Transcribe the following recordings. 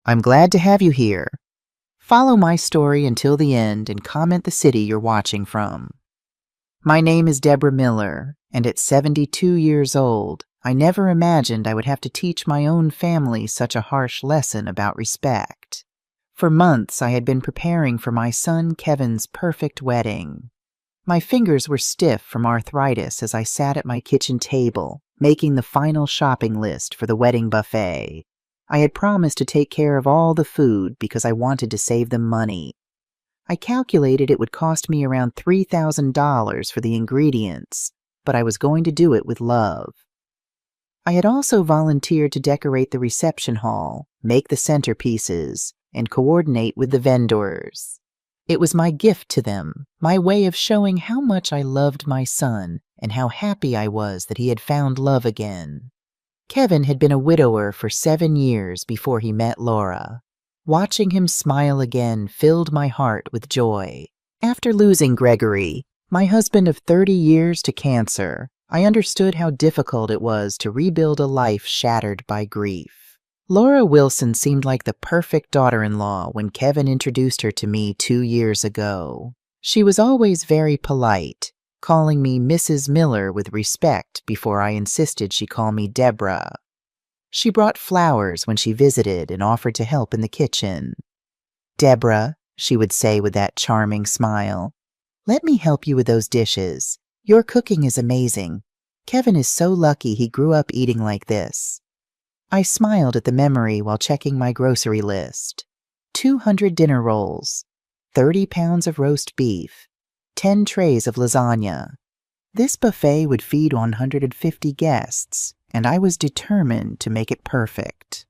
I'm glad to have you here. Follow my story until the end and comment the city you're watching from. My name is Deborah Miller, and at 72 years old, I never imagined I would have to teach my own family such a harsh lesson about respect. For months, I had been preparing for my son Kevin's perfect wedding. My fingers were stiff from arthritis as I sat at my kitchen table, making the final shopping list for the wedding buffet. I had promised to take care of all the food because I wanted to save them money. I calculated it would cost me around $3,000 for the ingredients, but I was going to do it with love. I had also volunteered to decorate the reception hall, make the centerpieces, and coordinate with the vendors. It was my gift to them, my way of showing how much I loved my son and how happy I was that he had found love again. Kevin had been a widower for 7 years before he met Laura. Watching him smile again filled my heart with joy. After losing Gregory, my husband of 30 years to cancer, I understood how difficult it was to rebuild a life shattered by grief. Laura Wilson seemed like the perfect daughter-in-law when Kevin introduced her to me 2 years ago. She was always very polite, calling me Mrs. Miller with respect before I insisted she call me Deborah. She brought flowers when she visited and offered to help in the kitchen. "Deborah," she would say with that charming smile, "let me help you with those dishes. Your cooking is amazing. Kevin is so lucky he grew up eating like this." I smiled at the memory while checking my grocery list. 200 dinner rolls, 30 pounds of roast beef, 10 trays of lasagna. This buffet would feed 150 guests, and I was determined to make it perfect.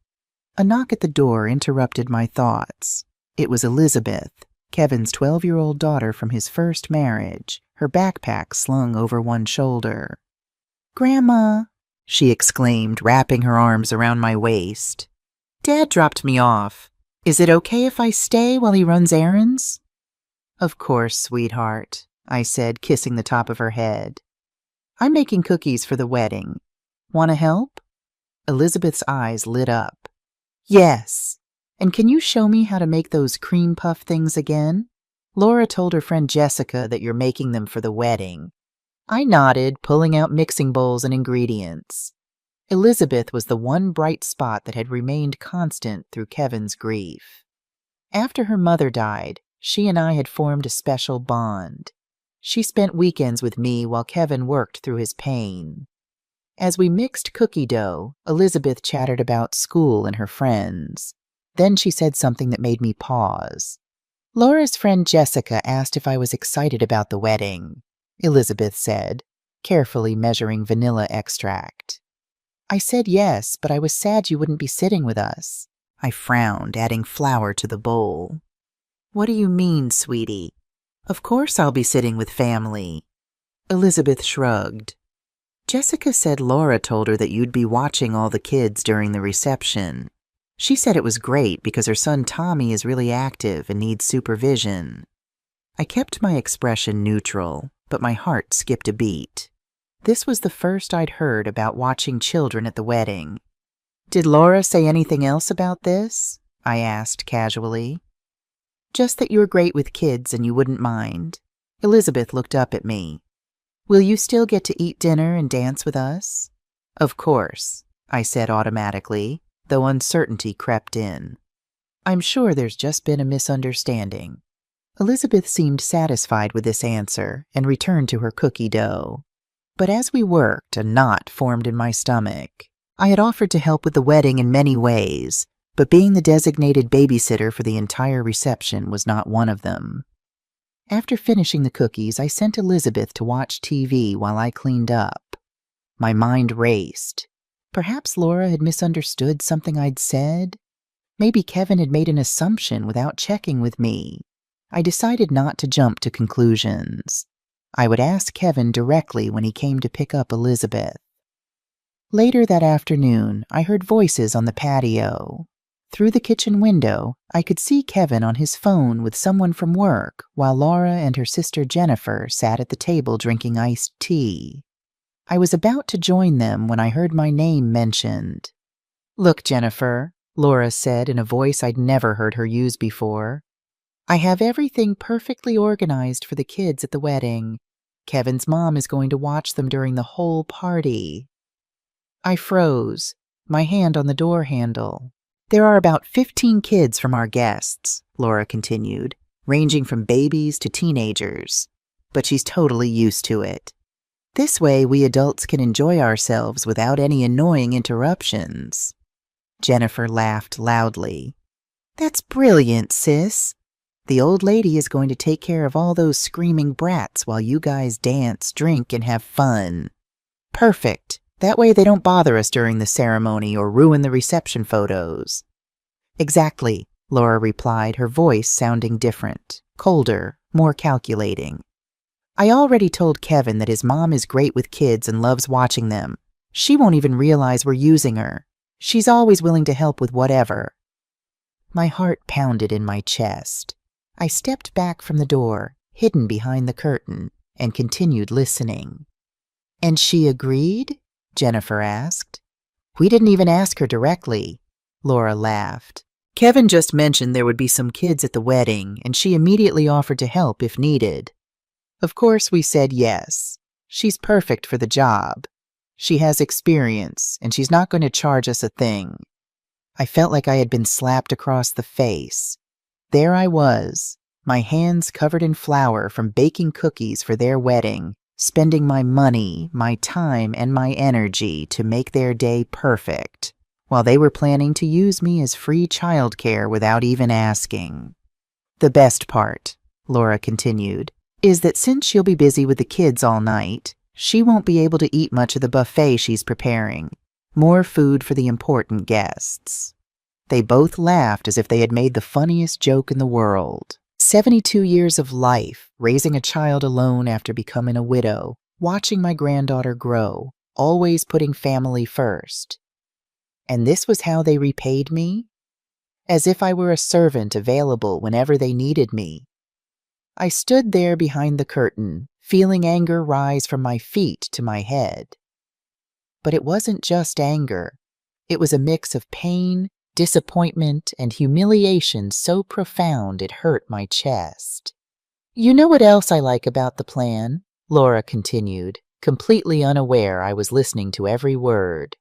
A knock at the door interrupted my thoughts. It was Elizabeth, Kevin's 12-year-old daughter from his first marriage, her backpack slung over one shoulder. "Grandma," she exclaimed, wrapping her arms around my waist. "Dad dropped me off. Is it okay if I stay while he runs errands?" "Of course, sweetheart," I said, kissing the top of her head. "I'm making cookies for the wedding. Want to help?" Elizabeth's eyes lit up. "Yes. And can you show me how to make those cream puff things again? Laura told her friend Jessica that you're making them for the wedding." I nodded, pulling out mixing bowls and ingredients. Elizabeth was the one bright spot that had remained constant through Kevin's grief. After her mother died, she and I had formed a special bond. She spent weekends with me while Kevin worked through his pain. As we mixed cookie dough, Elizabeth chattered about school and her friends. Then she said something that made me pause. "Laura's friend Jessica asked if I was excited about the wedding," Elizabeth said, carefully measuring vanilla extract. "I said yes, but I was sad you wouldn't be sitting with us." I frowned, adding flour to the bowl. "What do you mean, sweetie? Of course I'll be sitting with family." Elizabeth shrugged. "Jessica said Laura told her that you'd be watching all the kids during the reception. She said it was great because her son Tommy is really active and needs supervision." I kept my expression neutral, but my heart skipped a beat. This was the first I'd heard about watching children at the wedding. "Did Laura say anything else about this?" I asked casually. "Just that you're great with kids and you wouldn't mind." Elizabeth looked up at me. "Will you still get to eat dinner and dance with us?" "Of course," I said automatically, though uncertainty crept in. "I'm sure there's just been a misunderstanding." Elizabeth seemed satisfied with this answer and returned to her cookie dough. But as we worked, a knot formed in my stomach. I had offered to help with the wedding in many ways, but being the designated babysitter for the entire reception was not one of them. After finishing the cookies, I sent Elizabeth to watch TV while I cleaned up. My mind raced. Perhaps Laura had misunderstood something I'd said. Maybe Kevin had made an assumption without checking with me. I decided not to jump to conclusions. I would ask Kevin directly when he came to pick up Elizabeth. Later that afternoon, I heard voices on the patio. Through the kitchen window, I could see Kevin on his phone with someone from work, while Laura and her sister Jennifer sat at the table drinking iced tea. I was about to join them when I heard my name mentioned. "Look, Jennifer," Laura said in a voice I'd never heard her use before. I have everything perfectly organized for the kids at the wedding. Kevin's mom is going to watch them during the whole party. I froze, my hand on the door handle. There are about 15 kids from our guests, Laura continued, ranging from babies to teenagers. But she's totally used to it. This way, we adults can enjoy ourselves without any annoying interruptions. Jennifer laughed loudly. That's brilliant, sis. The old lady is going to take care of all those screaming brats while you guys dance, drink, and have fun. Perfect. That way they don't bother us during the ceremony or ruin the reception photos. Exactly, Laura replied, her voice sounding different, colder, more calculating. I already told Kevin that his mom is great with kids and loves watching them. She won't even realize we're using her. She's always willing to help with whatever. My heart pounded in my chest. I stepped back from the door, hidden behind the curtain, and continued listening. And she agreed? Jennifer asked. We didn't even ask her directly. Laura laughed. Kevin just mentioned there would be some kids at the wedding, and she immediately offered to help if needed. Of course, we said yes. She's perfect for the job. She has experience, and she's not going to charge us a thing. I felt like I had been slapped across the face. There I was, my hands covered in flour from baking cookies for their wedding, spending my money, my time, and my energy to make their day perfect, while they were planning to use me as free childcare without even asking. The best part, Laura continued, is that since she'll be busy with the kids all night, she won't be able to eat much of the buffet she's preparing. More food for the important guests. They both laughed as if they had made the funniest joke in the world. 72 years of life, raising a child alone after becoming a widow, watching my granddaughter grow, always putting family first. And this was how they repaid me? As if I were a servant available whenever they needed me. I stood there behind the curtain, feeling anger rise from my feet to my head. But it wasn't just anger. It was a mix of pain, disappointment, and humiliation so profound it hurt my chest. You know what else I like about the plan? Laura continued, completely unaware I was listening to every word.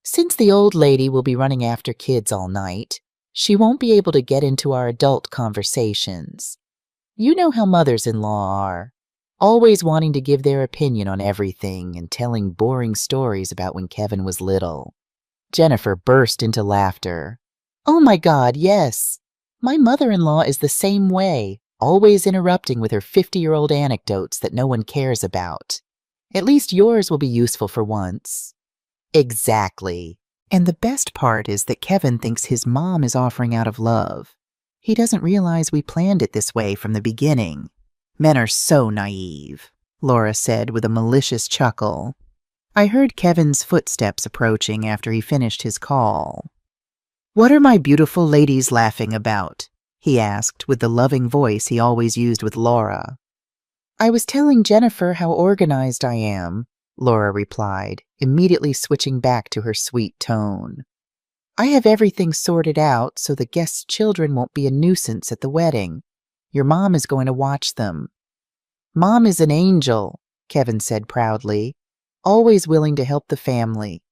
Since the old lady will be running after kids all night, she won't be able to get into our adult conversations. You know how mothers-in-law are, always wanting to give their opinion on everything and telling boring stories about when Kevin was little. Jennifer burst into laughter. Oh my God, yes. My mother-in-law is the same way, always interrupting with her 50-year-old anecdotes that no one cares about. At least yours will be useful for once. Exactly. And the best part is that Kevin thinks his mom is offering out of love. He doesn't realize we planned it this way from the beginning. Men are so naive, Laura said with a malicious chuckle. I heard Kevin's footsteps approaching after he finished his call. What are my beautiful ladies laughing about? He asked with the loving voice he always used with Laura. I was telling Jennifer how organized I am, Laura replied, immediately switching back to her sweet tone. I have everything sorted out so the guests' children won't be a nuisance at the wedding. Your mom is going to watch them. Mom is an angel, Kevin said proudly, always willing to help the family.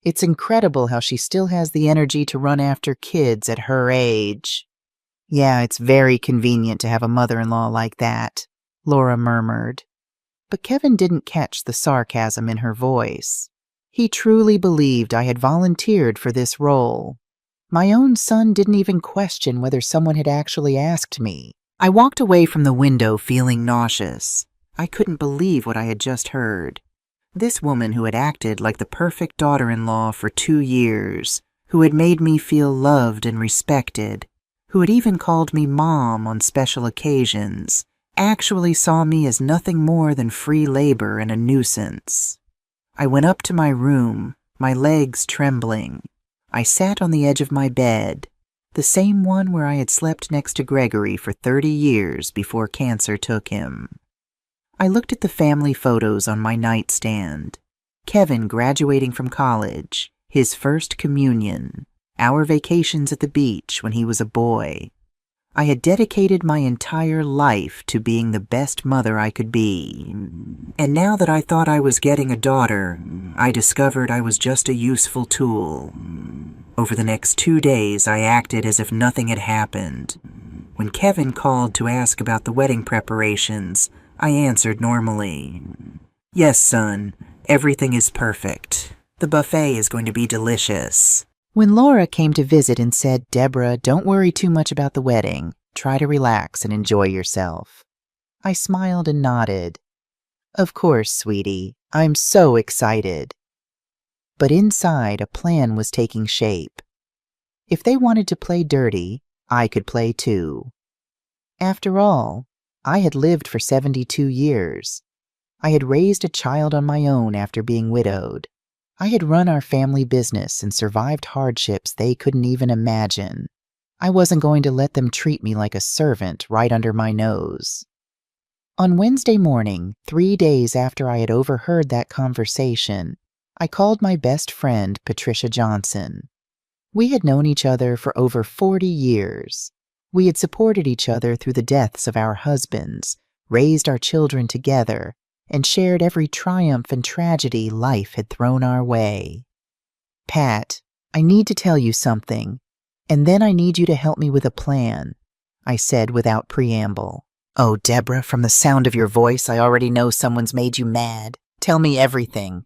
It's incredible how she still has the energy to run after kids at her age. Yeah, it's very convenient to have a mother-in-law like that, Laura murmured. But Kevin didn't catch the sarcasm in her voice. He truly believed I had volunteered for this role. My own son didn't even question whether someone had actually asked me. I walked away from the window feeling nauseous. I couldn't believe what I had just heard. This woman who had acted like the perfect daughter-in-law for 2 years, who had made me feel loved and respected, who had even called me Mom on special occasions, actually saw me as nothing more than free labor and a nuisance. I went up to my room, my legs trembling. I sat on the edge of my bed, the same one where I had slept next to Gregory for 30 years before cancer took him. I looked at the family photos on my nightstand. Kevin graduating from college, his first communion, our vacations at the beach when he was a boy. I had dedicated my entire life to being the best mother I could be. And now that I thought I was getting a daughter, I discovered I was just a useful tool. Over the next 2 days, I acted as if nothing had happened. When Kevin called to ask about the wedding preparations, I answered normally. Yes, son, everything is perfect. The buffet is going to be delicious. When Laura came to visit and said, Deborah, don't worry too much about the wedding. Try to relax and enjoy yourself. I smiled and nodded. Of course, sweetie. I'm so excited. But inside, a plan was taking shape. If they wanted to play dirty, I could play too. After all, I had lived for 72 years. I had raised a child on my own after being widowed. I had run our family business and survived hardships they couldn't even imagine. I wasn't going to let them treat me like a servant right under my nose. On Wednesday morning, 3 days after I had overheard that conversation, I called my best friend, Patricia Johnson. We had known each other for over 40 years. We had supported each other through the deaths of our husbands, raised our children together, and shared every triumph and tragedy life had thrown our way. Pat, I need to tell you something, and then I need you to help me with a plan, I said without preamble. Oh, Deborah, from the sound of your voice, I already know someone's made you mad. Tell me everything,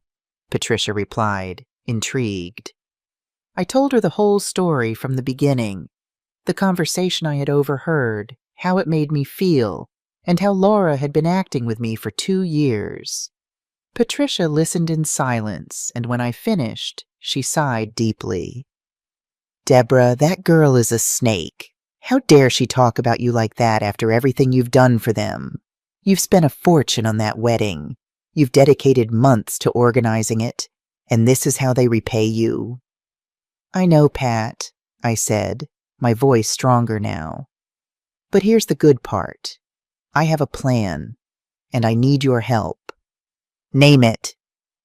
Patricia replied, intrigued. I told her the whole story from the beginning, the conversation I had overheard, how it made me feel, and how Laura had been acting with me for 2 years. Patricia listened in silence, and when I finished, she sighed deeply. Deborah, that girl is a snake. How dare she talk about you like that after everything you've done for them? You've spent a fortune on that wedding. You've dedicated months to organizing it, and this is how they repay you. I know, Pat, I said, my voice stronger now. But here's the good part. I have a plan, and I need your help. Name it.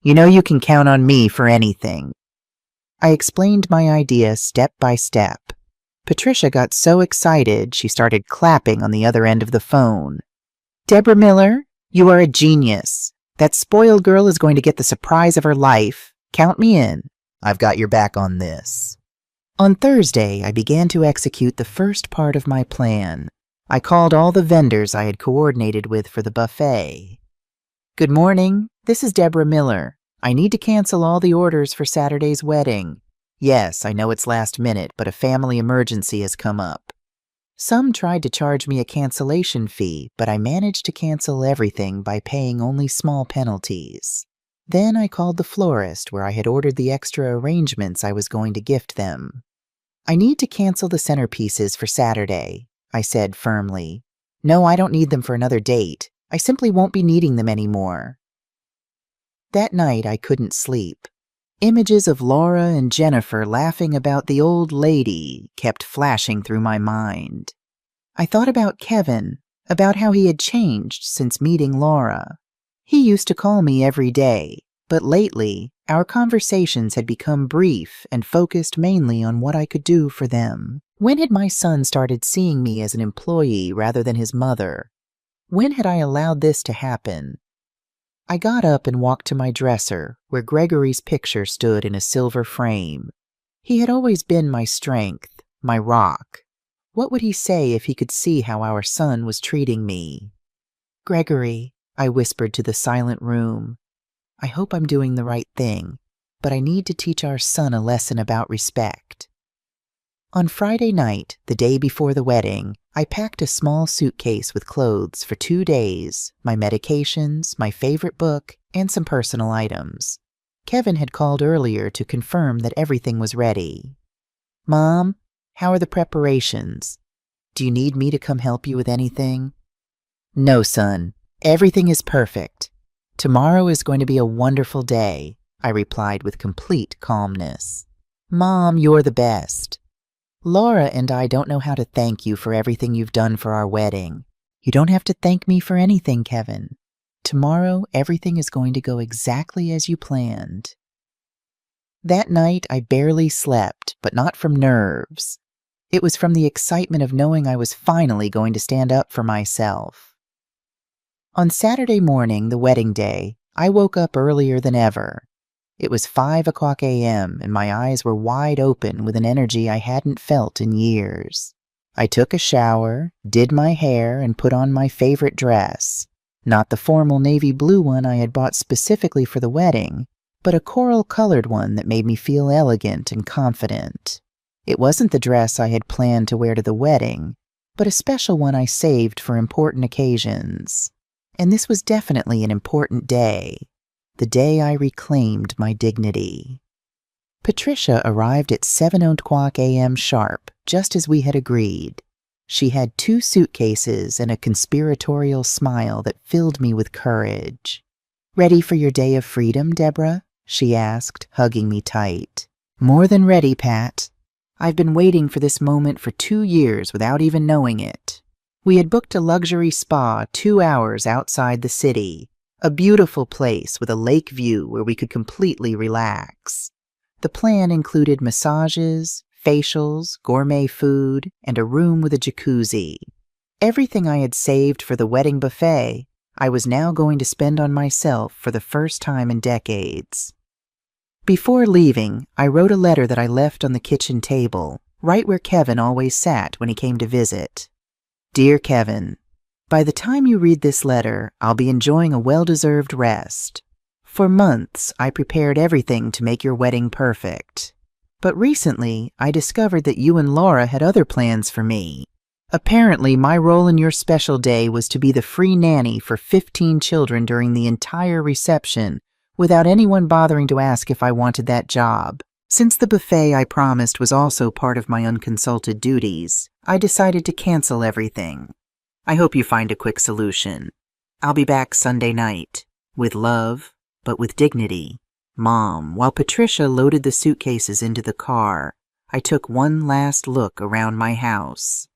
You know you can count on me for anything. I explained my idea step by step. Patricia got so excited she started clapping on the other end of the phone. Deborah Miller, you are a genius. That spoiled girl is going to get the surprise of her life. Count me in. I've got your back on this. On Thursday, I began to execute the first part of my plan. I called all the vendors I had coordinated with for the buffet. Good morning. This is Deborah Miller. I need to cancel all the orders for Saturday's wedding. Yes, I know it's last minute, but a family emergency has come up. Some tried to charge me a cancellation fee, but I managed to cancel everything by paying only small penalties. Then I called the florist where I had ordered the extra arrangements I was going to gift them. I need to cancel the centerpieces for Saturday, I said firmly. No, I don't need them for another date. I simply won't be needing them anymore. That night I couldn't sleep. Images of Laura and Jennifer laughing about the old lady kept flashing through my mind. I thought about Kevin, about how he had changed since meeting Laura. He used to call me every day, but lately our conversations had become brief and focused mainly on what I could do for them. When had my son started seeing me as an employee rather than his mother? When had I allowed this to happen? I got up and walked to my dresser, where Gregory's picture stood in a silver frame. He had always been my strength, my rock. What would he say if he could see how our son was treating me? Gregory, I whispered to the silent room, I hope I'm doing the right thing, but I need to teach our son a lesson about respect. On Friday night, the day before the wedding, I packed a small suitcase with clothes for 2 days, my medications, my favorite book, and some personal items. Kevin had called earlier to confirm that everything was ready. Mom, how are the preparations? Do you need me to come help you with anything? No, son. Everything is perfect. Tomorrow is going to be a wonderful day, I replied with complete calmness. Mom, you're the best. Laura and I don't know how to thank you for everything you've done for our wedding. You don't have to thank me for anything, Kevin. Tomorrow, everything is going to go exactly as you planned. That night, I barely slept, but not from nerves. It was from the excitement of knowing I was finally going to stand up for myself. On Saturday morning, the wedding day, I woke up earlier than ever. It was 5 a.m. and my eyes were wide open with an energy I hadn't felt in years. I took a shower, did my hair, and put on my favorite dress. Not the formal navy blue one I had bought specifically for the wedding, but a coral-colored one that made me feel elegant and confident. It wasn't the dress I had planned to wear to the wedding, but a special one I saved for important occasions. And this was definitely an important day, the day I reclaimed my dignity. Patricia arrived at 7 a.m. sharp, just as we had agreed. She had 2 suitcases and a conspiratorial smile that filled me with courage. "Ready for your day of freedom, Deborah?" she asked, hugging me tight. "More than ready, Pat. I've been waiting for this moment for 2 years without even knowing it." We had booked a luxury spa 2 hours outside the city, a beautiful place with a lake view where we could completely relax. The plan included massages, facials, gourmet food, and a room with a jacuzzi. Everything I had saved for the wedding buffet, I was now going to spend on myself for the first time in decades. Before leaving, I wrote a letter that I left on the kitchen table, right where Kevin always sat when he came to visit. "Dear Kevin, by the time you read this letter, I'll be enjoying a well-deserved rest. For months, I prepared everything to make your wedding perfect. But recently, I discovered that you and Laura had other plans for me. Apparently, my role in your special day was to be the free nanny for 15 children during the entire reception, without anyone bothering to ask if I wanted that job. Since the buffet I promised was also part of my unconsulted duties, I decided to cancel everything. I hope you find a quick solution. I'll be back Sunday night. With love, but with dignity. Mom." While Patricia loaded the suitcases into the car, I took one last look around my house.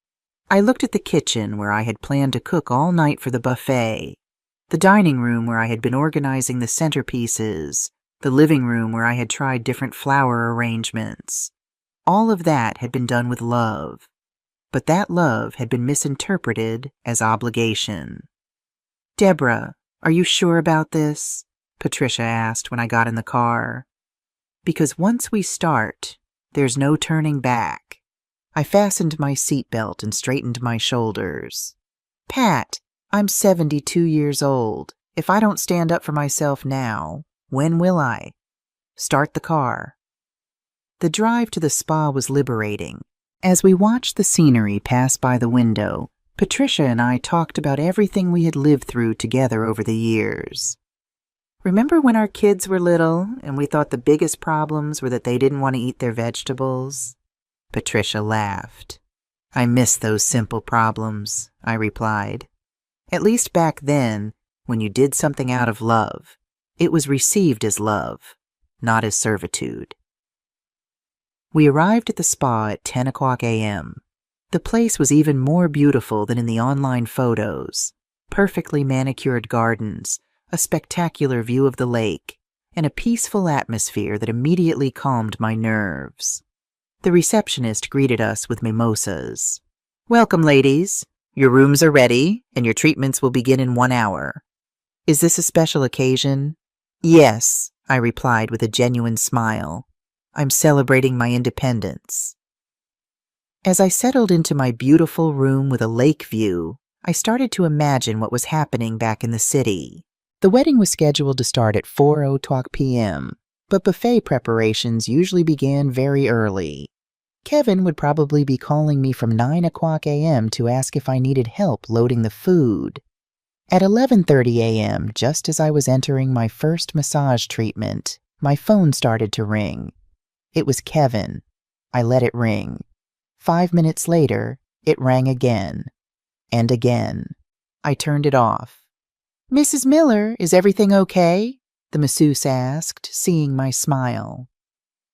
I looked at the kitchen where I had planned to cook all night for the buffet, the dining room where I had been organizing the centerpieces, the living room where I had tried different flower arrangements. All of that had been done with love, but that love had been misinterpreted as obligation. "Deborah, are you sure about this?" Patricia asked when I got in the car. "Because once we start, there's no turning back." I fastened my seatbelt and straightened my shoulders. "Pat, I'm 72 years old. If I don't stand up for myself now, when will I?" "Start the car." The drive to the spa was liberating. As we watched the scenery pass by the window, Patricia and I talked about everything we had lived through together over the years. "Remember when our kids were little and we thought the biggest problems were that they didn't want to eat their vegetables?" Patricia laughed. "I miss those simple problems," I replied. "At least back then, when you did something out of love, it was received as love, not as servitude." We arrived at the spa at 10 a.m. The place was even more beautiful than in the online photos. Perfectly manicured gardens, a spectacular view of the lake, and a peaceful atmosphere that immediately calmed my nerves. The receptionist greeted us with mimosas. "Welcome, ladies. Your rooms are ready, and your treatments will begin in 1 hour. Is this a special occasion?" "Yes," I replied with a genuine smile. "I'm celebrating my independence." As I settled into my beautiful room with a lake view, I started to imagine what was happening back in the city. The wedding was scheduled to start at 4 p.m., but buffet preparations usually began very early. Kevin would probably be calling me from 9 a.m. to ask if I needed help loading the food. At 11:30 a.m., just as I was entering my first massage treatment, my phone started to ring. It was Kevin. I let it ring. 5 minutes later, it rang again. And again. I turned it off. "Mrs. Miller, is everything okay?" the masseuse asked, seeing my smile.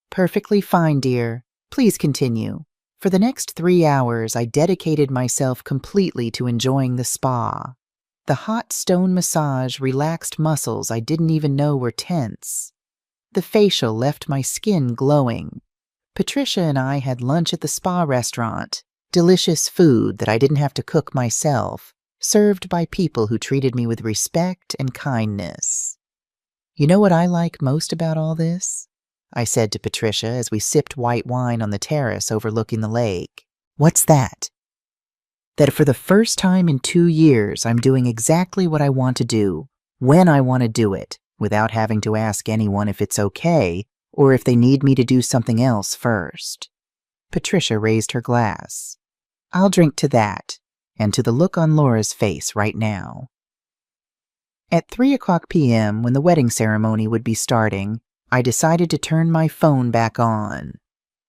"Perfectly fine, dear. Please continue." For the next 3 hours, I dedicated myself completely to enjoying the spa. The hot stone massage relaxed muscles I didn't even know were tense. The facial left my skin glowing. Patricia and I had lunch at the spa restaurant. Delicious food that I didn't have to cook myself, served by people who treated me with respect and kindness. You know what I like most about all this? I said to Patricia as we sipped white wine on the terrace overlooking the lake. What's that? That for the first time in 2 years, I'm doing exactly what I want to do, when I want to do it, without having to ask anyone if it's okay or if they need me to do something else first. Patricia raised her glass. I'll drink to that, and to the look on Laura's face right now. At 3:00 p.m., when the wedding ceremony would be starting, I decided to turn my phone back on.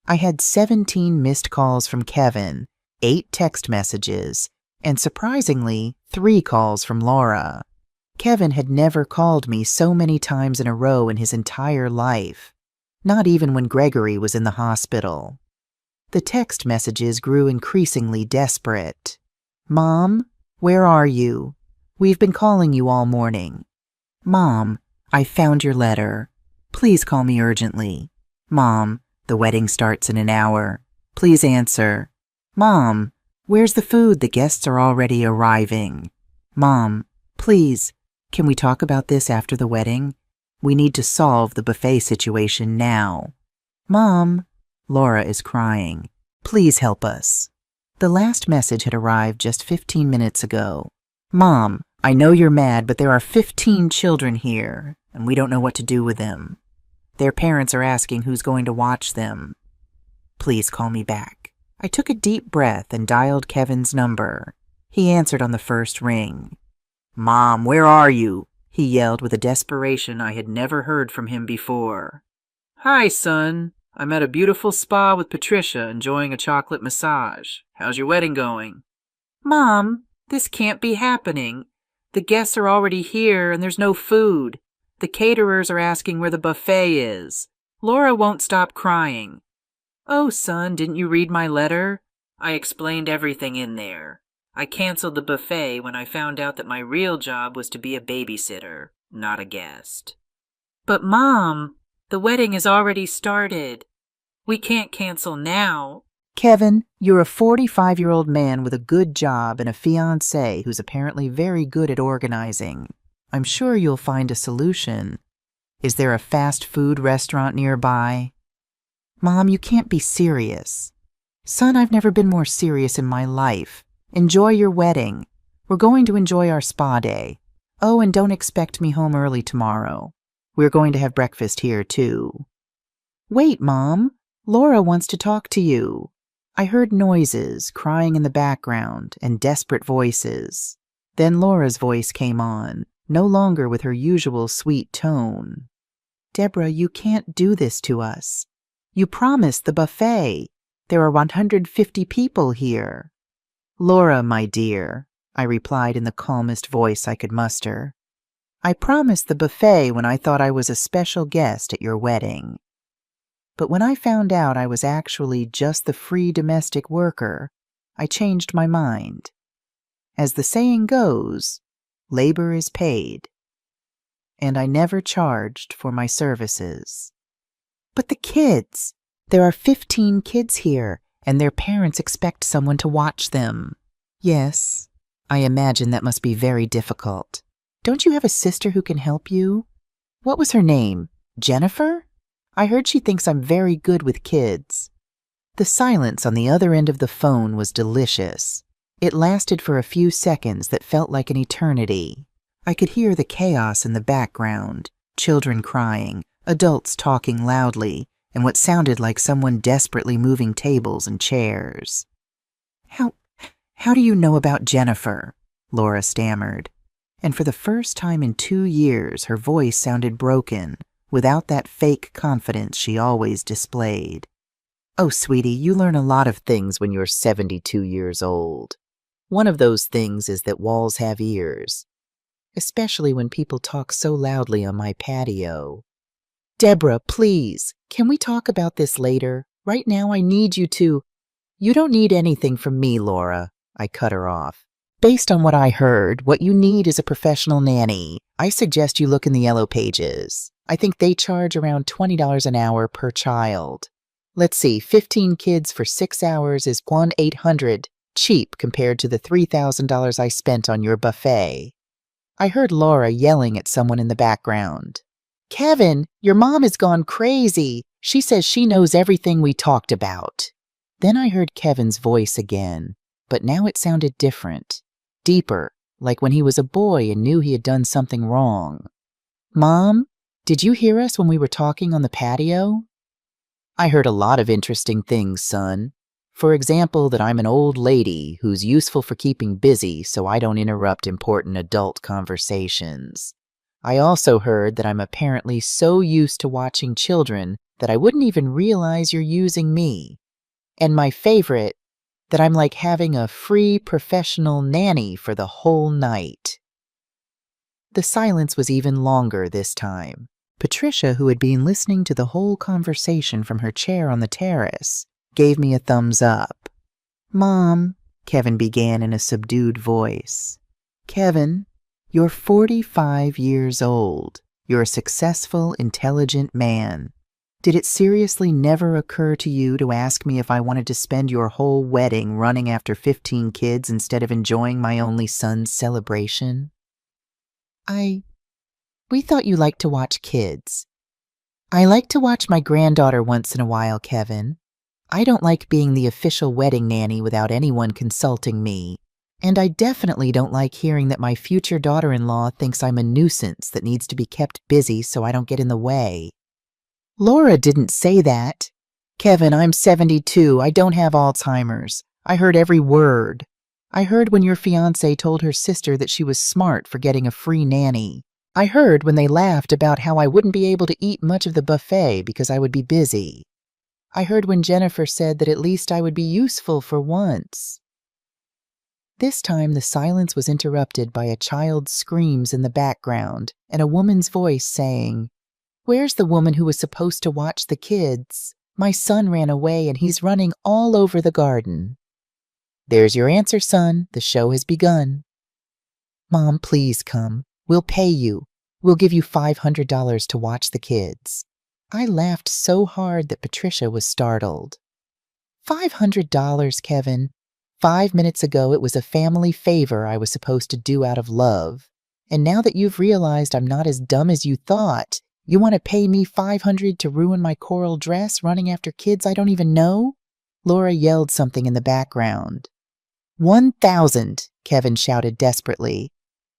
I had 17 missed calls from Kevin, 8 text messages, and surprisingly, 3 calls from Laura. Kevin had never called me so many times in a row in his entire life, not even when Gregory was in the hospital. The text messages grew increasingly desperate. Mom, where are you? We've been calling you all morning. Mom, I found your letter. Please call me urgently. Mom, the wedding starts in an hour. Please answer. Mom, where's the food? The guests are already arriving. Mom, please, can we talk about this after the wedding? We need to solve the buffet situation now. Mom, Laura is crying. Please help us. The last message had arrived just 15 minutes ago. Mom, I know you're mad, but there are 15 children here, and we don't know what to do with them. Their parents are asking who's going to watch them. Please call me back. I took a deep breath and dialed Kevin's number. He answered on the first ring. Mom, where are you? He yelled with a desperation I had never heard from him before. Hi, son. I'm at a beautiful spa with Patricia enjoying a chocolate massage. How's your wedding going? Mom, this can't be happening. The guests are already here and there's no food. The caterers are asking where the buffet is. Laura won't stop crying. Oh, son, didn't you read my letter? I explained everything in there. I canceled the buffet when I found out that my real job was to be a babysitter, not a guest. But Mom, the wedding has already started. We can't cancel now. Kevin, you're a 45-year-old man with a good job and a fiancé who's apparently very good at organizing. I'm sure you'll find a solution. Is there a fast food restaurant nearby? Mom, you can't be serious. Son, I've never been more serious in my life. Enjoy your wedding. We're going to enjoy our spa day. Oh, and don't expect me home early tomorrow. We're going to have breakfast here, too. Wait, Mom. Laura wants to talk to you. I heard noises, crying in the background, and desperate voices. Then Laura's voice came on, no longer with her usual sweet tone. Deborah, you can't do this to us. You promised the buffet. There are 150 people here. Laura, my dear, I replied in the calmest voice I could muster. I promised the buffet when I thought I was a special guest at your wedding. But when I found out I was actually just the free domestic worker, I changed my mind. As the saying goes, labor is paid. And I never charged for my services. But the kids! There are 15 kids here, and their parents expect someone to watch them. Yes, I imagine that must be very difficult. Don't you have a sister who can help you? What was her name? Jennifer? I heard she thinks I'm very good with kids. The silence on the other end of the phone was delicious. It lasted for a few seconds that felt like an eternity. I could hear the chaos in the background, children crying, adults talking loudly, and what sounded like someone desperately moving tables and chairs. How do you know about Jennifer? Laura stammered. And for the first time in 2 years, her voice sounded broken, without that fake confidence she always displayed. Oh, sweetie, you learn a lot of things when you're 72 years old. One of those things is that walls have ears, especially when people talk so loudly on my patio. Deborah, please, can we talk about this later? Right now I need you to— You don't need anything from me, Laura, I cut her off. Based on what I heard, what you need is a professional nanny. I suggest you look in the yellow pages. I think they charge around $20 an hour per child. Let's see, 15 kids for 6 hours is $1,800, cheap compared to the $3,000 I spent on your buffet. I heard Laura yelling at someone in the background. Kevin, your mom has gone crazy. She says she knows everything we talked about. Then I heard Kevin's voice again, but now it sounded different, deeper, like when he was a boy and knew he had done something wrong. Mom, did you hear us when we were talking on the patio? I heard a lot of interesting things, son. For example, that I'm an old lady who's useful for keeping busy so I don't interrupt important adult conversations. I also heard that I'm apparently so used to watching children that I wouldn't even realize you're using me. And my favorite, that I'm like having a free professional nanny for the whole night. The silence was even longer this time. Patricia, who had been listening to the whole conversation from her chair on the terrace, gave me a thumbs up. Mom, Kevin began in a subdued voice. Kevin, you're 45 years old. You're a successful, intelligent man. Did it seriously never occur to you to ask me if I wanted to spend your whole wedding running after 15 kids instead of enjoying my only son's celebration? We thought you liked to watch kids. I like to watch my granddaughter once in a while, Kevin. I don't like being the official wedding nanny without anyone consulting me. And I definitely don't like hearing that my future daughter-in-law thinks I'm a nuisance that needs to be kept busy so I don't get in the way. Laura didn't say that. Kevin, I'm 72. I don't have Alzheimer's. I heard every word. I heard when your fiancé told her sister that she was smart for getting a free nanny. I heard when they laughed about how I wouldn't be able to eat much of the buffet because I would be busy. I heard when Jennifer said that at least I would be useful for once. This time the silence was interrupted by a child's screams in the background and a woman's voice saying, Where's the woman who was supposed to watch the kids? My son ran away and he's running all over the garden. There's your answer, son. The show has begun. Mom, please come. We'll pay you. We'll give you $500 to watch the kids. I laughed so hard that Patricia was startled. $500, Kevin. 5 minutes ago it was a family favor I was supposed to do out of love. And now that you've realized I'm not as dumb as you thought, you want to pay me $500 to ruin my coral dress running after kids I don't even know? Laura yelled something in the background. 1,000, Kevin shouted desperately.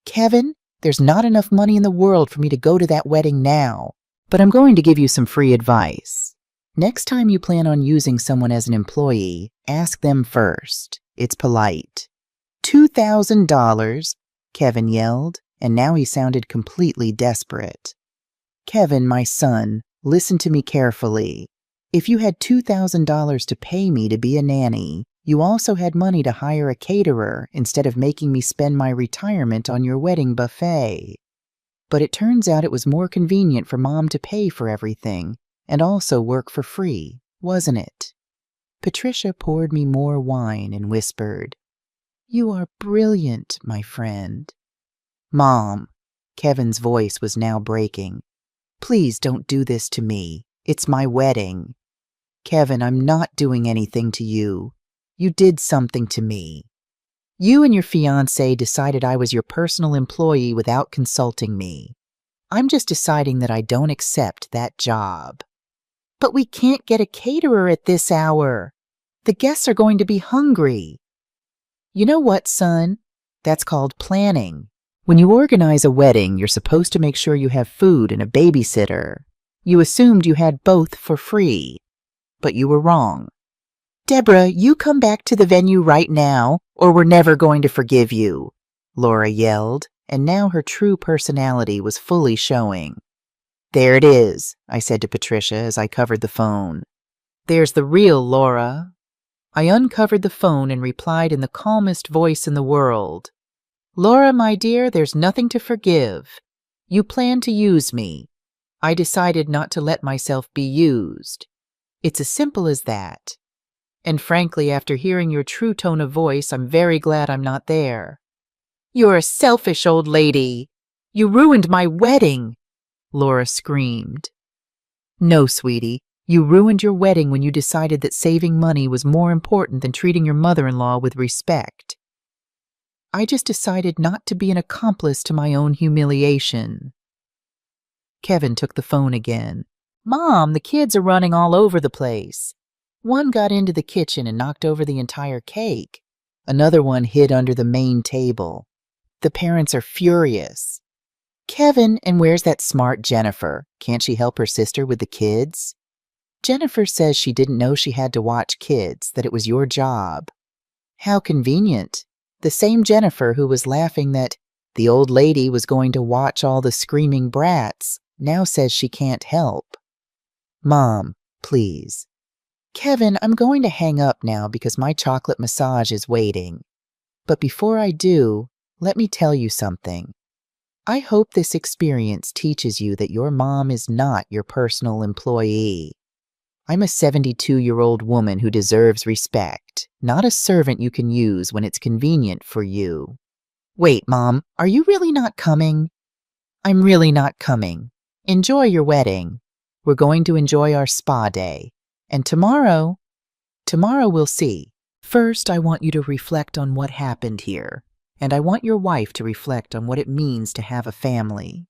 Kevin, there's not enough money in the world for me to go to that wedding now, but I'm going to give you some free advice. Next time you plan on using someone as an employee, ask them first. It's polite. $2,000, Kevin yelled, and now he sounded completely desperate. Kevin, my son, listen to me carefully. If you had $2,000 to pay me to be a nanny, you also had money to hire a caterer instead of making me spend my retirement on your wedding buffet. But it turns out it was more convenient for Mom to pay for everything and also work for free, wasn't it? Patricia poured me more wine and whispered, You are brilliant, my friend. Mom, Kevin's voice was now breaking. Please don't do this to me. It's my wedding. Kevin, I'm not doing anything to you. You did something to me. You and your fiancé decided I was your personal employee without consulting me. I'm just deciding that I don't accept that job. But we can't get a caterer at this hour. The guests are going to be hungry. You know what, son? That's called planning. When you organize a wedding, you're supposed to make sure you have food and a babysitter. You assumed you had both for free, but you were wrong. Deborah, you come back to the venue right now, or we're never going to forgive you, Laura yelled, and now her true personality was fully showing. There it is, I said to Patricia as I covered the phone. There's the real Laura. I uncovered the phone and replied in the calmest voice in the world. Laura, my dear, there's nothing to forgive. You planned to use me. I decided not to let myself be used. It's as simple as that. And frankly, after hearing your true tone of voice, I'm very glad I'm not there. You're a selfish old lady. You ruined my wedding. Laura screamed. No, sweetie. You ruined your wedding when you decided that saving money was more important than treating your mother-in-law with respect. I just decided not to be an accomplice to my own humiliation. Kevin took the phone again. Mom, the kids are running all over the place. One got into the kitchen and knocked over the entire cake. Another one hid under the main table. The parents are furious. Kevin, and where's that smart Jennifer? Can't she help her sister with the kids? Jennifer says she didn't know she had to watch kids, that it was your job. How convenient. The same Jennifer who was laughing that the old lady was going to watch all the screaming brats now says she can't help. Mom, please. Kevin, I'm going to hang up now because my chocolate massage is waiting. But before I do, let me tell you something. I hope this experience teaches you that your mom is not your personal employee. I'm a 72-year-old woman who deserves respect, not a servant you can use when it's convenient for you. Wait, Mom, are you really not coming? I'm really not coming. Enjoy your wedding. We're going to enjoy our spa day. And tomorrow we'll see. First, I want you to reflect on what happened here, and I want your wife to reflect on what it means to have a family.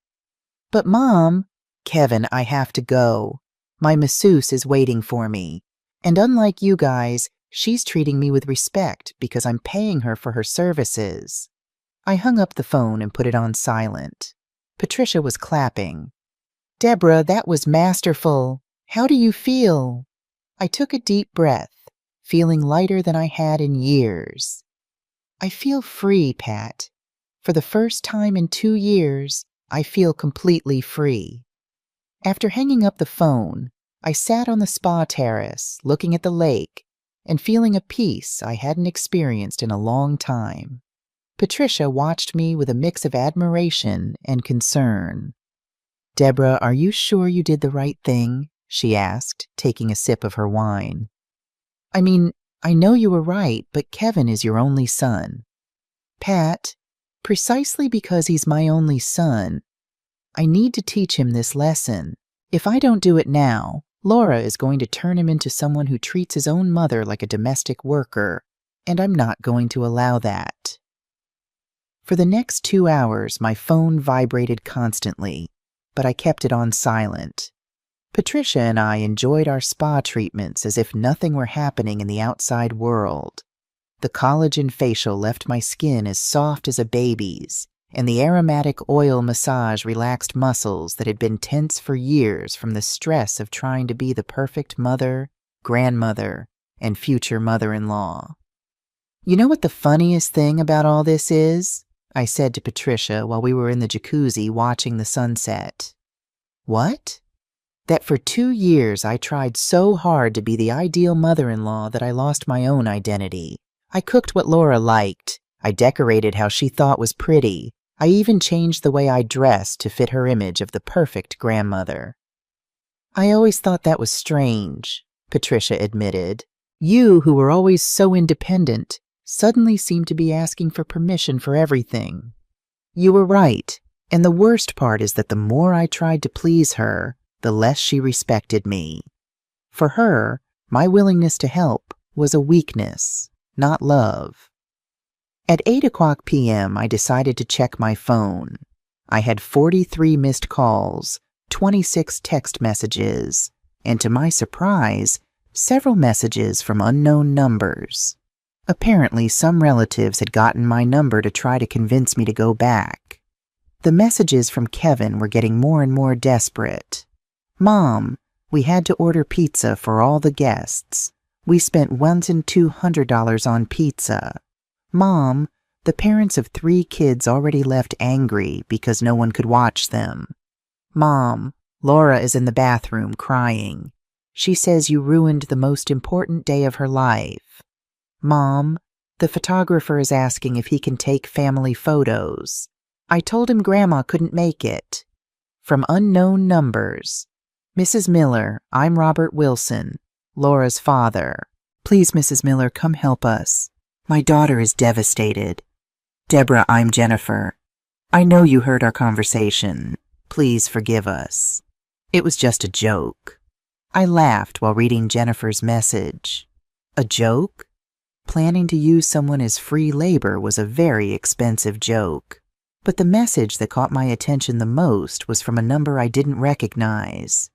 But Mom, Kevin, I have to go. My masseuse is waiting for me, and unlike you guys, she's treating me with respect because I'm paying her for her services. I hung up the phone and put it on silent. Patricia was clapping. Deborah, that was masterful. How do you feel? I took a deep breath, feeling lighter than I had in years. I feel free, Pat. For the first time in 2 years, I feel completely free. After hanging up the phone, I sat on the spa terrace, looking at the lake, and feeling a peace I hadn't experienced in a long time. Patricia watched me with a mix of admiration and concern. Deborah, are you sure you did the right thing? She asked, taking a sip of her wine. I mean, I know you were right, but Kevin is your only son. Pat, precisely because he's my only son, I need to teach him this lesson. If I don't do it now, Laura is going to turn him into someone who treats his own mother like a domestic worker, and I'm not going to allow that. For the next 2 hours, my phone vibrated constantly, but I kept it on silent. Patricia and I enjoyed our spa treatments as if nothing were happening in the outside world. The collagen facial left my skin as soft as a baby's, and the aromatic oil massage relaxed muscles that had been tense for years from the stress of trying to be the perfect mother, grandmother, and future mother-in-law. You know what the funniest thing about all this is? I said to Patricia while we were in the jacuzzi watching the sunset. What? That for 2 years I tried so hard to be the ideal mother-in-law that I lost my own identity. I cooked what Laura liked. I decorated how she thought was pretty. I even changed the way I dressed to fit her image of the perfect grandmother. I always thought that was strange, Patricia admitted. You, who were always so independent, suddenly seemed to be asking for permission for everything. You were right, and the worst part is that the more I tried to please her, the less she respected me. For her, my willingness to help was a weakness, not love. At 8:00 p.m., I decided to check my phone. I had 43 missed calls, 26 text messages, and to my surprise, several messages from unknown numbers. Apparently, some relatives had gotten my number to try to convince me to go back. The messages from Kevin were getting more and more desperate. Mom, we had to order pizza for all the guests. We spent $1,200 on pizza. Mom, the parents of 3 kids already left angry because no one could watch them. Mom, Laura is in the bathroom crying. She says you ruined the most important day of her life. Mom, the photographer is asking if he can take family photos. I told him Grandma couldn't make it. From unknown numbers. Mrs. Miller, I'm Robert Wilson, Laura's father. Please, Mrs. Miller, come help us. My daughter is devastated. Deborah, I'm Jennifer. I know you heard our conversation. Please forgive us. It was just a joke." I laughed while reading Jennifer's message. A joke? Planning to use someone as free labor was a very expensive joke. But the message that caught my attention the most was from a number I didn't recognize.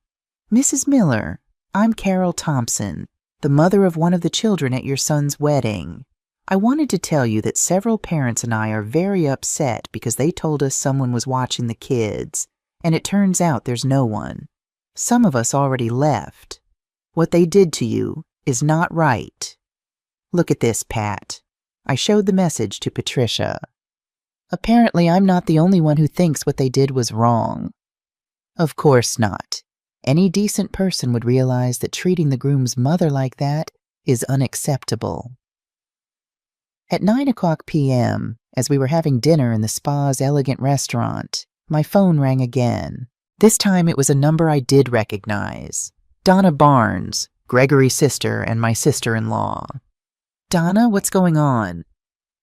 "Mrs. Miller, I'm Carol Thompson, the mother of one of the children at your son's wedding. I wanted to tell you that several parents and I are very upset because they told us someone was watching the kids, and it turns out there's no one. Some of us already left. What they did to you is not right. Look at this, Pat." I showed the message to Patricia. "Apparently, I'm not the only one who thinks what they did was wrong." "Of course not. Any decent person would realize that treating the groom's mother like that is unacceptable." At 9:00 p.m., as we were having dinner in the spa's elegant restaurant, my phone rang again. This time it was a number I did recognize. Donna Barnes, Gregory's sister and my sister-in-law. "Donna, what's going on?"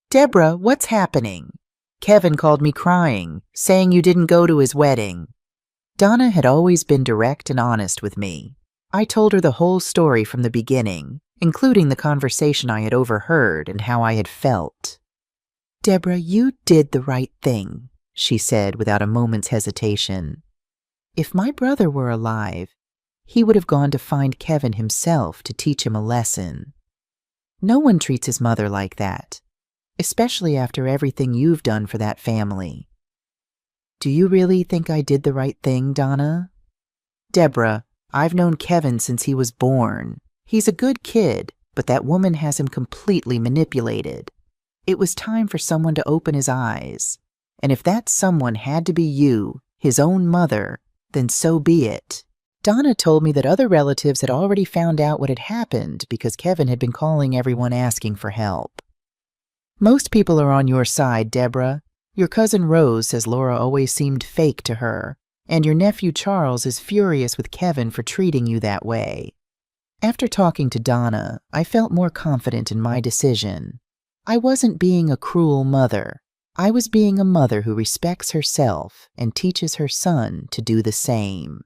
"Deborah, what's happening? Kevin called me crying, saying you didn't go to his wedding." Donna had always been direct and honest with me. I told her the whole story from the beginning, including the conversation I had overheard and how I had felt. "Deborah, you did the right thing," she said without a moment's hesitation. "If my brother were alive, he would have gone to find Kevin himself to teach him a lesson. No one treats his mother like that, especially after everything you've done for that family." "Do you really think I did the right thing, Donna?" "Deborah, I've known Kevin since he was born. He's a good kid, but that woman has him completely manipulated. It was time for someone to open his eyes. And if that someone had to be you, his own mother, then so be it." Donna told me that other relatives had already found out what had happened because Kevin had been calling everyone asking for help. "Most people are on your side, Deborah. Your cousin Rose says Laura always seemed fake to her, and your nephew Charles is furious with Kevin for treating you that way." After talking to Donna, I felt more confident in my decision. I wasn't being a cruel mother. I was being a mother who respects herself and teaches her son to do the same.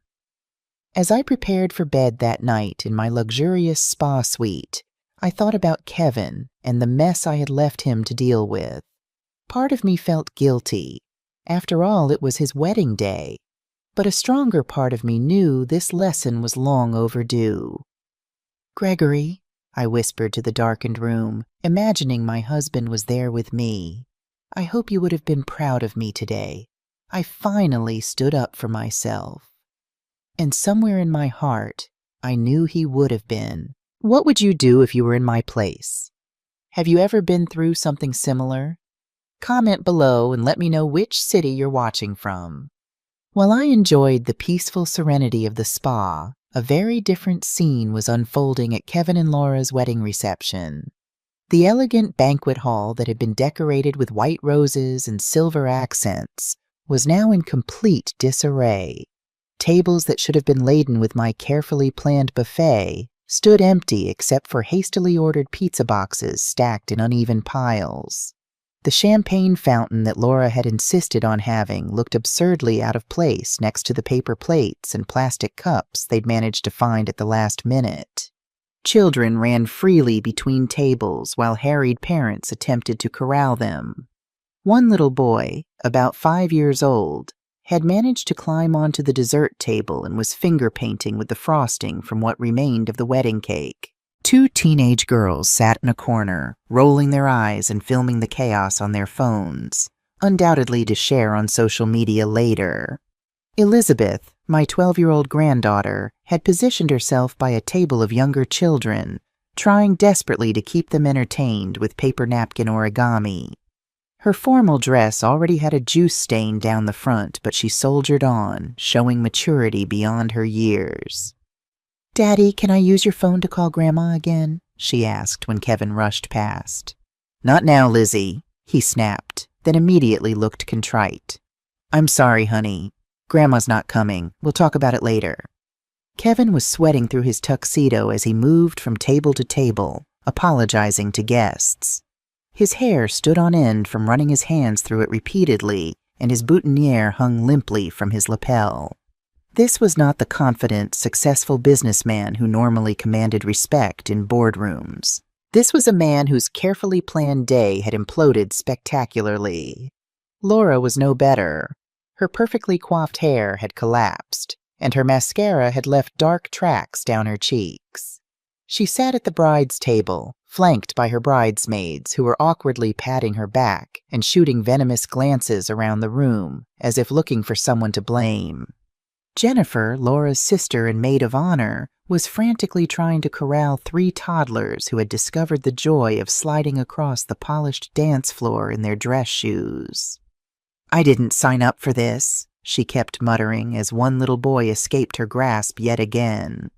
As I prepared for bed that night in my luxurious spa suite, I thought about Kevin and the mess I had left him to deal with. Part of me felt guilty. After all, it was his wedding day. But a stronger part of me knew this lesson was long overdue. "Gregory," I whispered to the darkened room, imagining my husband was there with me. "I hope you would have been proud of me today. I finally stood up for myself." And somewhere in my heart, I knew he would have been. What would you do if you were in my place? Have you ever been through something similar? Comment below and let me know which city you're watching from. While I enjoyed the peaceful serenity of the spa, a very different scene was unfolding at Kevin and Laura's wedding reception. The elegant banquet hall that had been decorated with white roses and silver accents was now in complete disarray. Tables that should have been laden with my carefully planned buffet stood empty except for hastily ordered pizza boxes stacked in uneven piles. The champagne fountain that Laura had insisted on having looked absurdly out of place next to the paper plates and plastic cups they'd managed to find at the last minute. Children ran freely between tables while harried parents attempted to corral them. One little boy, about 5 years old, had managed to climb onto the dessert table and was finger painting with the frosting from what remained of the wedding cake. 2 teenage girls sat in a corner, rolling their eyes and filming the chaos on their phones, undoubtedly to share on social media later. Elizabeth, my 12-year-old granddaughter, had positioned herself by a table of younger children, trying desperately to keep them entertained with paper napkin origami. Her formal dress already had a juice stain down the front, but she soldiered on, showing maturity beyond her years. "Daddy, can I use your phone to call Grandma again?" she asked when Kevin rushed past. "Not now, Lizzie," he snapped, then immediately looked contrite. "I'm sorry, honey. Grandma's not coming. We'll talk about it later." Kevin was sweating through his tuxedo as he moved from table to table, apologizing to guests. His hair stood on end from running his hands through it repeatedly and his boutonniere hung limply from his lapel. This was not the confident, successful businessman who normally commanded respect in boardrooms. This was a man whose carefully planned day had imploded spectacularly. Laura was no better. Her perfectly coiffed hair had collapsed, and her mascara had left dark tracks down her cheeks. She sat at the bride's table, flanked by her bridesmaids who were awkwardly patting her back and shooting venomous glances around the room as if looking for someone to blame. Jennifer, Laura's sister and maid of honor, was frantically trying to corral 3 toddlers who had discovered the joy of sliding across the polished dance floor in their dress shoes. "I didn't sign up for this," she kept muttering as one little boy escaped her grasp yet again.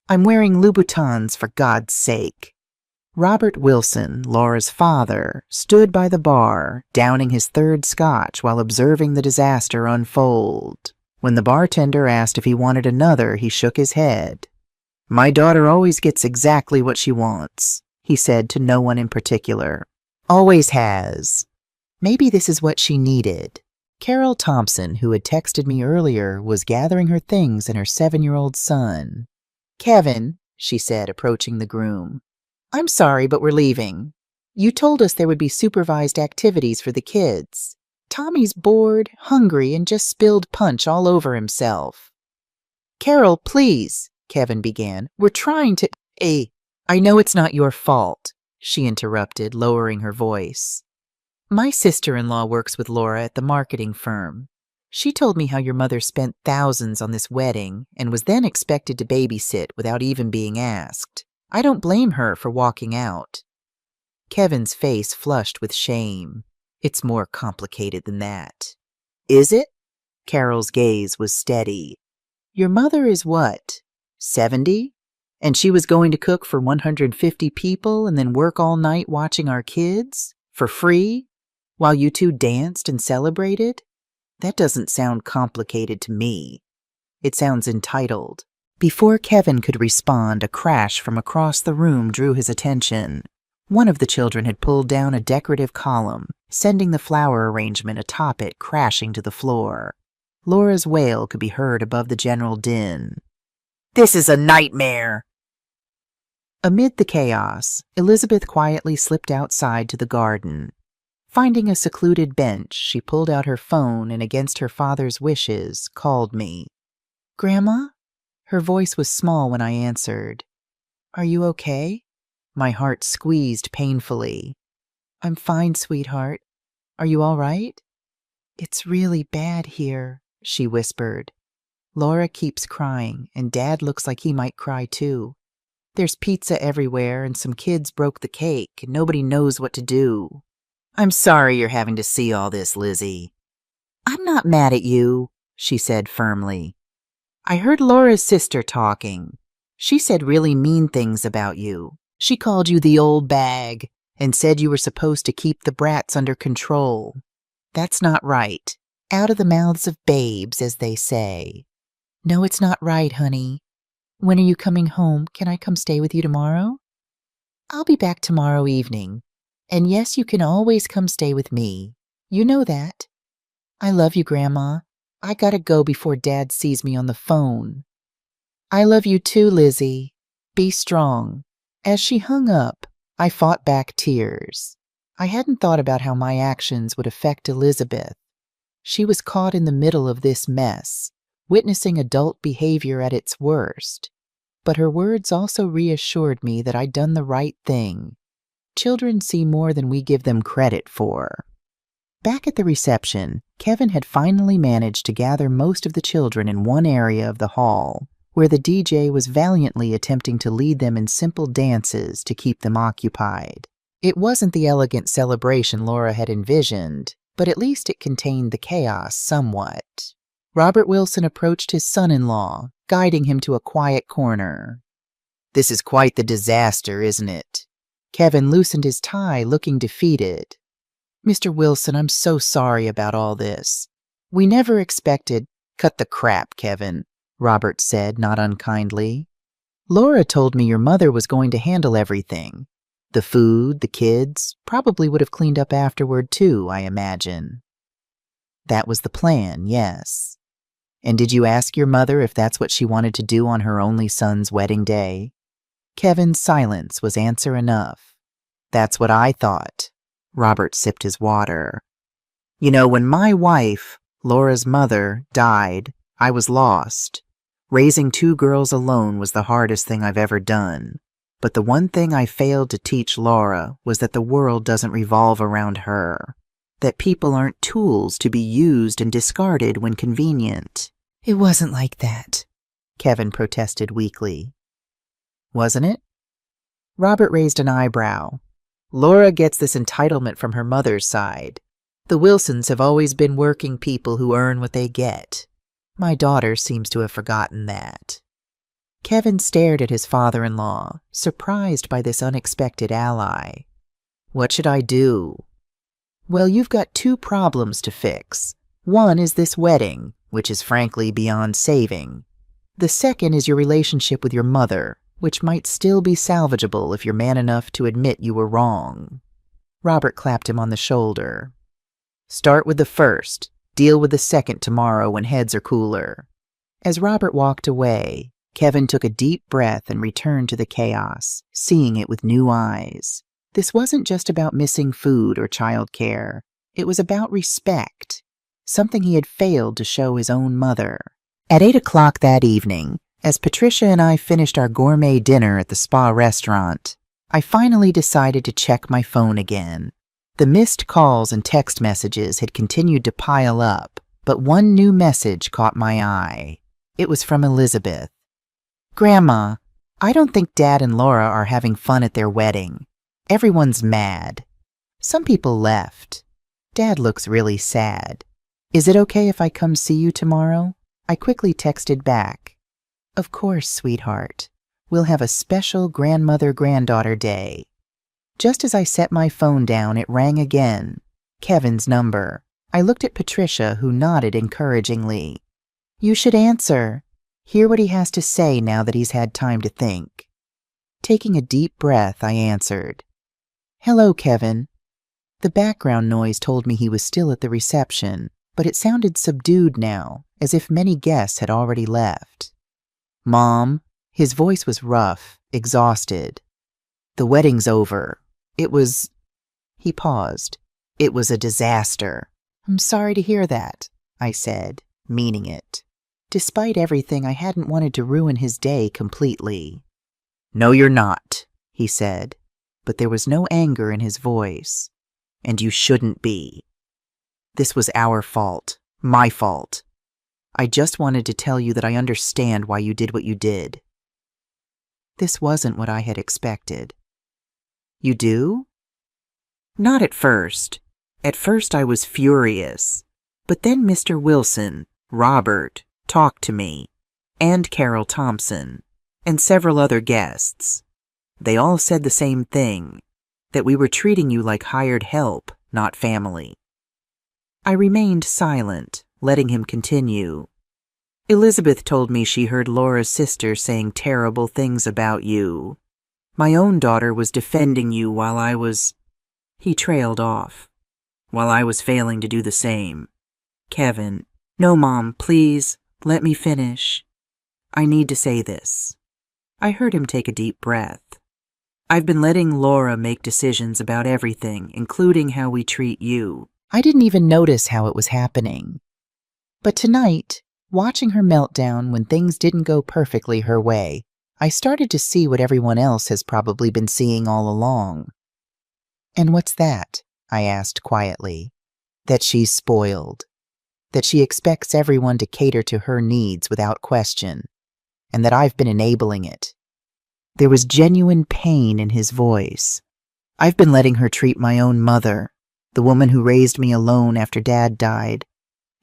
"I'm wearing Louboutins, for God's sake." Robert Wilson, Laura's father, stood by the bar, downing his 3rd scotch while observing the disaster unfold. When the bartender asked if he wanted another, he shook his head. "My daughter always gets exactly what she wants," he said to no one in particular. "Always has." Maybe this is what she needed. Carol Thompson, who had texted me earlier, was gathering her things and her 7-year-old son. "Kevin," she said, approaching the groom, "I'm sorry, but we're leaving. You told us there would be supervised activities for the kids. Tommy's bored, hungry, and just spilled punch all over himself." "Carol, please," Kevin began. "We're trying to—" "I know it's not your fault," she interrupted, lowering her voice. "My sister-in-law works with Laura at the marketing firm. She told me how your mother spent thousands on this wedding and was then expected to babysit without even being asked. I don't blame her for walking out." Kevin's face flushed with shame. "It's more complicated than that." "Is it?" Carol's gaze was steady. "Your mother is what, 70? And she was going to cook for 150 people and then work all night watching our kids? For free? While you two danced and celebrated? That doesn't sound complicated to me. It sounds entitled." Before Kevin could respond, a crash from across the room drew his attention. One of the children had pulled down a decorative column, sending the flower arrangement atop it crashing to the floor. Laura's wail could be heard above the general din. "This is a nightmare!" Amid the chaos, Elizabeth quietly slipped outside to the garden. Finding a secluded bench, she pulled out her phone and, against her father's wishes, called me. "Grandma?" Her voice was small when I answered. "Are you okay?" My heart squeezed painfully. "I'm fine, sweetheart. Are you all right?" "It's really bad here," she whispered. "Laura keeps crying, and Dad looks like he might cry too. There's pizza everywhere, and some kids broke the cake, and nobody knows what to do." "I'm sorry you're having to see all this, Lizzie." "I'm not mad at you," she said firmly. "I heard Laura's sister talking. She said really mean things about you. She called you the old bag and said you were supposed to keep the brats under control. That's not right. Out of the mouths of babes, as they say." "No, it's not right, honey. When are you coming home? Can I come stay with you tomorrow?" "I'll be back tomorrow evening. And yes, you can always come stay with me. You know that." "I love you, Grandma. I gotta go before Dad sees me on the phone." "I love you too, Lizzie. Be strong." As she hung up, I fought back tears. I hadn't thought about how my actions would affect Elizabeth. She was caught in the middle of this mess, witnessing adult behavior at its worst. But her words also reassured me that I'd done the right thing. Children see more than we give them credit for. Back at the reception, Kevin had finally managed to gather most of the children in one area of the hall, where the DJ was valiantly attempting to lead them in simple dances to keep them occupied. It wasn't the elegant celebration Laura had envisioned, but at least it contained the chaos somewhat. Robert Wilson approached his son-in-law, guiding him to a quiet corner. "This is quite the disaster, isn't it?" Kevin loosened his tie, looking defeated. "Mr. Wilson, I'm so sorry about all this. We never expected—" "Cut the crap, Kevin," Robert said, not unkindly. "Laura told me your mother was going to handle everything. The food, the kids, probably would have cleaned up afterward too, I imagine." That was the plan, yes. And did you ask your mother if that's what she wanted to do on her only son's wedding day? Kevin's silence was answer enough. That's what I thought. Robert sipped his water. You know, when my wife, Laura's mother, died, I was lost. Raising 2 girls alone was the hardest thing I've ever done. But the one thing I failed to teach Laura was that the world doesn't revolve around her. That people aren't tools to be used and discarded when convenient. It wasn't like that, Kevin protested weakly. Wasn't it? Robert raised an eyebrow. Laura gets this entitlement from her mother's side. The Wilsons have always been working people who earn what they get. My daughter seems to have forgotten that. Kevin stared at his father-in-law, surprised by this unexpected ally. What should I do? Well, you've got 2 problems to fix. One is this wedding, which is frankly beyond saving. The second is your relationship with your mother, which might still be salvageable if you're man enough to admit you were wrong. Robert clapped him on the shoulder. Start with the first. Deal with the second tomorrow when heads are cooler. As Robert walked away, Kevin took a deep breath and returned to the chaos, seeing it with new eyes. This wasn't just about missing food or childcare. It was about respect, something he had failed to show his own mother. At 8 o'clock that evening, as Patricia and I finished our gourmet dinner at the spa restaurant, I finally decided to check my phone again. The missed calls and text messages had continued to pile up, but one new message caught my eye. It was from Elizabeth. Grandma, I don't think Dad and Laura are having fun at their wedding. Everyone's mad. Some people left. Dad looks really sad. Is it okay if I come see you tomorrow? I quickly texted back. Of course, sweetheart. We'll have a special grandmother-granddaughter day. Just as I set my phone down, it rang again. Kevin's number. I looked at Patricia, who nodded encouragingly. You should answer. Hear what he has to say now that he's had time to think. Taking a deep breath, I answered. Hello, Kevin. The background noise told me he was still at the reception, but it sounded subdued now, as if many guests had already left. Mom, his voice was rough, exhausted. The wedding's over. It was... He paused. It was a disaster. I'm sorry to hear that, I said, meaning it. Despite everything, I hadn't wanted to ruin his day completely. No, you're not, he said, but there was no anger in his voice. And you shouldn't be. This was our fault, my fault. I just wanted to tell you that I understand why you did what you did. This wasn't what I had expected. You do? Not at first. At first I was furious. But then Mr. Wilson, Robert, talked to me, and Carol Thompson, and several other guests. They all said the same thing, that we were treating you like hired help, not family. I remained silent, letting him continue. Elizabeth told me she heard Laura's sister saying terrible things about you. My own daughter was defending you while I was... He trailed off. While I was failing to do the same. Kevin, no, Mom, please, let me finish. I need to say this. I heard him take a deep breath. I've been letting Laura make decisions about everything, including how we treat you. I didn't even notice how it was happening. But tonight, watching her meltdown when things didn't go perfectly her way, I started to see what everyone else has probably been seeing all along. And what's that? I asked quietly. That she's spoiled. That she expects everyone to cater to her needs without question. And that I've been enabling it. There was genuine pain in his voice. I've been letting her treat my own mother, the woman who raised me alone after Dad died,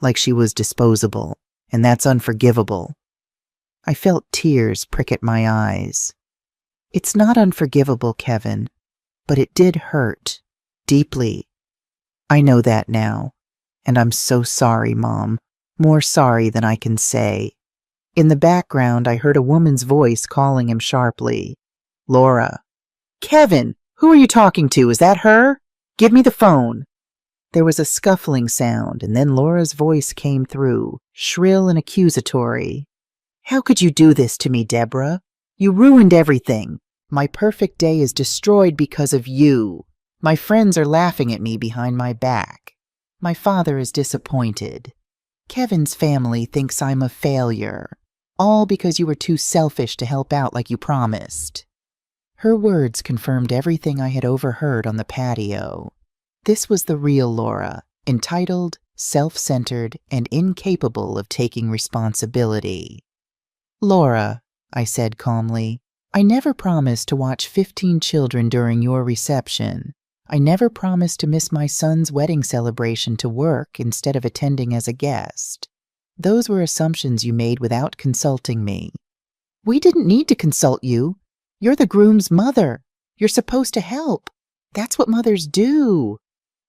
like she was disposable, and that's unforgivable. I felt tears prick at my eyes. It's not unforgivable, Kevin, but it did hurt, deeply. I know that now, and I'm so sorry, Mom, more sorry than I can say. In the background, I heard a woman's voice calling him sharply. Laura. Kevin, who are you talking to? Is that her? Give me the phone. There was a scuffling sound, and then Laura's voice came through, shrill and accusatory. "How could you do this to me, Deborah? You ruined everything. My perfect day is destroyed because of you. My friends are laughing at me behind my back. My father is disappointed. Kevin's family thinks I'm a failure. All because you were too selfish to help out like you promised." Her words confirmed everything I had overheard on the patio. This was the real Laura, entitled, self-centered, and incapable of taking responsibility. "Laura," I said calmly, "I never promised to watch 15 children during your reception. I never promised to miss my son's wedding celebration to work instead of attending as a guest. Those were assumptions you made without consulting me." "We didn't need to consult you. You're the groom's mother. You're supposed to help. That's what mothers do."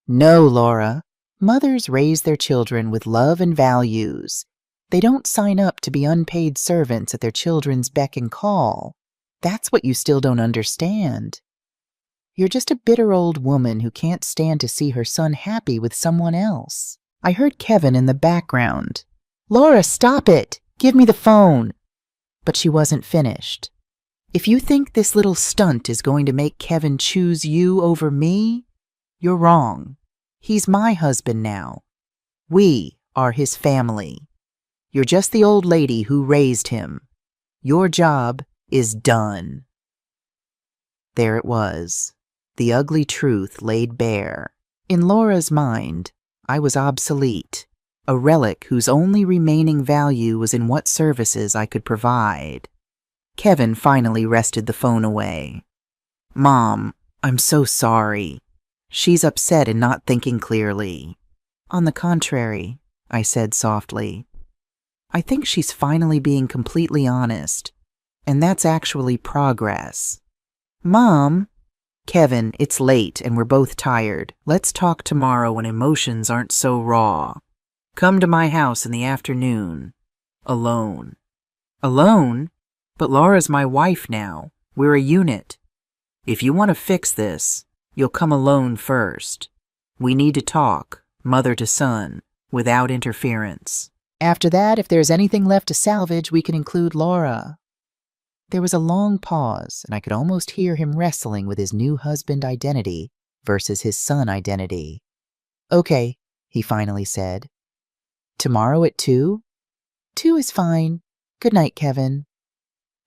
"No, Laura. Mothers raise their children with love and values. They don't sign up to be unpaid servants at their children's beck and call. That's what you still don't understand. You're just a bitter old woman who can't stand to see her son happy with someone else." I heard Kevin in the background. "Laura, stop it! Give me the phone!" But she wasn't finished. "If you think this little stunt is going to make Kevin choose you over me, you're wrong. He's my husband now. We are his family. You're just the old lady who raised him. Your job is done." There it was, the ugly truth laid bare. In Laura's mind, I was obsolete, a relic whose only remaining value was in what services I could provide. Kevin finally wrested the phone away. "Mom, I'm so sorry. She's upset and not thinking clearly." "On the contrary," I said softly, "I think she's finally being completely honest, and that's actually progress." "Mom!" "Kevin, it's late and we're both tired. Let's talk tomorrow when emotions aren't so raw. Come to my house in the afternoon. Alone." "Alone? But Laura's my wife now. We're a unit. If you want to fix this, you'll come alone first. We need to talk, mother to son, without interference. After that, if there's anything left to salvage, we can include Laura." There was a long pause, and I could almost hear him wrestling with his new husband identity versus his son identity. "Okay," he finally said. "Tomorrow at 2? 2 is fine. Good night, Kevin."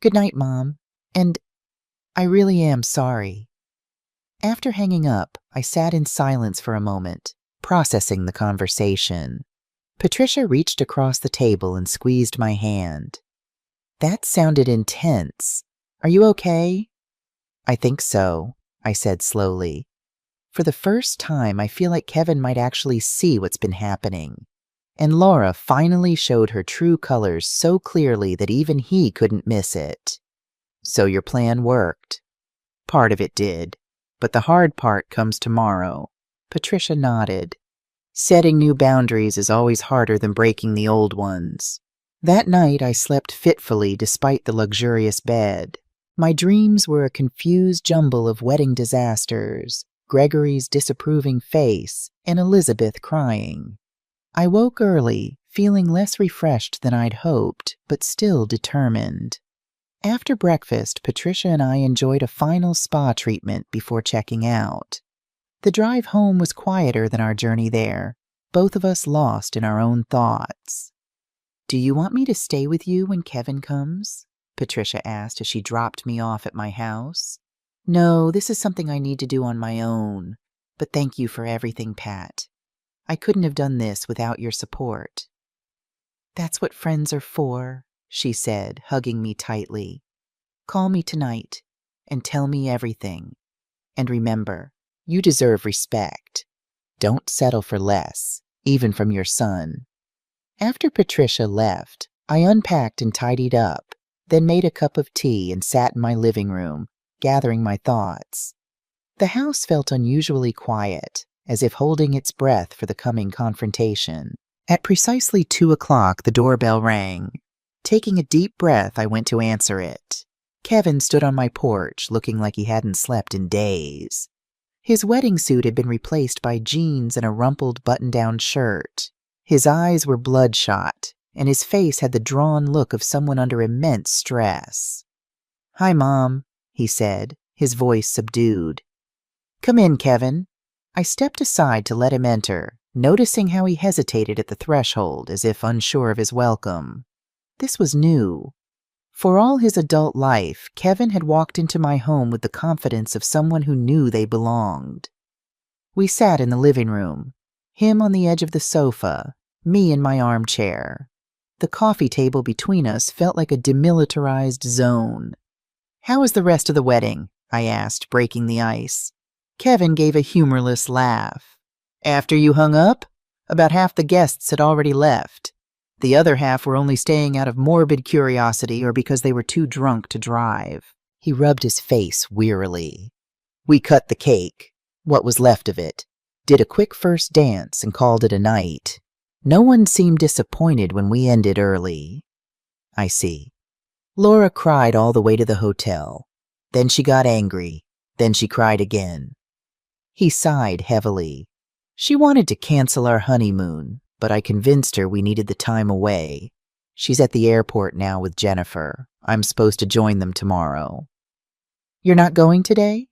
"Good night, Mom. And I really am sorry." After hanging up, I sat in silence for a moment, processing the conversation. Patricia reached across the table and squeezed my hand. "That sounded intense. Are you okay?" "I think so," I said slowly. For the first time, I feel like Kevin might actually see what's been happening. And Laura finally showed her true colors so clearly that even he couldn't miss it. "So your plan worked." "Part of it did, but the hard part comes tomorrow." Patricia nodded. "Setting new boundaries is always harder than breaking the old ones." That night I slept fitfully despite the luxurious bed. My dreams were a confused jumble of wedding disasters, Gregory's disapproving face, and Elizabeth crying. I woke early, feeling less refreshed than I'd hoped, but still determined. After breakfast, Patricia and I enjoyed a final spa treatment before checking out. The drive home was quieter than our journey there, both of us lost in our own thoughts. "Do you want me to stay with you when Kevin comes?" Patricia asked as she dropped me off at my house. "No, this is something I need to do on my own. But thank you for everything, Pat. I couldn't have done this without your support." "That's what friends are for," she said, hugging me tightly. "Call me tonight and tell me everything. And remember, you deserve respect. Don't settle for less, even from your son." After Patricia left, I unpacked and tidied up, then made a cup of tea and sat in my living room, gathering my thoughts. The house felt unusually quiet, as if holding its breath for the coming confrontation. At precisely 2 o'clock, the doorbell rang. Taking a deep breath, I went to answer it. Kevin stood on my porch, looking like he hadn't slept in days. His wedding suit had been replaced by jeans and a rumpled button-down shirt. His eyes were bloodshot, and his face had the drawn look of someone under immense stress. "Hi, Mom," he said, his voice subdued. "Come in, Kevin." I stepped aside to let him enter, noticing how he hesitated at the threshold as if unsure of his welcome. This was new. For all his adult life, Kevin had walked into my home with the confidence of someone who knew they belonged. We sat in the living room, him on the edge of the sofa, me in my armchair. The coffee table between us felt like a demilitarized zone. "How was the rest of the wedding?" I asked, breaking the ice. Kevin gave a humorless laugh. "After you hung up? About half the guests had already left. The other half were only staying out of morbid curiosity or because they were too drunk to drive." He rubbed his face wearily. "We cut the cake, what was left of it, did a quick first dance and called it a night. No one seemed disappointed when we ended early." "I see." "Laura cried all the way to the hotel. Then she got angry. Then she cried again." He sighed heavily. "She wanted to cancel our honeymoon, but I convinced her we needed the time away. She's at the airport now with Jennifer. I'm supposed to join them tomorrow." "You're not going today?"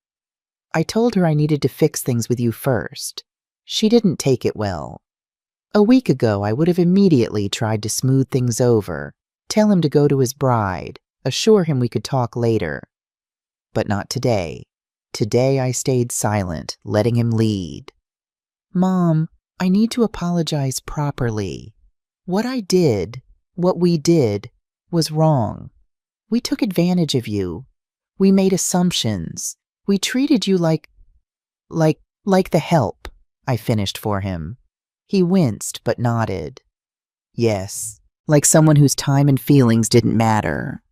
I told her I needed to fix things with you first. She didn't take it well. A week ago, I would have immediately tried to smooth things over, tell him to go to his bride, assure him we could talk later. But not today. Today I stayed silent, letting him lead. "Mom, I need to apologize properly. What we did, was wrong. We took advantage of you. We made assumptions. We treated you like the help," I finished for him. He winced but nodded. "Yes, like someone whose time and feelings didn't matter."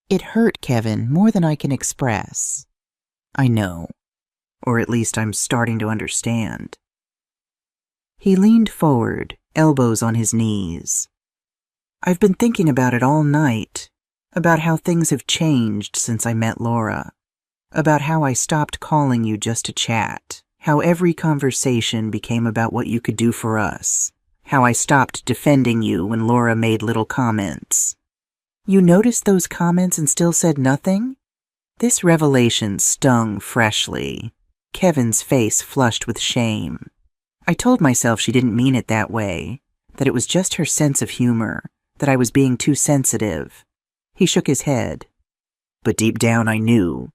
It hurt, Kevin, more than I can express. "I know. Or at least I'm starting to understand." He leaned forward, elbows on his knees. "I've been thinking about it all night, about how things have changed since I met Laura, about how I stopped calling you just to chat, how every conversation became about what you could do for us, how I stopped defending you when Laura made little comments." "You noticed those comments and still said nothing?" This revelation stung freshly. Kevin's face flushed with shame. I told myself she didn't mean it that way, that it was just her sense of humor, that I was being too sensitive. He shook his head. "But deep down I knew.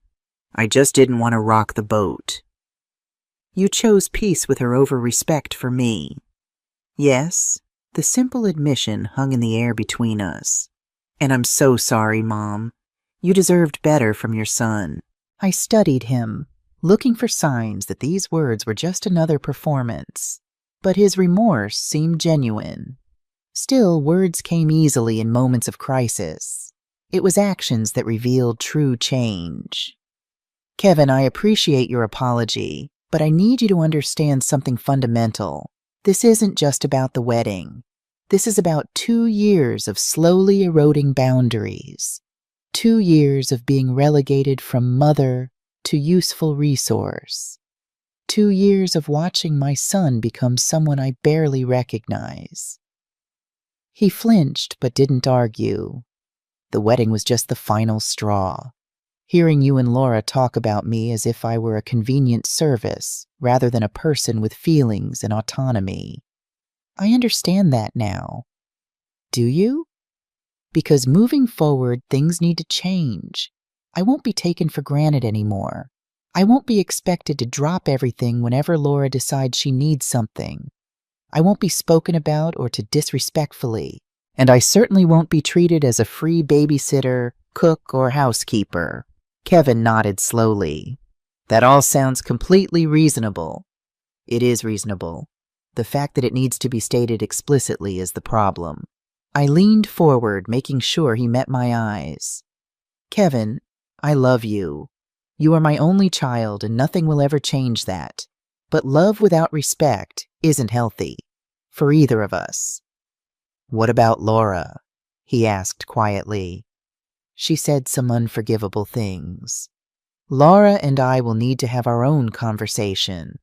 I just didn't want to rock the boat." "You chose peace with her over respect for me." "Yes." The simple admission hung in the air between us. "And I'm so sorry, Mom. You deserved better from your son." I studied him, looking for signs that these words were just another performance. But his remorse seemed genuine. Still, words came easily in moments of crisis. It was actions that revealed true change. "Kevin, I appreciate your apology, but I need you to understand something fundamental. This isn't just about the wedding. This is about 2 years of slowly eroding boundaries. 2 years of being relegated from mother to useful resource. 2 years of watching my son become someone I barely recognize." He flinched but didn't argue. The wedding was just the final straw. Hearing you and Laura talk about me as if I were a convenient service rather than a person with feelings and autonomy. I understand that now. Do you? Because moving forward, things need to change. I won't be taken for granted anymore. I won't be expected to drop everything whenever Laura decides she needs something. I won't be spoken about or to disrespectfully. And I certainly won't be treated as a free babysitter, cook, or housekeeper. Kevin nodded slowly. "That all sounds completely reasonable." "It is reasonable. The fact that it needs to be stated explicitly is the problem." I leaned forward, making sure he met my eyes. "Kevin, I love you. You are my only child, and nothing will ever change that. But love without respect isn't healthy. For either of us." "What about Laura?" he asked quietly. "She said some unforgivable things." Laura and I will need to have our own conversation.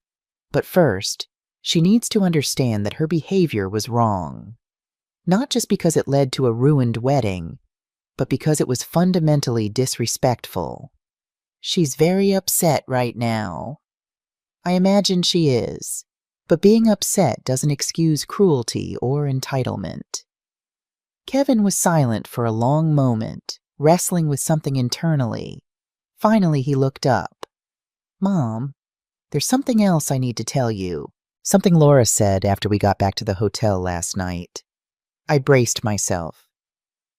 But first, she needs to understand that her behavior was wrong. Not just because it led to a ruined wedding, but because it was fundamentally disrespectful. She's very upset right now. I imagine she is, but being upset doesn't excuse cruelty or entitlement. Kevin was silent for a long moment, wrestling with something internally. Finally, he looked up. "Mom, there's something else I need to tell you." Something Laura said after we got back to the hotel last night. I braced myself.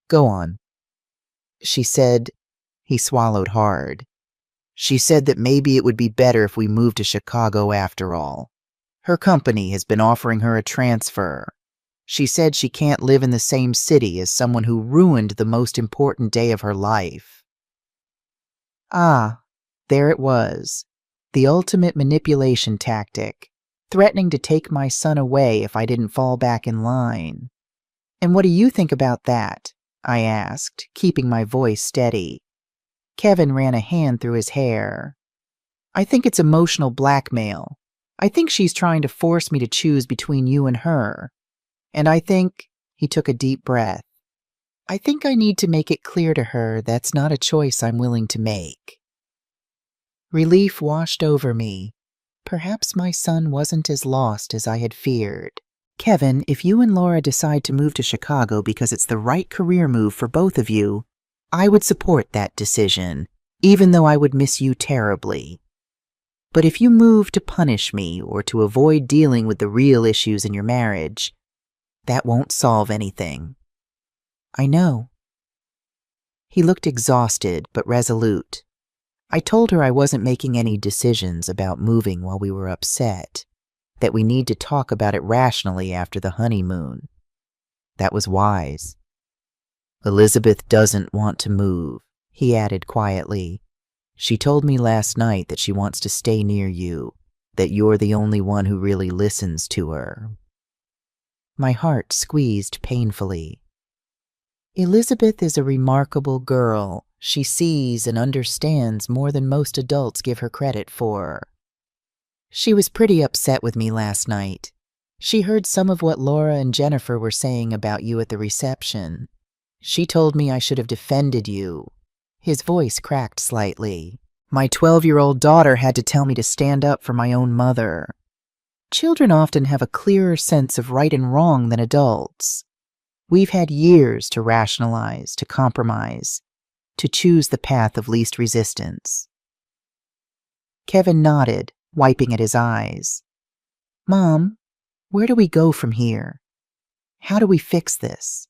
"Go on." "She said," he swallowed hard. "She said that maybe it would be better if we moved to Chicago after all. Her company has been offering her a transfer. She said she can't live in the same city as someone who ruined the most important day of her life." Ah, there it was. The ultimate manipulation tactic, threatening to take my son away if I didn't fall back in line. "And what do you think about that?" I asked, keeping my voice steady. Kevin ran a hand through his hair. "I think it's emotional blackmail. I think she's trying to force me to choose between you and her. And I think," he took a deep breath, "I think I need to make it clear to her that's not a choice I'm willing to make." Relief washed over me. Perhaps my son wasn't as lost as I had feared. "Kevin, if you and Laura decide to move to Chicago because it's the right career move for both of you, I would support that decision, even though I would miss you terribly. But if you move to punish me or to avoid dealing with the real issues in your marriage, that won't solve anything." "I know." He looked exhausted but resolute. I told her I wasn't making any decisions about moving while we were upset, that we need to talk about it rationally after the honeymoon. That was wise. "Elizabeth doesn't want to move," he added quietly. "She told me last night that she wants to stay near you, that you're the only one who really listens to her." My heart squeezed painfully. Elizabeth is a remarkable girl. She sees and understands more than most adults give her credit for. She was pretty upset with me last night. She heard some of what Laura and Jennifer were saying about you at the reception. She told me I should have defended you. His voice cracked slightly. "My 12-year-old daughter had to tell me to stand up for my own mother." Children often have a clearer sense of right and wrong than adults. We've had years to rationalize, to compromise, to choose the path of least resistance. Kevin nodded, wiping at his eyes. "Mom, where do we go from here? How do we fix this?"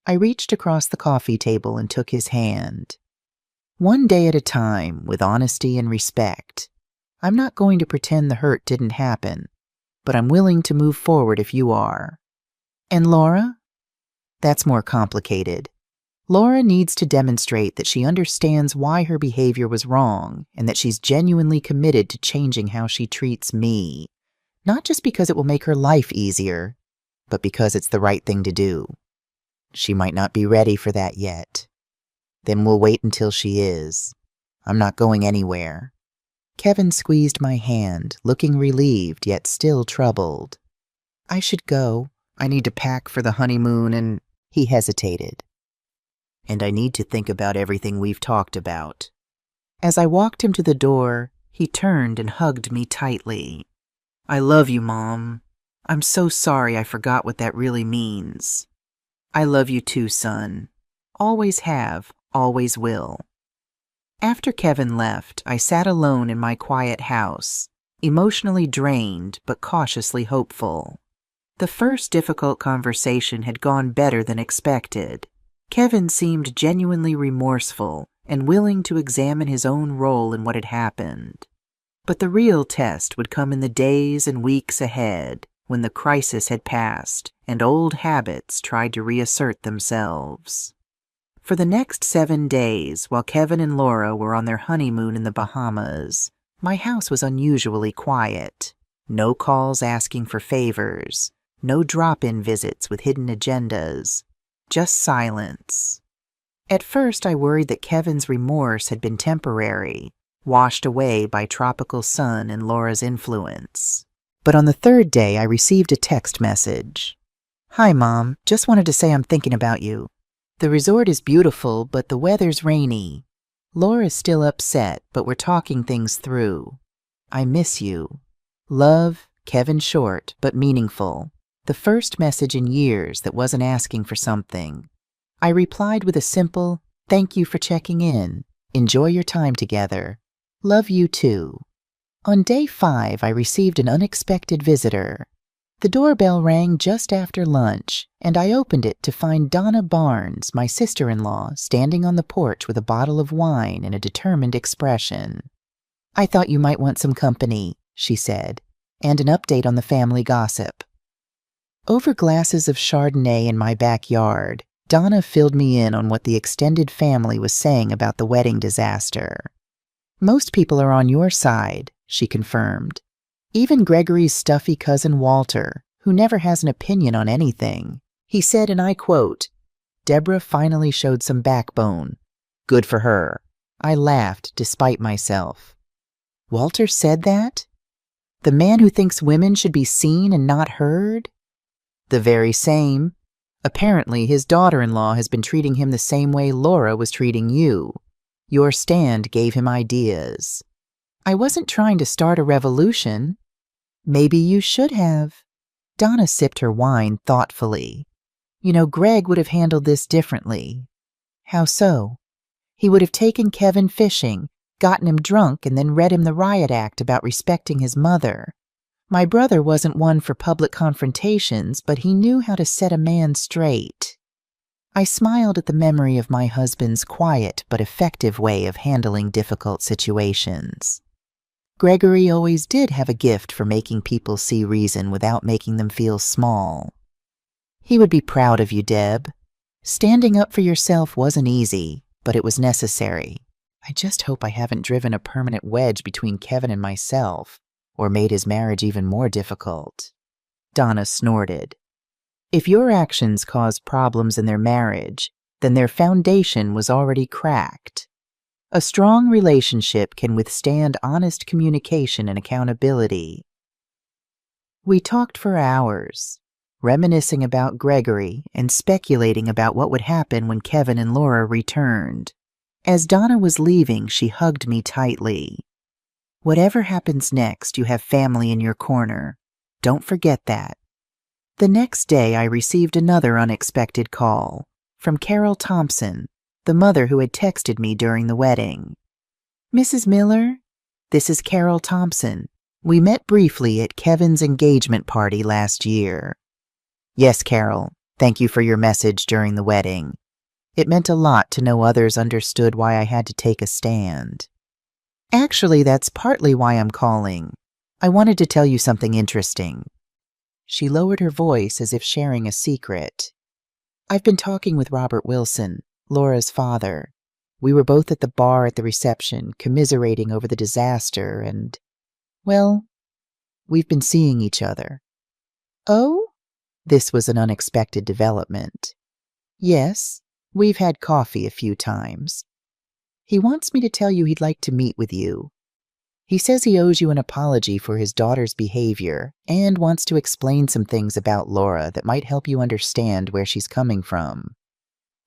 I reached across the coffee table and took his hand. "One day at a time, with honesty and respect. I'm not going to pretend the hurt didn't happen, but I'm willing to move forward if you are. And Laura? That's more complicated. Laura needs to demonstrate that she understands why her behavior was wrong and that she's genuinely committed to changing how she treats me, not just because it will make her life easier, but because it's the right thing to do. She might not be ready for that yet. Then we'll wait until she is. I'm not going anywhere." Kevin squeezed my hand, looking relieved yet still troubled. "I should go. I need to pack for the honeymoon and—" He hesitated. "And I need to think about everything we've talked about." As I walked him to the door, he turned and hugged me tightly. "I love you, Mom. I'm so sorry I forgot what that really means. I love you too, son. Always have, always will." After Kevin left, I sat alone in my quiet house, emotionally drained but cautiously hopeful. The first difficult conversation had gone better than expected. Kevin seemed genuinely remorseful and willing to examine his own role in what had happened. But the real test would come in the days and weeks ahead, when the crisis had passed and old habits tried to reassert themselves. For the next 7 days, while Kevin and Laura were on their honeymoon in the Bahamas, my house was unusually quiet. No calls asking for favors, no drop-in visits with hidden agendas, just silence. At first, I worried that Kevin's remorse had been temporary, washed away by tropical sun and Laura's influence. But on the third day, I received a text message. "Hi, Mom. Just wanted to say I'm thinking about you. The resort is beautiful, but the weather's rainy. Laura's still upset, but we're talking things through. I miss you. Love, Kevin." Short, but meaningful. The first message in years that wasn't asking for something. I replied with a simple, "Thank you for checking in. Enjoy your time together. Love you too." On day 5, I received an unexpected visitor. The doorbell rang just after lunch, and I opened it to find Donna Barnes, my sister-in-law, standing on the porch with a bottle of wine and a determined expression. "I thought you might want some company," she said, "and an update on the family gossip." Over glasses of Chardonnay in my backyard, Donna filled me in on what the extended family was saying about the wedding disaster. "Most people are on your side," she confirmed. "Even Gregory's stuffy cousin Walter, who never has an opinion on anything. He said, and I quote, 'Deborah finally showed some backbone. Good for her.'" I laughed despite myself. Walter said that? The man who thinks women should be seen and not heard? The very same. Apparently, his daughter-in-law has been treating him the same way Laura was treating you. Your stand gave him ideas. I wasn't trying to start a revolution. Maybe you should have. Donna sipped her wine thoughtfully. You know, Greg would have handled this differently. How so? He would have taken Kevin fishing, gotten him drunk, and then read him the riot act about respecting his mother. My brother wasn't one for public confrontations, but he knew how to set a man straight. I smiled at the memory of my husband's quiet but effective way of handling difficult situations. Gregory always did have a gift for making people see reason without making them feel small. He would be proud of you, Deb. Standing up for yourself wasn't easy, but it was necessary. I just hope I haven't driven a permanent wedge between Kevin and myself, or made his marriage even more difficult. Donna snorted. If your actions caused problems in their marriage, then their foundation was already cracked. A strong relationship can withstand honest communication and accountability. We talked for hours, reminiscing about Gregory and speculating about what would happen when Kevin and Laura returned. As Donna was leaving, she hugged me tightly. Whatever happens next, you have family in your corner. Don't forget that. The next day, I received another unexpected call from Carol Thompson, the mother who had texted me during the wedding. "Mrs. Miller, this is Carol Thompson. We met briefly at Kevin's engagement party last year." "Yes, Carol. Thank you for your message during the wedding. It meant a lot to know others understood why I had to take a stand." "Actually, that's partly why I'm calling. I wanted to tell you something interesting." She lowered her voice as if sharing a secret. "I've been talking with Robert Wilson, Laura's father. We were both at the bar at the reception, commiserating over the disaster, and, well, we've been seeing each other." "Oh?" This was an unexpected development. "Yes, we've had coffee a few times. He wants me to tell you he'd like to meet with you. He says he owes you an apology for his daughter's behavior and wants to explain some things about Laura that might help you understand where she's coming from."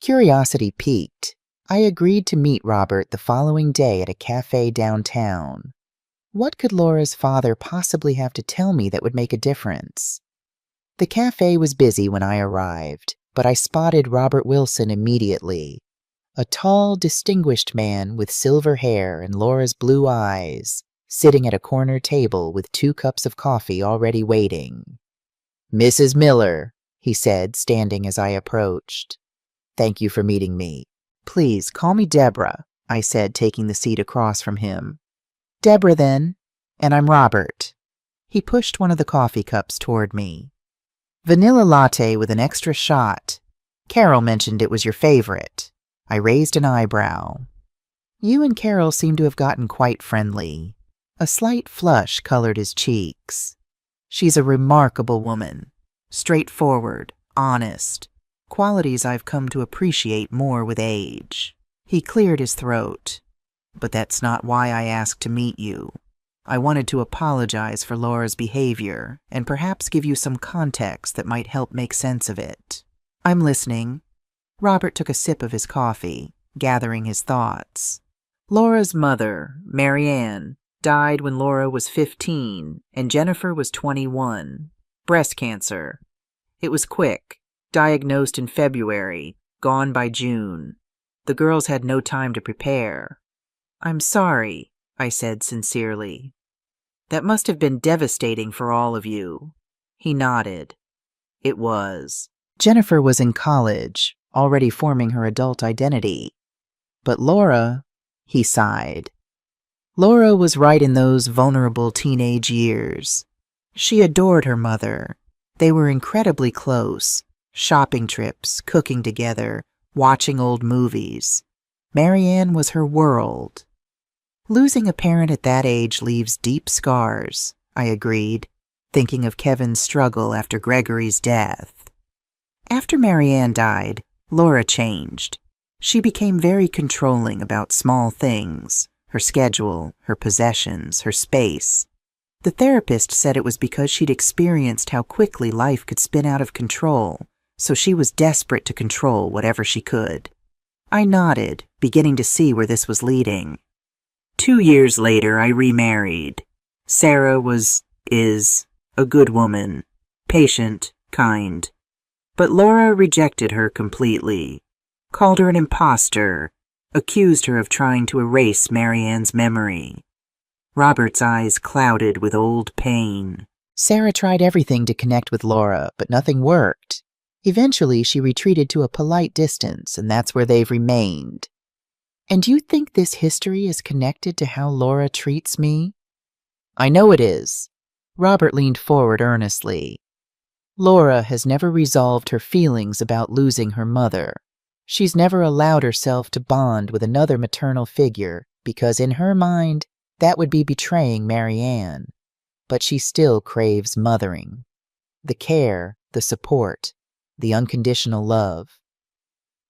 Curiosity piqued. I agreed to meet Robert the following day at a cafe downtown. What could Laura's father possibly have to tell me that would make a difference? The cafe was busy when I arrived, but I spotted Robert Wilson immediately. A tall, distinguished man with silver hair and Laura's blue eyes, sitting at a corner table with 2 cups of coffee already waiting. "Mrs. Miller," he said, standing as I approached. "Thank you for meeting me. Please call me Deborah," I said, taking the seat across from him. "Deborah, then. And I'm Robert." He pushed one of the coffee cups toward me. "Vanilla latte with an extra shot. Carol mentioned it was your favorite." I raised an eyebrow. "You and Carol seem to have gotten quite friendly." A slight flush colored his cheeks. "She's a remarkable woman. Straightforward, honest. qualities I've come to appreciate more with age. He cleared his throat. But that's not why I asked to meet you. I wanted to apologize for Laura's behavior and perhaps give you some context that might help make sense of it. I'm listening. Robert took a sip of his coffee, gathering his thoughts. Laura's mother, Marianne, died when Laura was 15 and Jennifer was 21. Breast cancer. It was quick, diagnosed in February, gone by June. The girls had no time to prepare. I'm sorry, I said sincerely. That must have been devastating for all of you. He nodded. It was. Jennifer was in college, already forming her adult identity. But Laura, he sighed. Laura was right in those vulnerable teenage years. She adored her mother. They were incredibly close. Shopping trips, cooking together, watching old movies. Marianne was her world. Losing a parent at that age leaves deep scars, I agreed, thinking of Kevin's struggle after Gregory's death. After Marianne died, Laura changed. She became very controlling about small things, her schedule, her possessions, her space. The therapist said it was because she'd experienced how quickly life could spin out of control, so she was desperate to control whatever she could. I nodded, beginning to see where this was leading. 2 years later, I remarried. Sarah is a good woman, patient, kind. But Laura rejected her completely, called her an imposter, accused her of trying to erase Marianne's memory. Robert's eyes clouded with old pain. Sarah tried everything to connect with Laura, but nothing worked. Eventually, she retreated to a polite distance, and that's where they've remained. And you think this history is connected to how Laura treats me? I know it is. Robert leaned forward earnestly. Laura has never resolved her feelings about losing her mother. She's never allowed herself to bond with another maternal figure because in her mind, that would be betraying Marianne. But she still craves mothering. The care, the support, the unconditional love.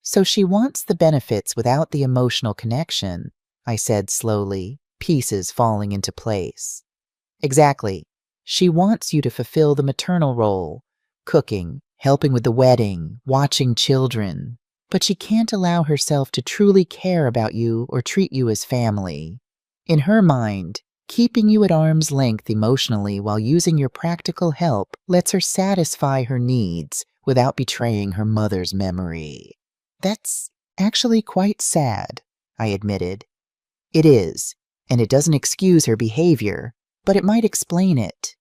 So she wants the benefits without the emotional connection, I said slowly, pieces falling into place. Exactly. She wants you to fulfill the maternal role, cooking, helping with the wedding, watching children. But she can't allow herself to truly care about you or treat you as family. In her mind, keeping you at arm's length emotionally while using your practical help lets her satisfy her needs without betraying her mother's memory. That's actually quite sad, I admitted. It is, and it doesn't excuse her behavior, but it might explain it.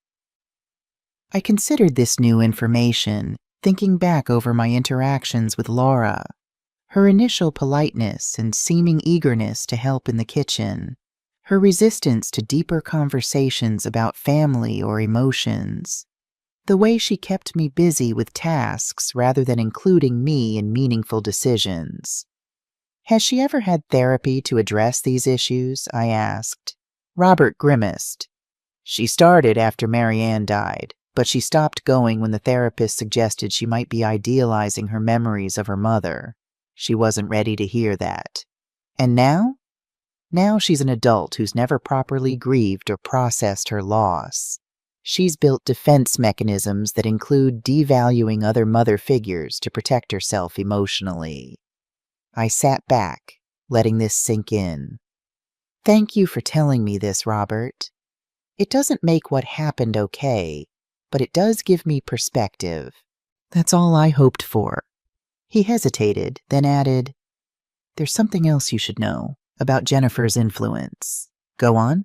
I considered this new information, thinking back over my interactions with Laura. Her initial politeness and seeming eagerness to help in the kitchen. Her resistance to deeper conversations about family or emotions. The way she kept me busy with tasks rather than including me in meaningful decisions. Has she ever had therapy to address these issues? I asked. Robert grimaced. She started after Marianne died, but she stopped going when the therapist suggested she might be idealizing her memories of her mother. She wasn't ready to hear that. And now? Now she's an adult who's never properly grieved or processed her loss. She's built defense mechanisms that include devaluing other mother figures to protect herself emotionally. I sat back, letting this sink in. Thank you for telling me this, Robert. It doesn't make what happened okay, but it does give me perspective. That's all I hoped for. He hesitated, then added, There's something else you should know about Jennifer's influence. Go on.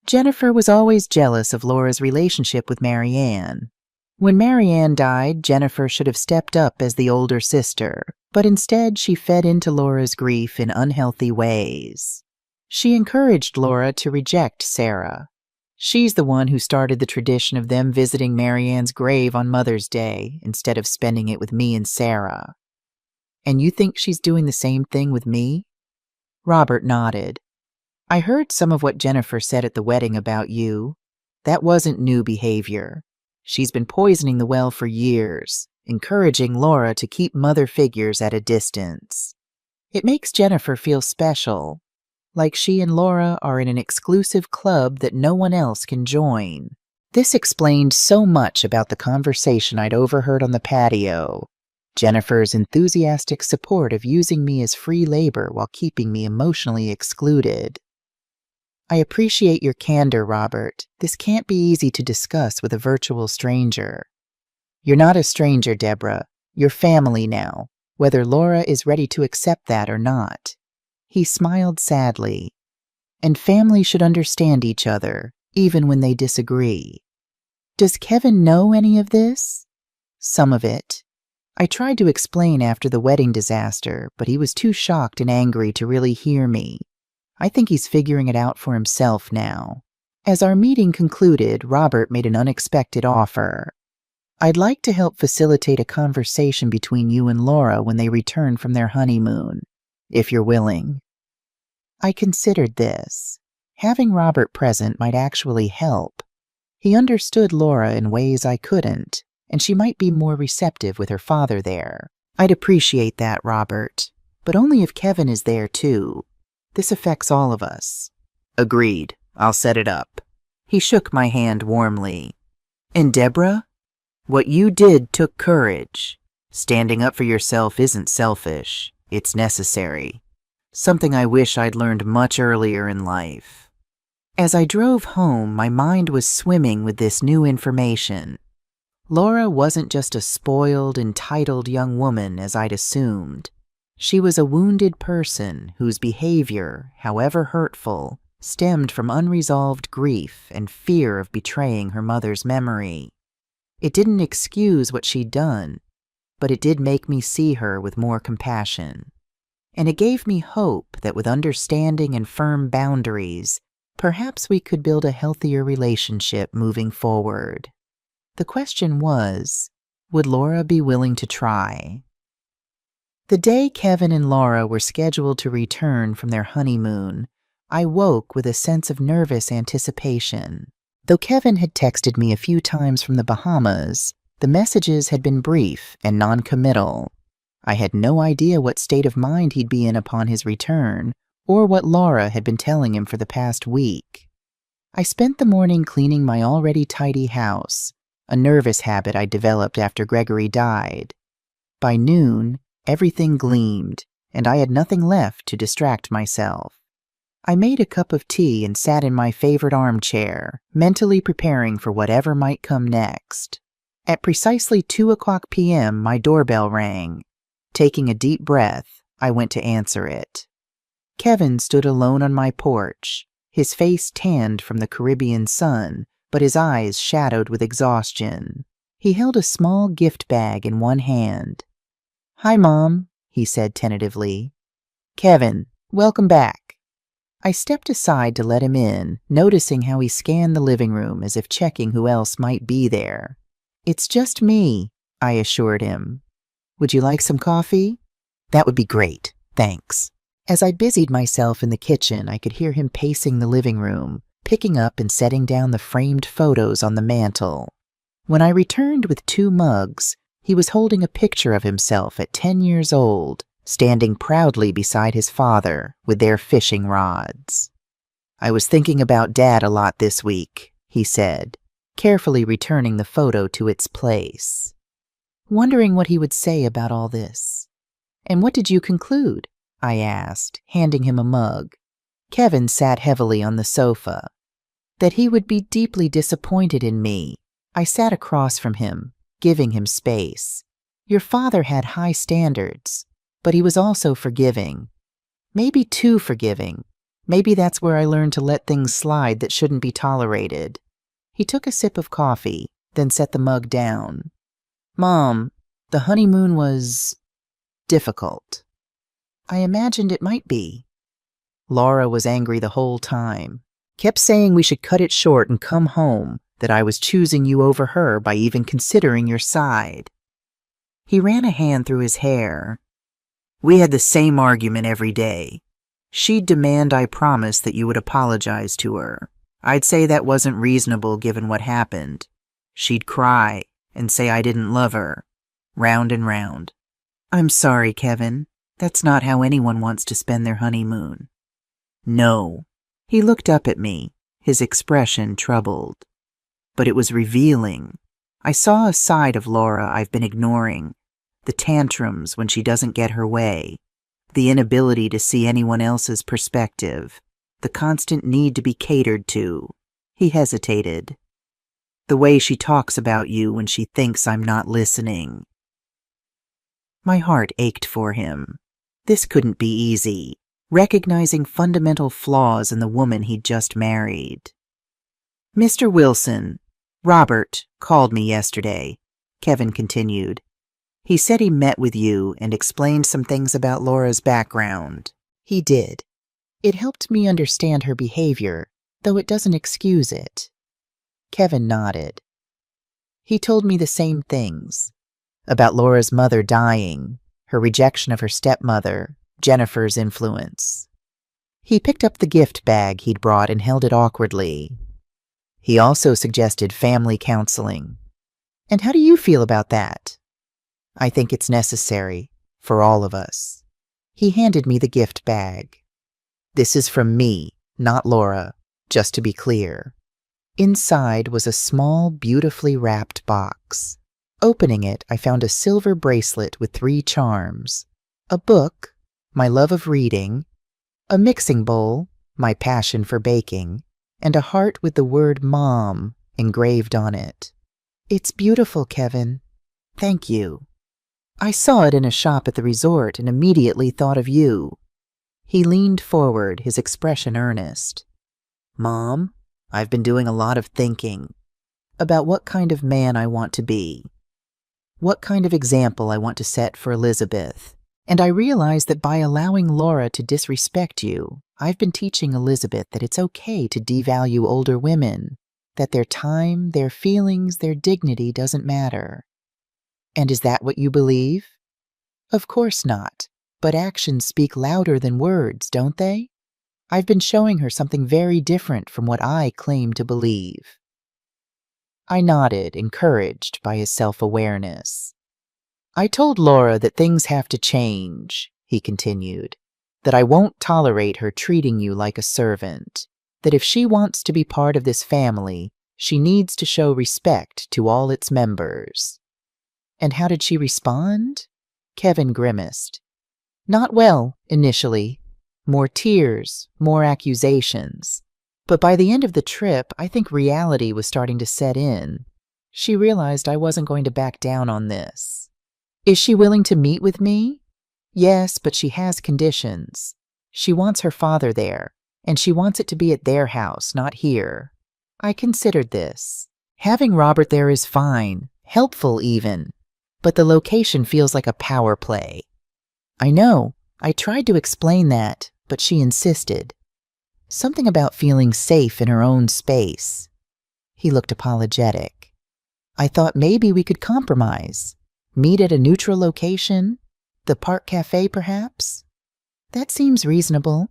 Jennifer was always jealous of Laura's relationship with Marianne. When Marianne died, Jennifer should have stepped up as the older sister, but instead she fed into Laura's grief in unhealthy ways. She encouraged Laura to reject Sarah. She's the one who started the tradition of them visiting Marianne's grave on Mother's Day instead of spending it with me and Sarah. And you think she's doing the same thing with me? Robert nodded. I heard some of what Jennifer said at the wedding about you. That wasn't new behavior. She's been poisoning the well for years. encouraging Laura to keep mother figures at a distance. It makes Jennifer feel special, like she and Laura are in an exclusive club that no one else can join. This explained so much about the conversation I'd overheard on the patio. Jennifer's enthusiastic support of using me as free labor while keeping me emotionally excluded. I appreciate your candor, Robert. This can't be easy to discuss with a virtual stranger. You're not a stranger, Deborah. You're family now, whether Laura is ready to accept that or not. He smiled sadly. And family should understand each other, even when they disagree. Does Kevin know any of this? Some of it. I tried to explain after the wedding disaster, but he was too shocked and angry to really hear me. I think he's figuring it out for himself now. As our meeting concluded, Robert made an unexpected offer. I'd like to help facilitate a conversation between you and Laura when they return from their honeymoon, if you're willing. I considered this. Having Robert present might actually help. He understood Laura in ways I couldn't, and she might be more receptive with her father there. I'd appreciate that, Robert, but only if Kevin is there too. This affects all of us. Agreed. I'll set it up. He shook my hand warmly. And Deborah? What you did took courage. Standing up for yourself isn't selfish. It's necessary. Something I wish I'd learned much earlier in life. As I drove home, my mind was swimming with this new information. Laura wasn't just a spoiled, entitled young woman as I'd assumed. She was a wounded person whose behavior, however hurtful, stemmed from unresolved grief and fear of betraying her mother's memory. It didn't excuse what she'd done, but it did make me see her with more compassion. And it gave me hope that with understanding and firm boundaries, perhaps we could build a healthier relationship moving forward. The question was, would Laura be willing to try? The day Kevin and Laura were scheduled to return from their honeymoon, I woke with a sense of nervous anticipation. Though Kevin had texted me a few times from the Bahamas, the messages had been brief and non-committal. I had no idea what state of mind he'd be in upon his return, or what Laura had been telling him for the past week. I spent the morning cleaning my already tidy house, a nervous habit I developed after Gregory died. By noon, everything gleamed, and I had nothing left to distract myself. I made a cup of tea and sat in my favorite armchair, mentally preparing for whatever might come next. At precisely 2:00 p.m., my doorbell rang. Taking a deep breath, I went to answer it. Kevin stood alone on my porch, his face tanned from the Caribbean sun, but his eyes shadowed with exhaustion. He held a small gift bag in one hand. "Hi, Mom," he said tentatively. "Kevin, welcome back." I stepped aside to let him in, noticing how he scanned the living room as if checking who else might be there. "It's just me," I assured him. "Would you like some coffee?" "That would be great, thanks." As I busied myself in the kitchen, I could hear him pacing the living room, picking up and setting down the framed photos on the mantel. When I returned with 2 mugs, he was holding a picture of himself at 10 years old, standing proudly beside his father with their fishing rods. "I was thinking about Dad a lot this week," he said, carefully returning the photo to its place. Wondering what he would say about all this. "And what did you conclude?" I asked, handing him a mug. Kevin sat heavily on the sofa. "That he would be deeply disappointed in me." I sat across from him, giving him space. "Your father had high standards, but he was also forgiving. Maybe too forgiving. Maybe that's where I learned to let things slide that shouldn't be tolerated." He took a sip of coffee, then set the mug down. "Mom, the honeymoon was difficult." I imagined it might be. Laura was angry the whole time. Kept saying we should cut it short and come home, that I was choosing you over her by even considering your side. He ran a hand through his hair. "We had the same argument every day. She'd demand I promise that you would apologize to her. I'd say that wasn't reasonable given what happened. She'd cry and say I didn't love her. round and round. I'm sorry, Kevin. That's not how anyone wants to spend their honeymoon. No. He looked up at me, his expression troubled. But it was revealing. I saw a side of Laura I've been ignoring. The tantrums when she doesn't get her way. The inability to see anyone else's perspective. The constant need to be catered to. He hesitated. The way she talks about you when she thinks I'm not listening. My heart ached for him. This couldn't be easy, recognizing fundamental flaws in the woman he'd just married. Mr. Wilson, Robert called me yesterday, Kevin continued. He said he met with you and explained some things about Laura's background. He did. It helped me understand her behavior, though it doesn't excuse it. Kevin nodded. He told me the same things. About Laura's mother dying, her rejection of her stepmother, Jennifer's influence. He picked up the gift bag he'd brought and held it awkwardly. He also suggested family counseling. And how do you feel about that? I think it's necessary, for all of us. He handed me the gift bag. This is from me, not Laura, just to be clear. Inside was a small, beautifully wrapped box. Opening it, I found a silver bracelet with 3 charms. A book, my love of reading, a mixing bowl, my passion for baking, and a heart with the word Mom engraved on it. It's beautiful, Kevin. Thank you. I saw it in a shop at the resort and immediately thought of you. He leaned forward, his expression earnest. Mom, I've been doing a lot of thinking about what kind of man I want to be, what kind of example I want to set for Elizabeth. And I realized that by allowing Laura to disrespect you, I've been teaching Elizabeth that it's okay to devalue older women, that their time, their feelings, their dignity doesn't matter. And is that what you believe? Of course not, but actions speak louder than words, don't they? I've been showing her something very different from what I claim to believe. I nodded, encouraged by his self-awareness. I told Laura that things have to change, he continued, that I won't tolerate her treating you like a servant, that if she wants to be part of this family, she needs to show respect to all its members. And how did she respond? Kevin grimaced. Not well, initially. More tears, more accusations. But by the end of the trip, I think reality was starting to set in. She realized I wasn't going to back down on this. Is she willing to meet with me? Yes, but she has conditions. She wants her father there, and she wants it to be at their house, not here. I considered this. Having Robert there is fine, helpful even, but the location feels like a power play. I know. I tried to explain that, but she insisted. Something about feeling safe in her own space. He looked apologetic. I thought maybe we could compromise. Meet at a neutral location? The Park Cafe, perhaps? That seems reasonable.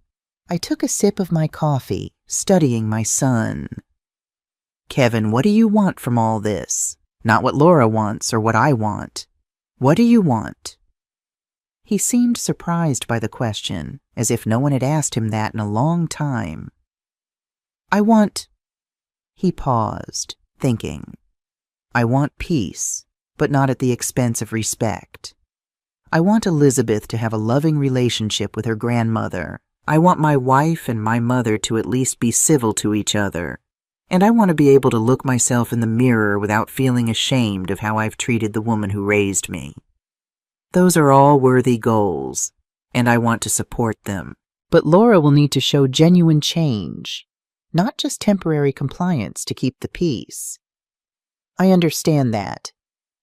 I took a sip of my coffee, studying my son. Kevin, what do you want from all this? Not what Laura wants or what I want. What do you want? He seemed surprised by the question, as if no one had asked him that in a long time. I want... He paused, thinking. I want peace, but not at the expense of respect. I want Elizabeth to have a loving relationship with her grandmother. I want my wife and my mother to at least be civil to each other. And I want to be able to look myself in the mirror without feeling ashamed of how I've treated the woman who raised me. Those are all worthy goals, and I want to support them. But Laura will need to show genuine change, not just temporary compliance to keep the peace. I understand that,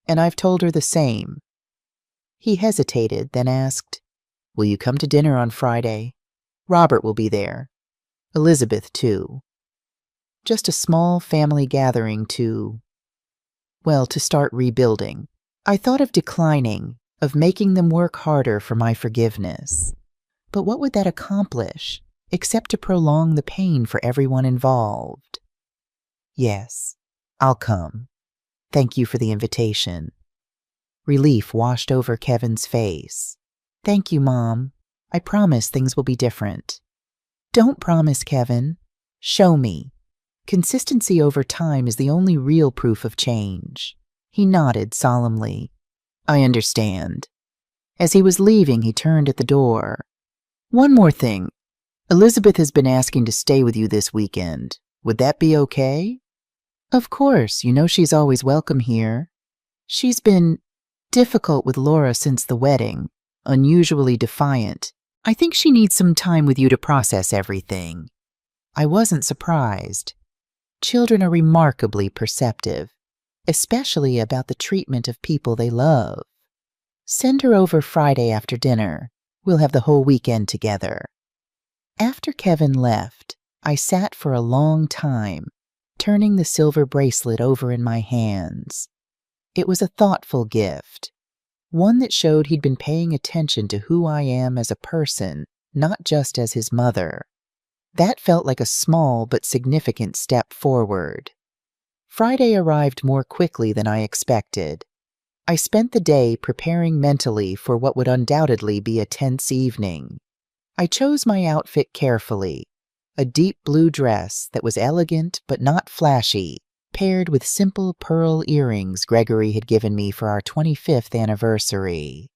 and I've told her the same. He hesitated, then asked, Will you come to dinner on Friday? Robert will be there. Elizabeth, too. Just a small family gathering to start rebuilding. I thought of declining, of making them work harder for my forgiveness. But what would that accomplish, except to prolong the pain for everyone involved? Yes, I'll come. Thank you for the invitation. Relief washed over Kevin's face. Thank you, Mom. I promise things will be different. Don't promise, Kevin. Show me. Consistency over time is the only real proof of change. He nodded solemnly. I understand. As he was leaving, he turned at the door. One more thing. Elizabeth has been asking to stay with you this weekend. Would that be okay? Of course, you know she's always welcome here. She's been difficult with Laura since the wedding, unusually defiant. I think she needs some time with you to process everything. I wasn't surprised. Children are remarkably perceptive, especially about the treatment of people they love. Send her over Friday after dinner. We'll have the whole weekend together. After Kevin left, I sat for a long time, turning the silver bracelet over in my hands. It was a thoughtful gift, one that showed he'd been paying attention to who I am as a person, not just as his mother. That felt like a small but significant step forward. Friday arrived more quickly than I expected. I spent the day preparing mentally for what would undoubtedly be a tense evening. I chose my outfit carefully, a deep blue dress that was elegant but not flashy, paired with simple pearl earrings Gregory had given me for our 25th anniversary.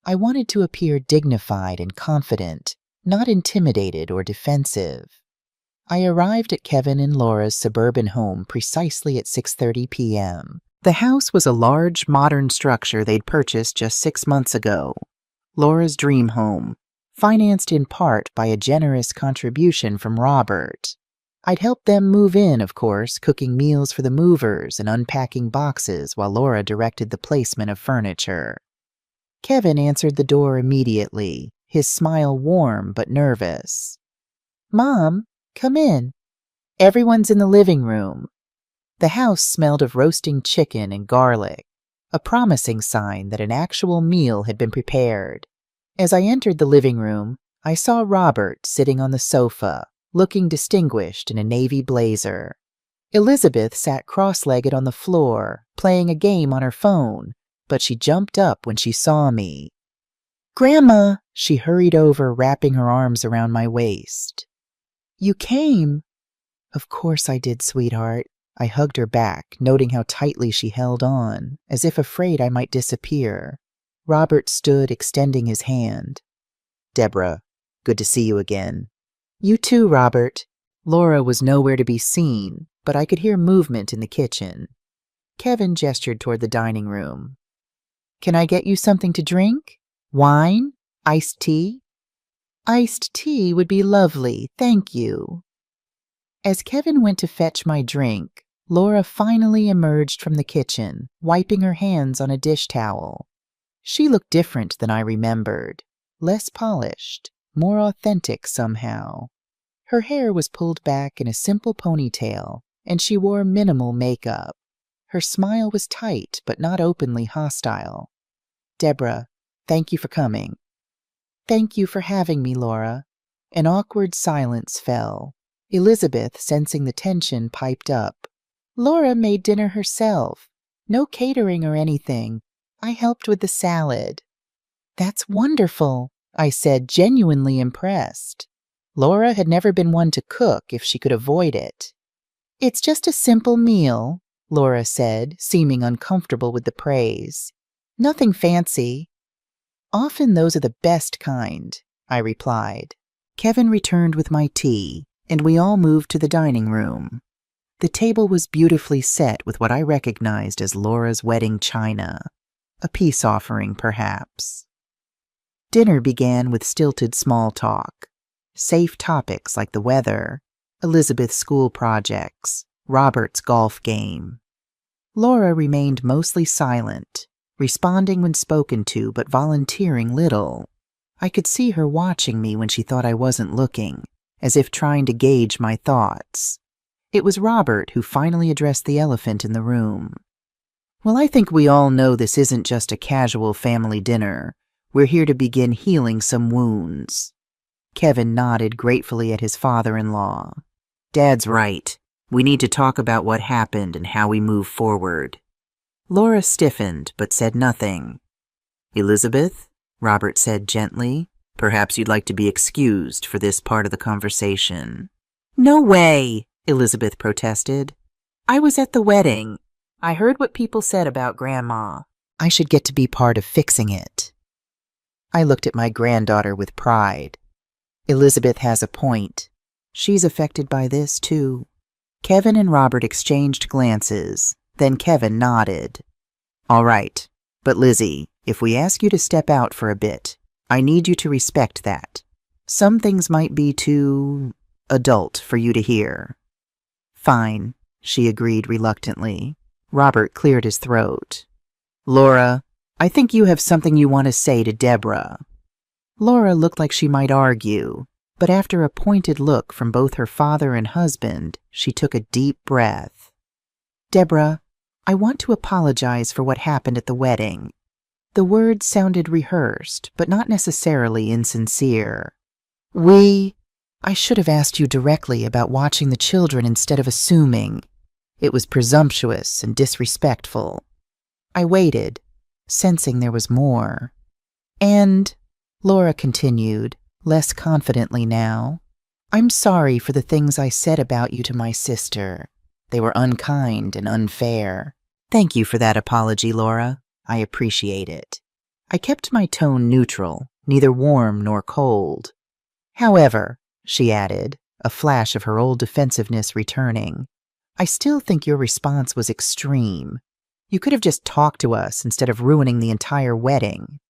I wanted to appear dignified and confident, not intimidated or defensive. I arrived at Kevin and Laura's suburban home precisely at 6:30 p.m. The house was a large, modern structure they'd purchased just 6 months ago. Laura's dream home, financed in part by a generous contribution from Robert. I'd helped them move in, of course, cooking meals for the movers and unpacking boxes while Laura directed the placement of furniture. Kevin answered the door immediately, his smile warm but nervous. Mom, come in. Everyone's in the living room. The house smelled of roasting chicken and garlic, a promising sign that an actual meal had been prepared. As I entered the living room, I saw Robert sitting on the sofa, looking distinguished in a navy blazer. Elizabeth sat cross-legged on the floor, playing a game on her phone, but she jumped up when she saw me. Grandma! She hurried over, wrapping her arms around my waist. You came? Of course I did, sweetheart. I hugged her back, noting how tightly she held on, as if afraid I might disappear. Robert stood, extending his hand. Deborah, good to see you again. You too, Robert. Laura was nowhere to be seen, but I could hear movement in the kitchen. Kevin gestured toward the dining room. Can I get you something to drink? Wine? Iced tea? Iced tea would be lovely, thank you. As Kevin went to fetch my drink, Laura finally emerged from the kitchen, wiping her hands on a dish towel. She looked different than I remembered, less polished, more authentic somehow. Her hair was pulled back in a simple ponytail, and she wore minimal makeup. Her smile was tight, but not openly hostile. Deborah, thank you for coming. Thank you for having me, Laura. An awkward silence fell. Elizabeth, sensing the tension, piped up. Laura made dinner herself. No catering or anything. I helped with the salad. That's wonderful, I said, genuinely impressed. Laura had never been one to cook if she could avoid it. It's just a simple meal, Laura said, seeming uncomfortable with the praise. Nothing fancy. Often those are the best kind, I replied. Kevin returned with my tea, and we all moved to the dining room. The table was beautifully set with what I recognized as Laura's wedding china. A peace offering, perhaps. Dinner began with stilted small talk. Safe topics like the weather, Elizabeth's school projects, Robert's golf game. Laura remained mostly silent, responding when spoken to but volunteering little. I could see her watching me when she thought I wasn't looking, as if trying to gauge my thoughts. It was Robert who finally addressed the elephant in the room. Well, I think we all know this isn't just a casual family dinner. We're here to begin healing some wounds. Kevin nodded gratefully at his father-in-law. Dad's right. We need to talk about what happened and how we move forward. Laura stiffened but said nothing. "Elizabeth," Robert said gently, "perhaps you'd like to be excused for this part of the conversation." "No way," Elizabeth protested. "I was at the wedding. I heard what people said about Grandma. I should get to be part of fixing it." I looked at my granddaughter with pride. Elizabeth has a point. She's affected by this, too. Kevin and Robert exchanged glances. Then Kevin nodded. "All right, but Lizzie, if we ask you to step out for a bit, I need you to respect that. Some things might be too adult for you to hear." "Fine," she agreed reluctantly. Robert cleared his throat. "Laura, I think you have something you want to say to Deborah." Laura looked like she might argue, but after a pointed look from both her father and husband, she took a deep breath. "Deborah, I want to apologize for what happened at the wedding." The words sounded rehearsed, but not necessarily insincere. I should have asked you directly about watching the children instead of assuming. It was presumptuous and disrespectful." I waited, sensing there was more. "And," Laura continued, less confidently now, "I'm sorry for the things I said about you to my sister. They were unkind and unfair." "Thank you for that apology, Laura. I appreciate it." I kept my tone neutral, neither warm nor cold. "However," she added, a flash of her old defensiveness returning, "I still think your response was extreme. You could have just talked to us instead of ruining the entire wedding."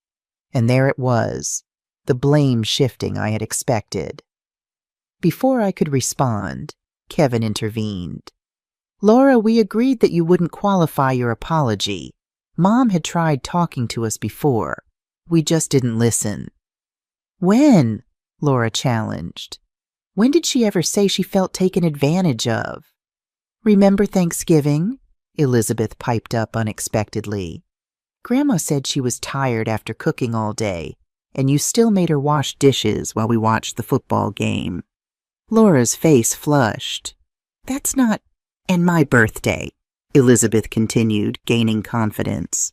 And there it was, the blame shifting I had expected. Before I could respond, Kevin intervened. "Laura, we agreed that you wouldn't qualify your apology. Mom had tried talking to us before. We just didn't listen." "When?" Laura challenged. "When did she ever say she felt taken advantage of?" "Remember Thanksgiving?" Elizabeth piped up unexpectedly. "Grandma said she was tired after cooking all day, and you still made her wash dishes while we watched the football game." Laura's face flushed. "That's not—" "And my birthday," Elizabeth continued, gaining confidence.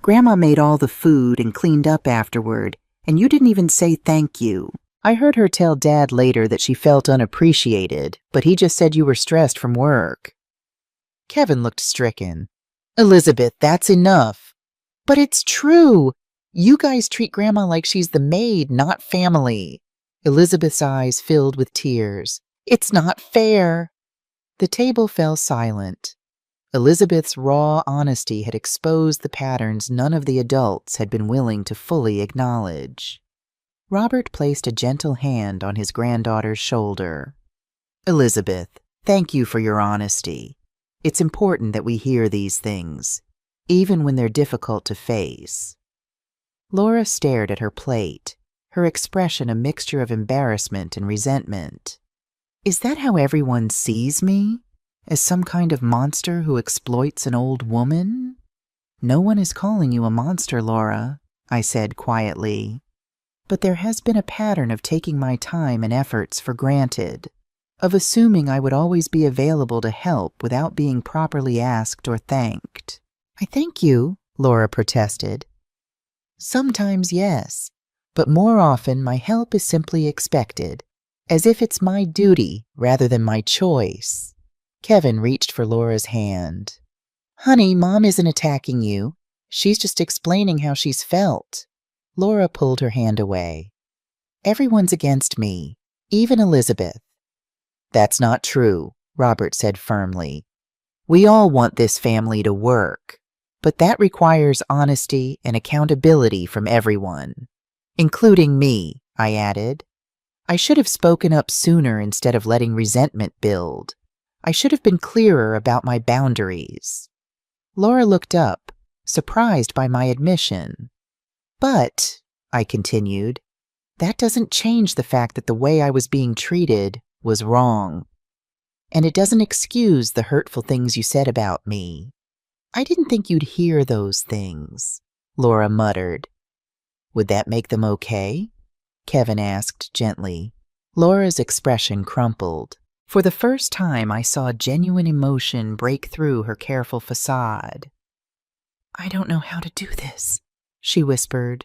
"Grandma made all the food and cleaned up afterward, and you didn't even say thank you. I heard her tell Dad later that she felt unappreciated, but he just said you were stressed from work." Kevin looked stricken. "Elizabeth, that's enough." "But it's true. You guys treat Grandma like she's the maid, not family." Elizabeth's eyes filled with tears. "It's not fair." The table fell silent. Elizabeth's raw honesty had exposed the patterns none of the adults had been willing to fully acknowledge. Robert placed a gentle hand on his granddaughter's shoulder. "Elizabeth, thank you for your honesty. It's important that we hear these things, even when they're difficult to face." Laura stared at her plate, her expression a mixture of embarrassment and resentment. "Is that how everyone sees me? As some kind of monster who exploits an old woman?" "No one is calling you a monster, Laura," I said quietly. "But there has been a pattern of taking my time and efforts for granted, of assuming I would always be available to help without being properly asked or thanked." "I thank you," Laura protested. "Sometimes, yes, but more often my help is simply expected, as if it's my duty rather than my choice." Kevin reached for Laura's hand. "Honey, Mom isn't attacking you. She's just explaining how she's felt." Laura pulled her hand away. "Everyone's against me, even Elizabeth." "That's not true," Robert said firmly. "We all want this family to work, but that requires honesty and accountability from everyone. Including me," I added. "I should have spoken up sooner instead of letting resentment build. I should have been clearer about my boundaries." Laura looked up, surprised by my admission. "But," I continued, "that doesn't change the fact that the way I was being treated was wrong. And it doesn't excuse the hurtful things you said about me." "I didn't think you'd hear those things," Laura muttered. "Would that make them okay?" Kevin asked gently. Laura's expression crumpled. For the first time, I saw genuine emotion break through her careful facade. I don't know how to do this, she whispered.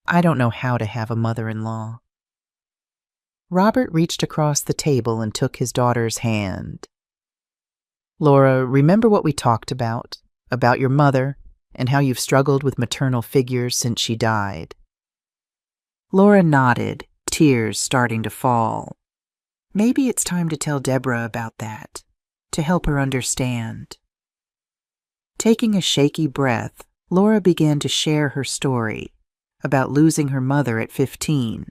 I don't know how to have a mother-in-law. Robert reached across the table and took his daughter's hand. Laura, remember what we talked about your mother, and how you've struggled with maternal figures since she died? Laura nodded, tears starting to fall. Maybe it's time to tell Deborah about that, to help her understand. Taking a shaky breath, Laura began to share her story about losing her mother at 15,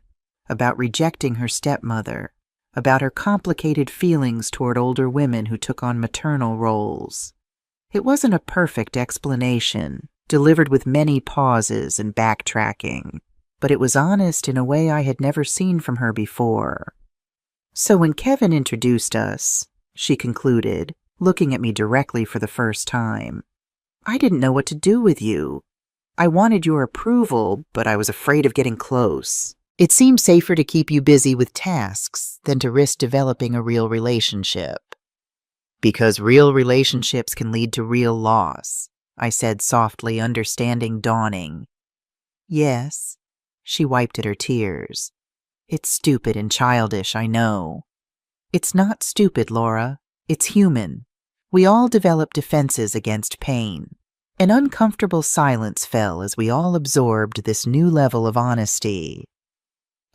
about rejecting her stepmother, about her complicated feelings toward older women who took on maternal roles. It wasn't a perfect explanation, delivered with many pauses and backtracking, but it was honest in a way I had never seen from her before. So when Kevin introduced us, she concluded, looking at me directly for the first time, I didn't know what to do with you. I wanted your approval, but I was afraid of getting close. It seemed safer to keep you busy with tasks than to risk developing a real relationship. Because real relationships can lead to real loss, I said softly, understanding dawning. Yes, she wiped at her tears. It's stupid and childish, I know. It's not stupid, Laura. It's human. We all develop defenses against pain. An uncomfortable silence fell as we all absorbed this new level of honesty.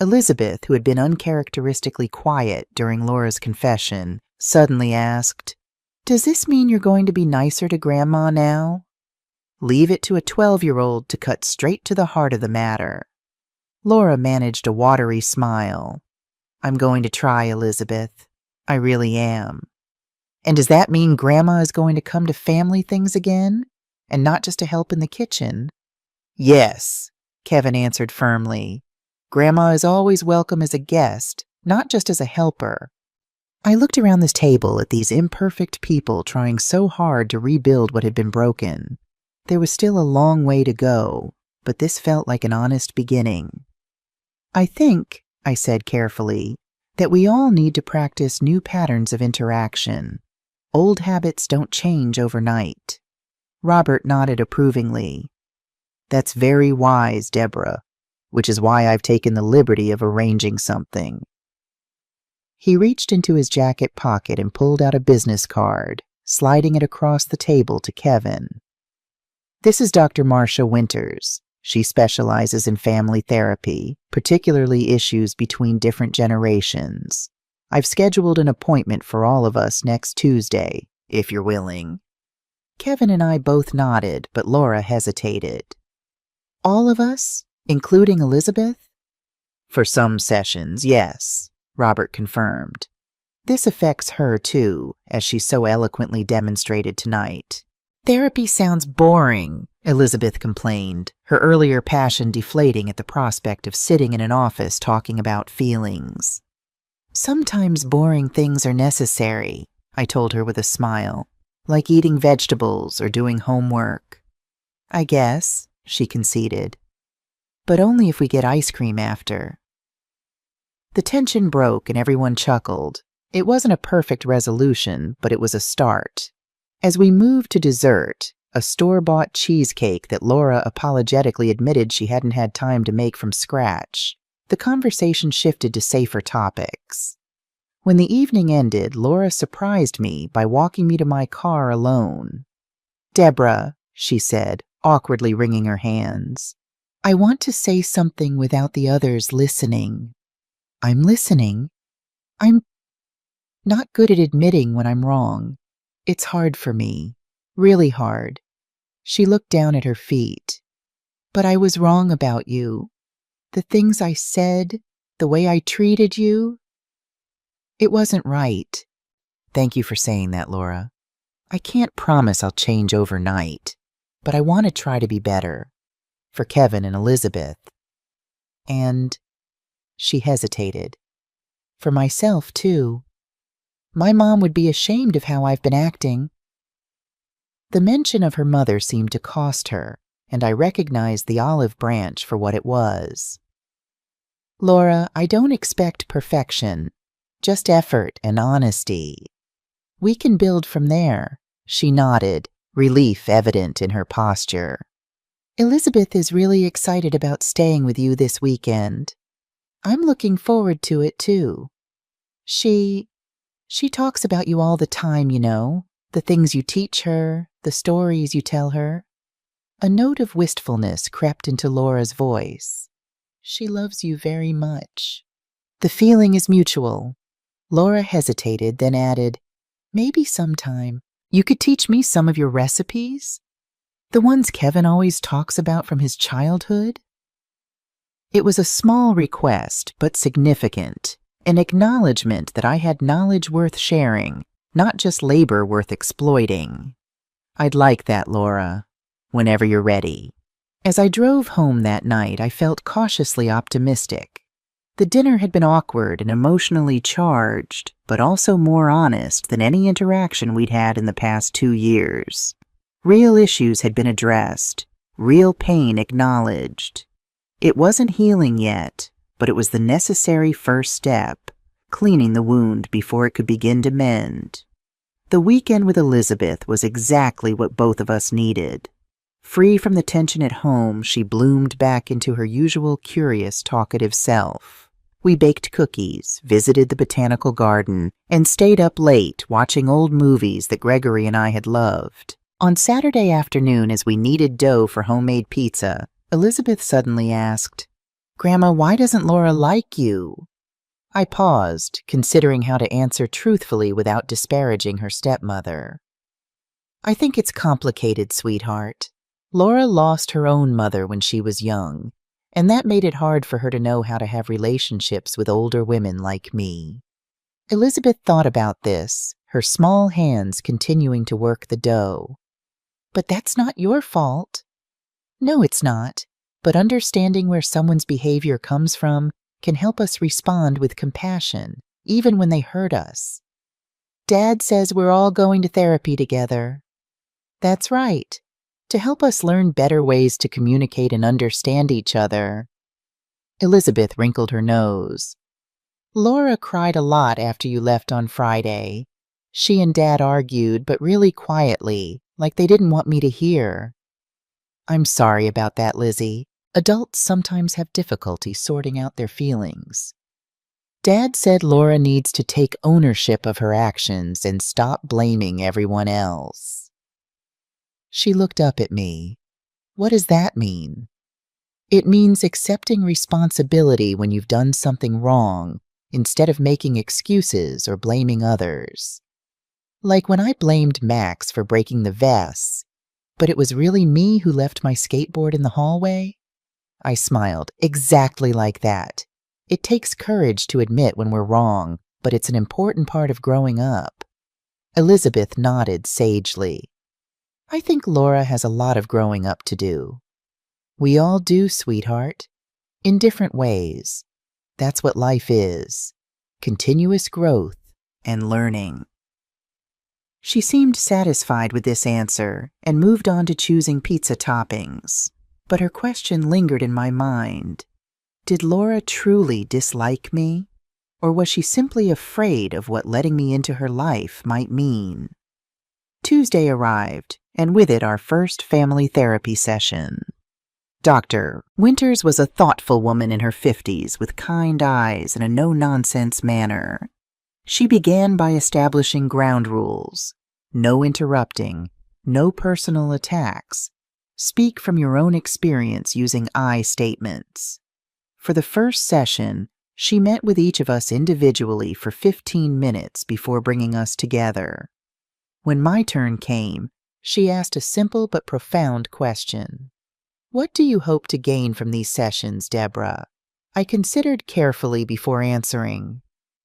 Elizabeth, who had been uncharacteristically quiet during Laura's confession, suddenly asked, Does this mean you're going to be nicer to Grandma now? Leave it to a 12-year-old to cut straight to the heart of the matter. Laura managed a watery smile. I'm going to try, Elizabeth. I really am. And does that mean Grandma is going to come to family things again, and not just to help in the kitchen? Yes, Kevin answered firmly. Grandma is always welcome as a guest, not just as a helper. I looked around this table at these imperfect people trying so hard to rebuild what had been broken. There was still a long way to go, but this felt like an honest beginning. I think, I said carefully, that we all need to practice new patterns of interaction. Old habits don't change overnight. Robert nodded approvingly. That's very wise, Deborah, which is why I've taken the liberty of arranging something. He reached into his jacket pocket and pulled out a business card, sliding it across the table to Kevin. This is Dr. Marcia Winters. She specializes in family therapy, particularly issues between different generations. I've scheduled an appointment for all of us next Tuesday, if you're willing. Kevin and I both nodded, but Laura hesitated. All of us, including Elizabeth? For some sessions, yes, Robert confirmed. This affects her, too, as she so eloquently demonstrated tonight. Therapy sounds boring, Elizabeth complained, her earlier passion deflating at the prospect of sitting in an office talking about feelings. Sometimes boring things are necessary, I told her with a smile, like eating vegetables or doing homework. I guess, she conceded, but only if we get ice cream after. The tension broke and everyone chuckled. It wasn't a perfect resolution, but it was a start. As we moved to dessert, a store-bought cheesecake that Laura apologetically admitted she hadn't had time to make from scratch, the conversation shifted to safer topics. When the evening ended, Laura surprised me by walking me to my car alone. Deborah, she said, awkwardly wringing her hands, I want to say something without the others listening. I'm listening. I'm not good at admitting when I'm wrong. It's hard for me, really hard. She looked down at her feet. But I was wrong about you. The things I said, the way I treated you, it wasn't right. Thank you for saying that, Laura. I can't promise I'll change overnight, but I want to try to be better. For Kevin and Elizabeth. And she hesitated. For myself, too. My mom would be ashamed of how I've been acting. The mention of her mother seemed to cost her, and I recognized the olive branch for what it was. Laura, I don't expect perfection, just effort and honesty. We can build from there, she nodded, relief evident in her posture. Elizabeth is really excited about staying with you this weekend. I'm looking forward to it, too. She talks about you all the time, you know, the things you teach her, the stories you tell her. A note of wistfulness crept into Laura's voice. She loves you very much. The feeling is mutual. Laura hesitated, then added, maybe sometime you could teach me some of your recipes? The ones Kevin always talks about from his childhood? It was a small request, but significant, an acknowledgement that I had knowledge worth sharing, not just labor worth exploiting. I'd like that, Laura, whenever you're ready. As I drove home that night, I felt cautiously optimistic. The dinner had been awkward and emotionally charged, but also more honest than any interaction we'd had in the past 2 years. Real issues had been addressed, real pain acknowledged. It wasn't healing yet, but it was the necessary first step, cleaning the wound before it could begin to mend. The weekend with Elizabeth was exactly what both of us needed. Free from the tension at home, she bloomed back into her usual curious, talkative self. We baked cookies, visited the botanical garden, and stayed up late watching old movies that Gregory and I had loved. On Saturday afternoon, as we kneaded dough for homemade pizza, Elizabeth suddenly asked, "Grandma, why doesn't Laura like you?" I paused, considering how to answer truthfully without disparaging her stepmother. "I think it's complicated, sweetheart. Laura lost her own mother when she was young, and that made it hard for her to know how to have relationships with older women like me." Elizabeth thought about this, her small hands continuing to work the dough. "But that's not your fault." "No, it's not, but understanding where someone's behavior comes from can help us respond with compassion, even when they hurt us. Dad says we're all going to therapy together." "That's right, to help us learn better ways to communicate and understand each other." Elizabeth wrinkled her nose. "Laura cried a lot after you left on Friday. She and Dad argued, but really quietly, like they didn't want me to hear." "I'm sorry about that, Lizzie. Adults sometimes have difficulty sorting out their feelings." "Dad said Laura needs to take ownership of her actions and stop blaming everyone else." She looked up at me. "What does that mean?" "It means accepting responsibility when you've done something wrong, instead of making excuses or blaming others. Like when I blamed Max for breaking the vase, but it was really me who left my skateboard in the hallway." I smiled. "Exactly like that. It takes courage to admit when we're wrong, but it's an important part of growing up." Elizabeth nodded sagely. "I think Laura has a lot of growing up to do." "We all do, sweetheart. In different ways. That's what life is. Continuous growth and learning." She seemed satisfied with this answer and moved on to choosing pizza toppings. But her question lingered in my mind. Did Laura truly dislike me? Or was she simply afraid of what letting me into her life might mean? Tuesday arrived, and with it our first family therapy session. Dr. Winters was a thoughtful woman in her 50s with kind eyes and a no-nonsense manner. She began by establishing ground rules. No interrupting, no personal attacks. Speak from your own experience using I statements. For the first session, she met with each of us individually for 15 minutes before bringing us together. When my turn came, she asked a simple but profound question. "What do you hope to gain from these sessions, Deborah?" I considered carefully before answering.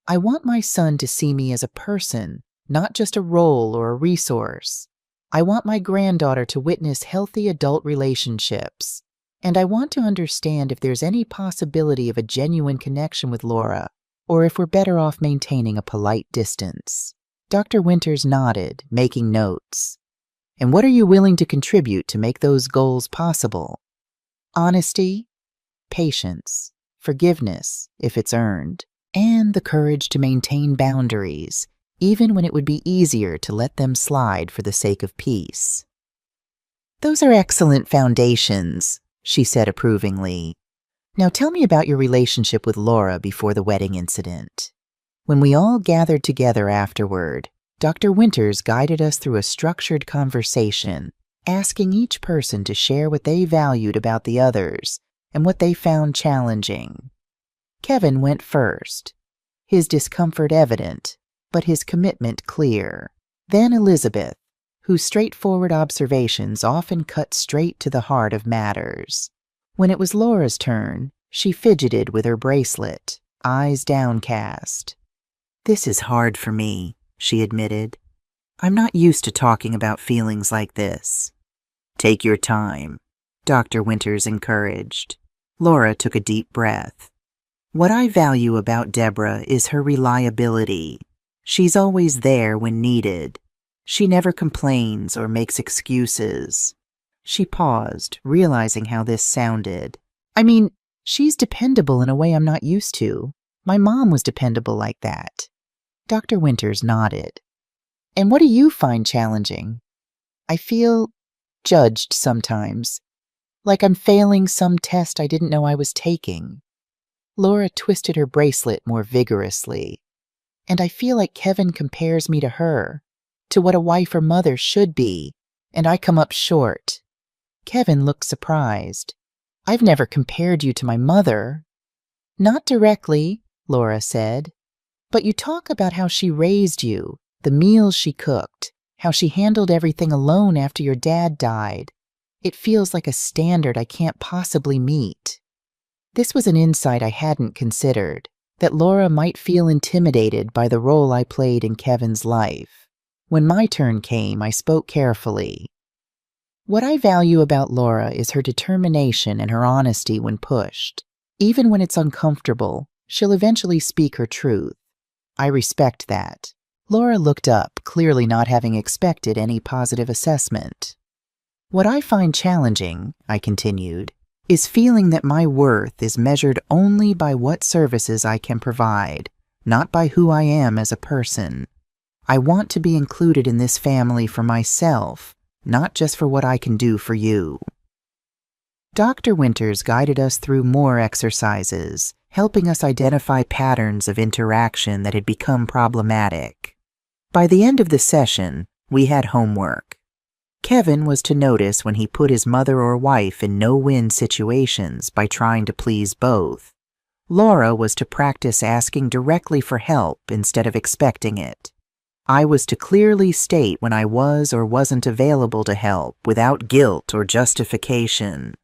"I want my son to see me as a person, not just a role or a resource. I want my granddaughter to witness healthy adult relationships. And I want to understand if there's any possibility of a genuine connection with Laura, or if we're better off maintaining a polite distance." Dr. Winters nodded, making notes. "And what are you willing to contribute to make those goals possible?" "Honesty, patience, forgiveness, if it's earned, and the courage to maintain boundaries, even when it would be easier to let them slide for the sake of peace." Those are excellent foundations, she said approvingly. Now tell me about your relationship with Laura before the wedding incident. When we all gathered together afterward, Dr. Winters guided us through a structured conversation, asking each person to share what they valued about the others and what they found challenging. Kevin went first, his discomfort evident, but his commitment clear. Then Elizabeth, whose straightforward observations often cut straight to the heart of matters. When it was Laura's turn, she fidgeted with her bracelet, eyes downcast. "This is hard for me," she admitted. "I'm not used to talking about feelings like this." "Take your time," Dr. Winters encouraged. Laura took a deep breath. "What I value about Deborah is her reliability. She's always there when needed. She never complains or makes excuses." She paused, realizing how this sounded. "I mean, she's dependable in a way I'm not used to. My mom was dependable like that." Dr. Winters nodded. "And what do you find challenging?" "I feel judged sometimes, like I'm failing some test I didn't know I was taking." Laura twisted her bracelet more vigorously. "And I feel like Kevin compares me to her, to what a wife or mother should be, and I come up short." Kevin looked surprised. "I've never compared you to my mother." "Not directly," Laura said. "But you talk about how she raised you, the meals she cooked, how she handled everything alone after your dad died. It feels like a standard I can't possibly meet." This was an insight I hadn't considered, that Laura might feel intimidated by the role I played in Kevin's life. When my turn came, I spoke carefully. "What I value about Laura is her determination and her honesty when pushed. Even when it's uncomfortable, she'll eventually speak her truth. I respect that." Laura looked up, clearly not having expected any positive assessment. "What I find challenging," I continued, "is feeling that my worth is measured only by what services I can provide, not by who I am as a person. I want to be included in this family for myself, not just for what I can do for you." Dr. Winters guided us through more exercises, helping us identify patterns of interaction that had become problematic. By the end of the session, we had homework. Kevin was to notice when he put his mother or wife in no-win situations by trying to please both. Laura was to practice asking directly for help instead of expecting it. I was to clearly state when I was or wasn't available to help without guilt or justification.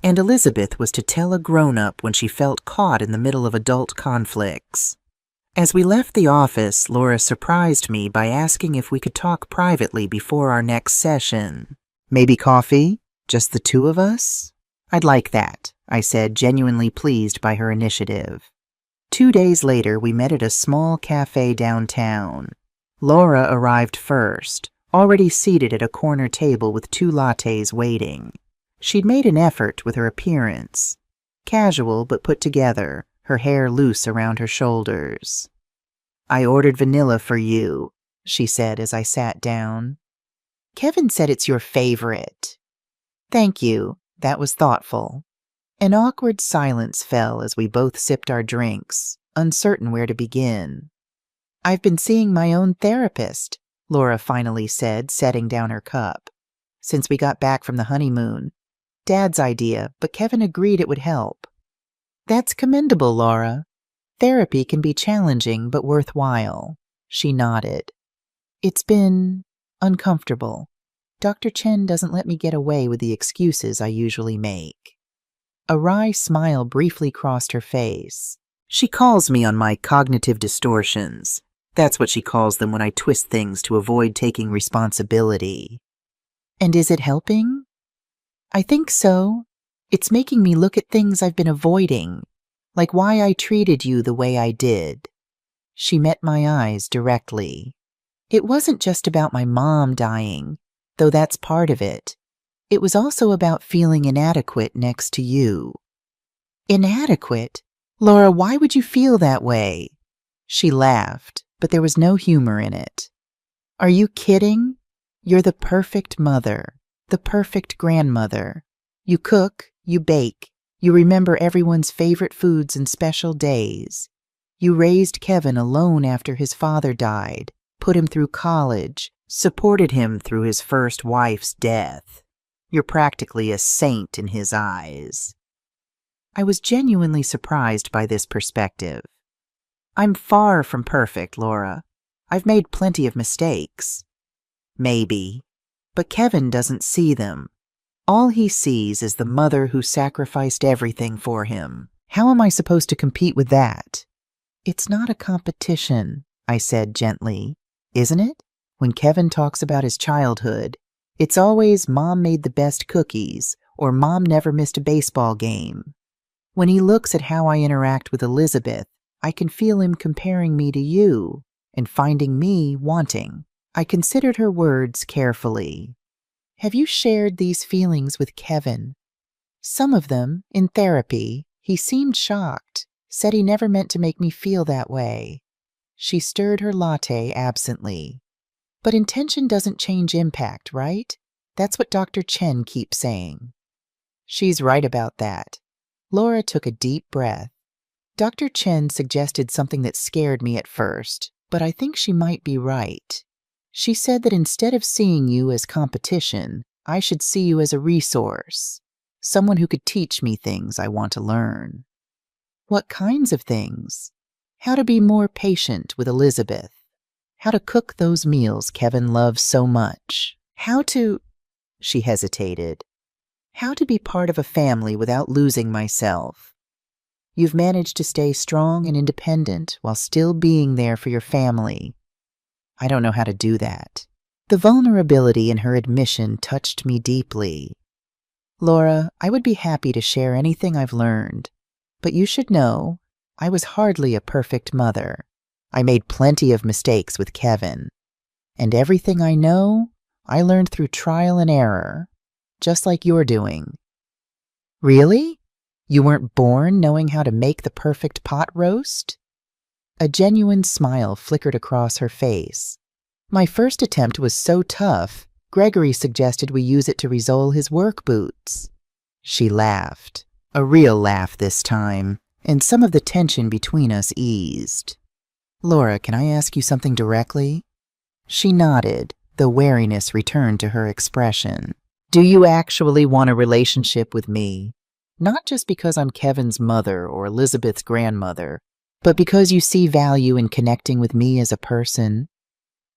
And Elizabeth was to tell a grown-up when she felt caught in the middle of adult conflicts. As we left the office, Laura surprised me by asking if we could talk privately before our next session. "Maybe coffee? Just the two of us?" "I'd like that," I said, genuinely pleased by her initiative. 2 days later, we met at a small cafe downtown. Laura arrived first, already seated at a corner table with 2 lattes waiting. She'd made an effort with her appearance. Casual but put together, her hair loose around her shoulders. "I ordered vanilla for you," she said as I sat down. "Kevin said it's your favorite." "Thank you. That was thoughtful." An awkward silence fell as we both sipped our drinks, uncertain where to begin. "I've been seeing my own therapist," Laura finally said, setting down her cup. "Since we got back from the honeymoon. Dad's idea, but Kevin agreed it would help." "That's commendable, Laura. Therapy can be challenging but worthwhile." She nodded. "It's been uncomfortable. Dr. Chen doesn't let me get away with the excuses I usually make." A wry smile briefly crossed her face. "She calls me on my cognitive distortions. That's what she calls them when I twist things to avoid taking responsibility." "And is it helping?" "I think so. It's making me look at things I've been avoiding, like why I treated you the way I did." She met my eyes directly. "It wasn't just about my mom dying, though that's part of it. It was also about feeling inadequate next to you." "Inadequate? Laura, why would you feel that way?" She laughed, but there was no humor in it. "Are you kidding? You're the perfect mother. The perfect grandmother. You cook, you bake, you remember everyone's favorite foods and special days. You raised Kevin alone after his father died, put him through college, supported him through his first wife's death. You're practically a saint in his eyes. I was genuinely surprised by this perspective. I'm far from perfect, Laura. I've made plenty of mistakes. Maybe. But Kevin doesn't see them. All he sees is the mother who sacrificed everything for him. How am I supposed to compete with that? It's not a competition, I said gently. Isn't it? When Kevin talks about his childhood, it's always Mom made the best cookies or Mom never missed a baseball game. When he looks at how I interact with Elizabeth, I can feel him comparing me to you and finding me wanting. I considered her words carefully. Have you shared these feelings with Kevin? Some of them, in therapy, he seemed shocked, said he never meant to make me feel that way. She stirred her latte absently. But intention doesn't change impact, right? That's what Dr. Chen keeps saying. She's right about that. Laura took a deep breath. Dr. Chen suggested something that scared me at first, but I think she might be right. She said that instead of seeing you as competition, I should see you as a resource, someone who could teach me things I want to learn. What kinds of things? How to be more patient with Elizabeth. How to cook those meals Kevin loves so much. She hesitated. How to be part of a family without losing myself. You've managed to stay strong and independent while still being there for your family. I don't know how to do that. The vulnerability in her admission touched me deeply. Laura, I would be happy to share anything I've learned, but you should know I was hardly a perfect mother. I made plenty of mistakes with Kevin. And everything I know, I learned through trial and error, just like you're doing. Really? You weren't born knowing how to make the perfect pot roast? A genuine smile flickered across her face. My first attempt was so tough, Gregory suggested we use it to resole his work boots. She laughed, a real laugh this time, and some of the tension between us eased. Laura, can I ask you something directly? She nodded, the wariness returned to her expression. Do you actually want a relationship with me? Not just because I'm Kevin's mother or Elizabeth's grandmother, but because you see value in connecting with me as a person?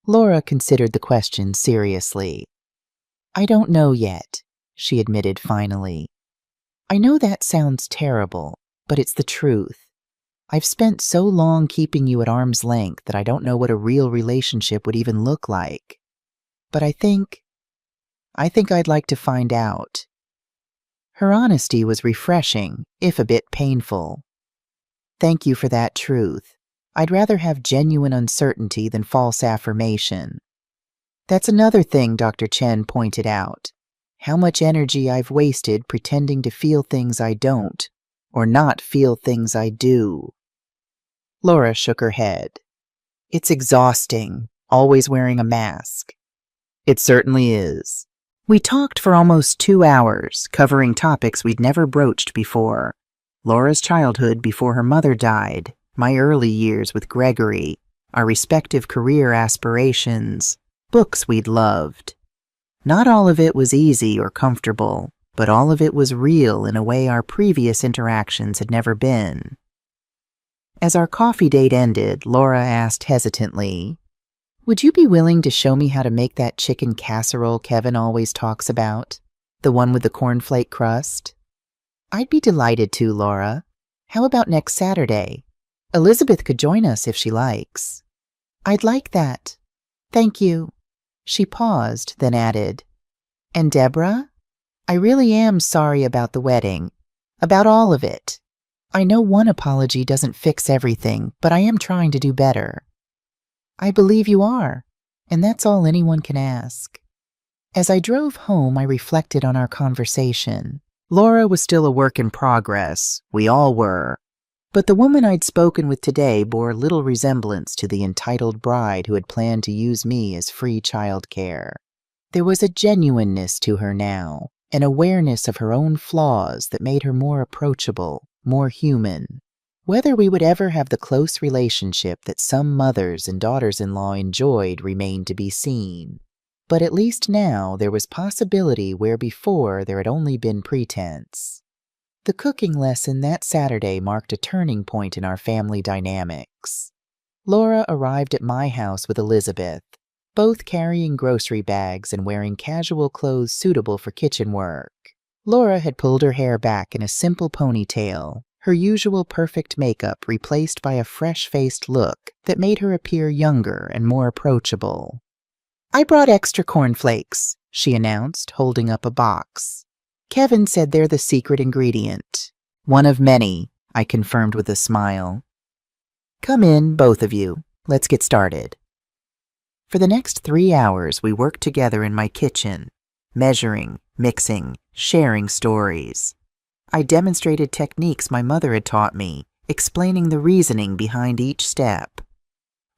Laura considered the question seriously. I don't know yet, she admitted finally. I know that sounds terrible, but it's the truth. I've spent so long keeping you at arm's length that I don't know what a real relationship would even look like. But I think I'd like to find out. Her honesty was refreshing, if a bit painful. Thank you for that truth. I'd rather have genuine uncertainty than false affirmation. That's another thing Dr. Chen pointed out. How much energy I've wasted pretending to feel things I don't, or not feel things I do. Laura shook her head. It's exhausting, always wearing a mask. It certainly is. We talked for almost 2 hours, covering topics we'd never broached before. Laura's childhood before her mother died, my early years with Gregory, our respective career aspirations, books we'd loved. Not all of it was easy or comfortable, but all of it was real in a way our previous interactions had never been. As our coffee date ended, Laura asked hesitantly, would you be willing to show me how to make that chicken casserole Kevin always talks about? The one with the cornflake crust? I'd be delighted to, Laura. How about next Saturday? Elizabeth could join us if she likes. I'd like that. Thank you. She paused, then added, and Deborah? I really am sorry about the wedding, about all of it. I know one apology doesn't fix everything, but I am trying to do better. I believe you are, and that's all anyone can ask. As I drove home, I reflected on our conversation. Laura was still a work in progress. We all were. But the woman I'd spoken with today bore little resemblance to the entitled bride who had planned to use me as free childcare. There was a genuineness to her now, an awareness of her own flaws that made her more approachable, more human. Whether we would ever have the close relationship that some mothers and daughters-in-law enjoyed remained to be seen. But at least now there was possibility where before there had only been pretense. The cooking lesson that Saturday marked a turning point in our family dynamics. Laura arrived at my house with Elizabeth, both carrying grocery bags and wearing casual clothes suitable for kitchen work. Laura had pulled her hair back in a simple ponytail, her usual perfect makeup replaced by a fresh-faced look that made her appear younger and more approachable. "I brought extra cornflakes," she announced, holding up a box. "Kevin said they're the secret ingredient." "One of many," I confirmed with a smile. "Come in, both of you. Let's get started." For the next 3 hours, we worked together in my kitchen, measuring, mixing, sharing stories. I demonstrated techniques my mother had taught me, explaining the reasoning behind each step.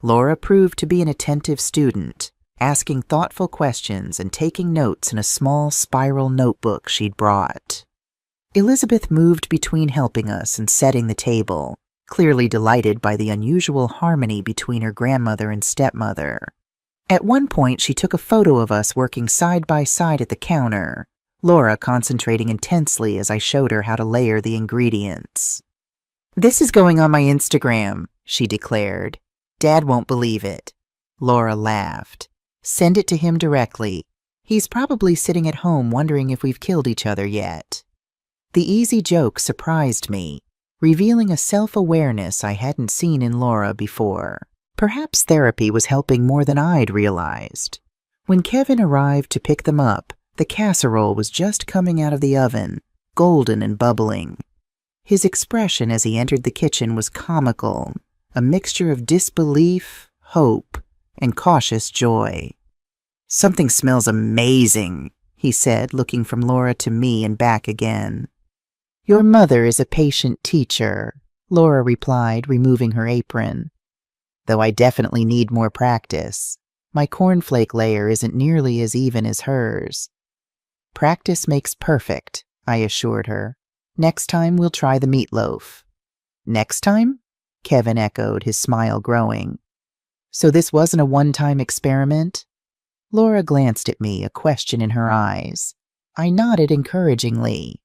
Laura proved to be an attentive student, asking thoughtful questions and taking notes in a small spiral notebook she'd brought. Elizabeth moved between helping us and setting the table, clearly delighted by the unusual harmony between her grandmother and stepmother. At one point, she took a photo of us working side by side at the counter, Laura concentrating intensely as I showed her how to layer the ingredients. "This is going on my Instagram," she declared. "Dad won't believe it." Laura laughed. "Send it to him directly. He's probably sitting at home wondering if we've killed each other yet." The easy joke surprised me, revealing a self-awareness I hadn't seen in Laura before. Perhaps therapy was helping more than I'd realized. When Kevin arrived to pick them up, the casserole was just coming out of the oven, golden and bubbling. His expression as he entered the kitchen was comical, a mixture of disbelief, hope, and cautious joy. "Something smells amazing," he said, looking from Laura to me and back again. "Your mother is a patient teacher," Laura replied, removing her apron. "Though I definitely need more practice. My cornflake layer isn't nearly as even as hers." "Practice makes perfect," I assured her. "Next time we'll try the meatloaf." "Next time?" Kevin echoed, his smile growing. "So this wasn't a one-time experiment?" Laura glanced at me, a question in her eyes. I nodded encouragingly.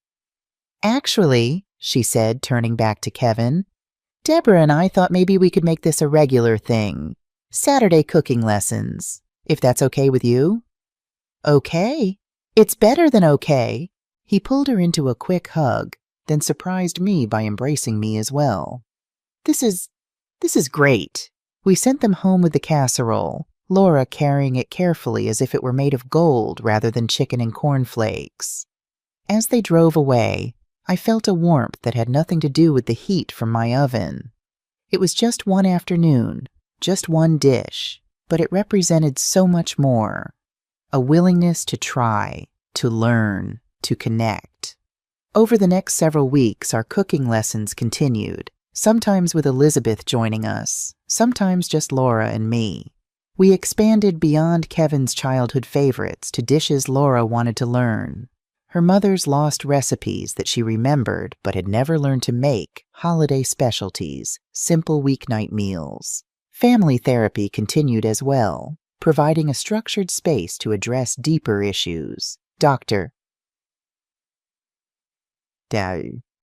"Actually," she said, turning back to Kevin, "Deborah and I thought maybe we could make this a regular thing. Saturday cooking lessons, if that's okay with you." "Okay. It's better than okay." He pulled her into a quick hug, then surprised me by embracing me as well. This is great." We sent them home with the casserole, Laura carrying it carefully as if it were made of gold rather than chicken and cornflakes. As they drove away, I felt a warmth that had nothing to do with the heat from my oven. It was just one afternoon, just one dish, but it represented so much more. A willingness to try, to learn, to connect. Over the next several weeks, our cooking lessons continued, sometimes with Elizabeth joining us, sometimes just Laura and me. We expanded beyond Kevin's childhood favorites to dishes Laura wanted to learn. Her mother's lost recipes that she remembered but had never learned to make, holiday specialties, simple weeknight meals. Family therapy continued as well, providing a structured space to address deeper issues.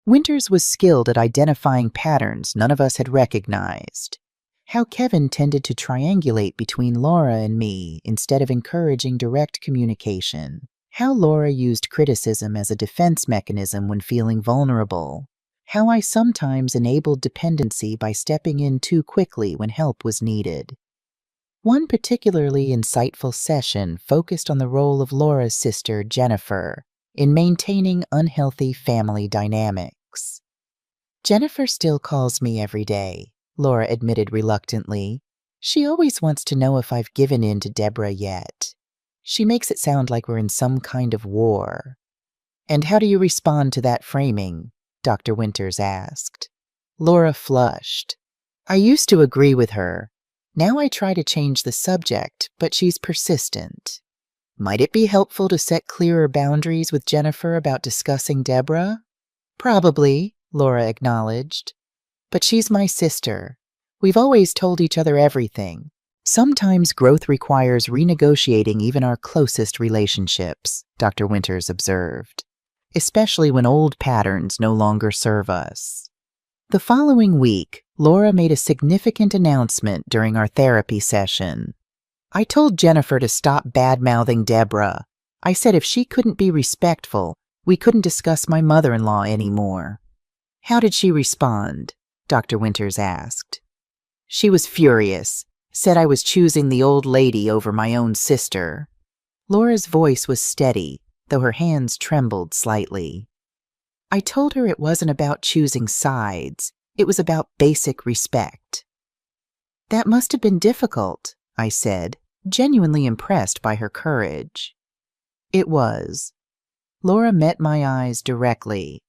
Winters was skilled at identifying patterns none of us had recognized. How Kevin tended to triangulate between Laura and me instead of encouraging direct communication. How Laura used criticism as a defense mechanism when feeling vulnerable. How I sometimes enabled dependency by stepping in too quickly when help was needed. One particularly insightful session focused on the role of Laura's sister, Jennifer, in maintaining unhealthy family dynamics. "Jennifer still calls me every day," Laura admitted reluctantly. "She always wants to know if I've given in to Deborah yet. She makes it sound like we're in some kind of war." "And how do you respond to that framing?" Dr. Winters asked. Laura flushed. "I used to agree with her. Now I try to change the subject, but she's persistent." Might it be helpful to set clearer boundaries with Jennifer about discussing Deborah? Probably, Laura acknowledged. But she's my sister. We've always told each other everything. Sometimes growth requires renegotiating even our closest relationships, Dr. Winters observed, especially when old patterns no longer serve us. The following week, Laura made a significant announcement during our therapy session. I told Jennifer to stop bad-mouthing Deborah. I said if she couldn't be respectful, we couldn't discuss my mother-in-law anymore. How did she respond? Dr. Winters asked. She was furious, said I was choosing the old lady over my own sister. Laura's voice was steady, though her hands trembled slightly. I told her it wasn't about choosing sides, it was about basic respect. That must have been difficult, I said, genuinely impressed by her courage. It was. Laura met my eyes directly.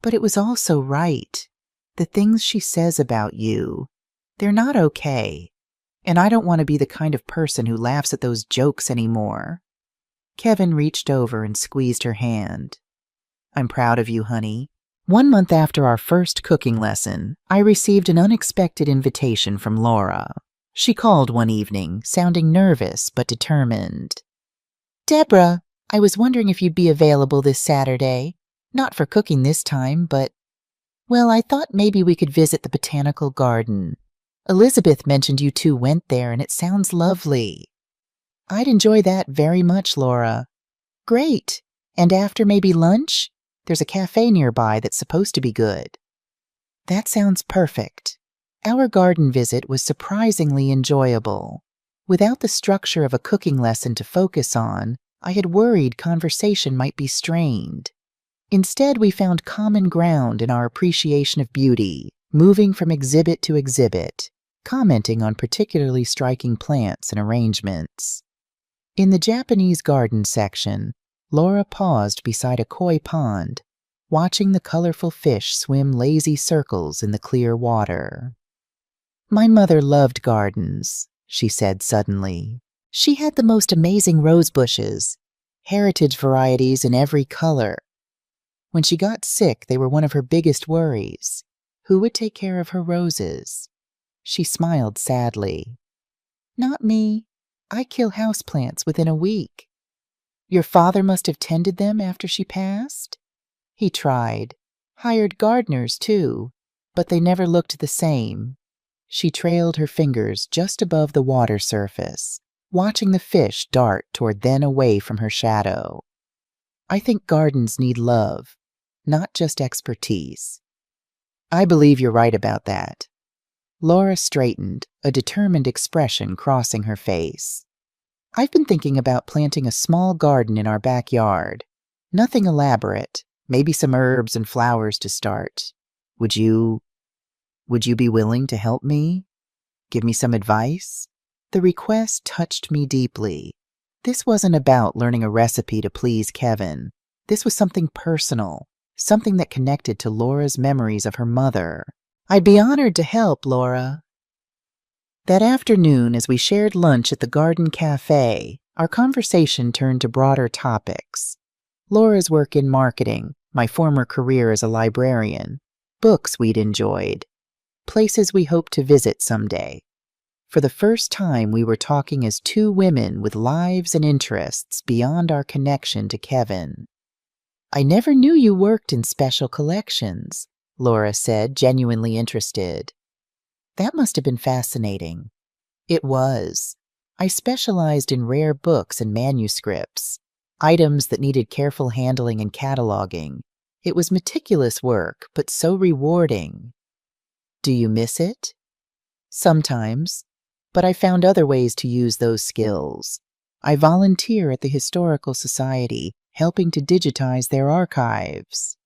But it was also right. The things she says about you, they're not okay. And I don't want to be the kind of person who laughs at those jokes anymore. Kevin reached over and squeezed her hand. I'm proud of you, honey. 1 month after our first cooking lesson, I received an unexpected invitation from Laura. She called one evening, sounding nervous but determined. Deborah, I was wondering if you'd be available this Saturday. Not for cooking this time, but, well, I thought maybe we could visit the botanical garden. Elizabeth mentioned you two went there, and it sounds lovely. I'd enjoy that very much, Laura. Great. And after maybe lunch? There's a cafe nearby that's supposed to be good. That sounds perfect. Our garden visit was surprisingly enjoyable. Without the structure of a cooking lesson to focus on, I had worried conversation might be strained. Instead, we found common ground in our appreciation of beauty, moving from exhibit to exhibit, commenting on particularly striking plants and arrangements. In the Japanese garden section, Laura paused beside a koi pond, watching the colorful fish swim lazy circles in the clear water. My mother loved gardens, she said suddenly. She had the most amazing rose bushes, heritage varieties in every color. When she got sick, they were one of her biggest worries. Who would take care of her roses? She smiled sadly. Not me. I kill houseplants within a week. Your father must have tended them after she passed? He tried. Hired gardeners, too, but they never looked the same. She trailed her fingers just above the water surface, watching the fish dart toward then away from her shadow. I think gardens need love, not just expertise. I believe you're right about that. Laura straightened, a determined expression crossing her face. I've been thinking about planting a small garden in our backyard. Nothing elaborate, maybe some herbs and flowers to start. Would you be willing to help me? Give me some advice? The request touched me deeply. This wasn't about learning a recipe to please Kevin. This was something personal, something that connected to Laura's memories of her mother. I'd be honored to help, Laura. That afternoon, as we shared lunch at the garden cafe, our conversation turned to broader topics. Laura's work in marketing, my former career as a librarian, books we'd enjoyed, places we hope to visit someday. For the first time, we were talking as two women with lives and interests beyond our connection to Kevin. I never knew you worked in special collections, Laura said, genuinely interested. That must have been fascinating. It was. I specialized in rare books and manuscripts, items that needed careful handling and cataloging. It was meticulous work, but so rewarding. Do you miss it? Sometimes, but I found other ways to use those skills. I volunteer at the Historical Society, helping to digitize their archives.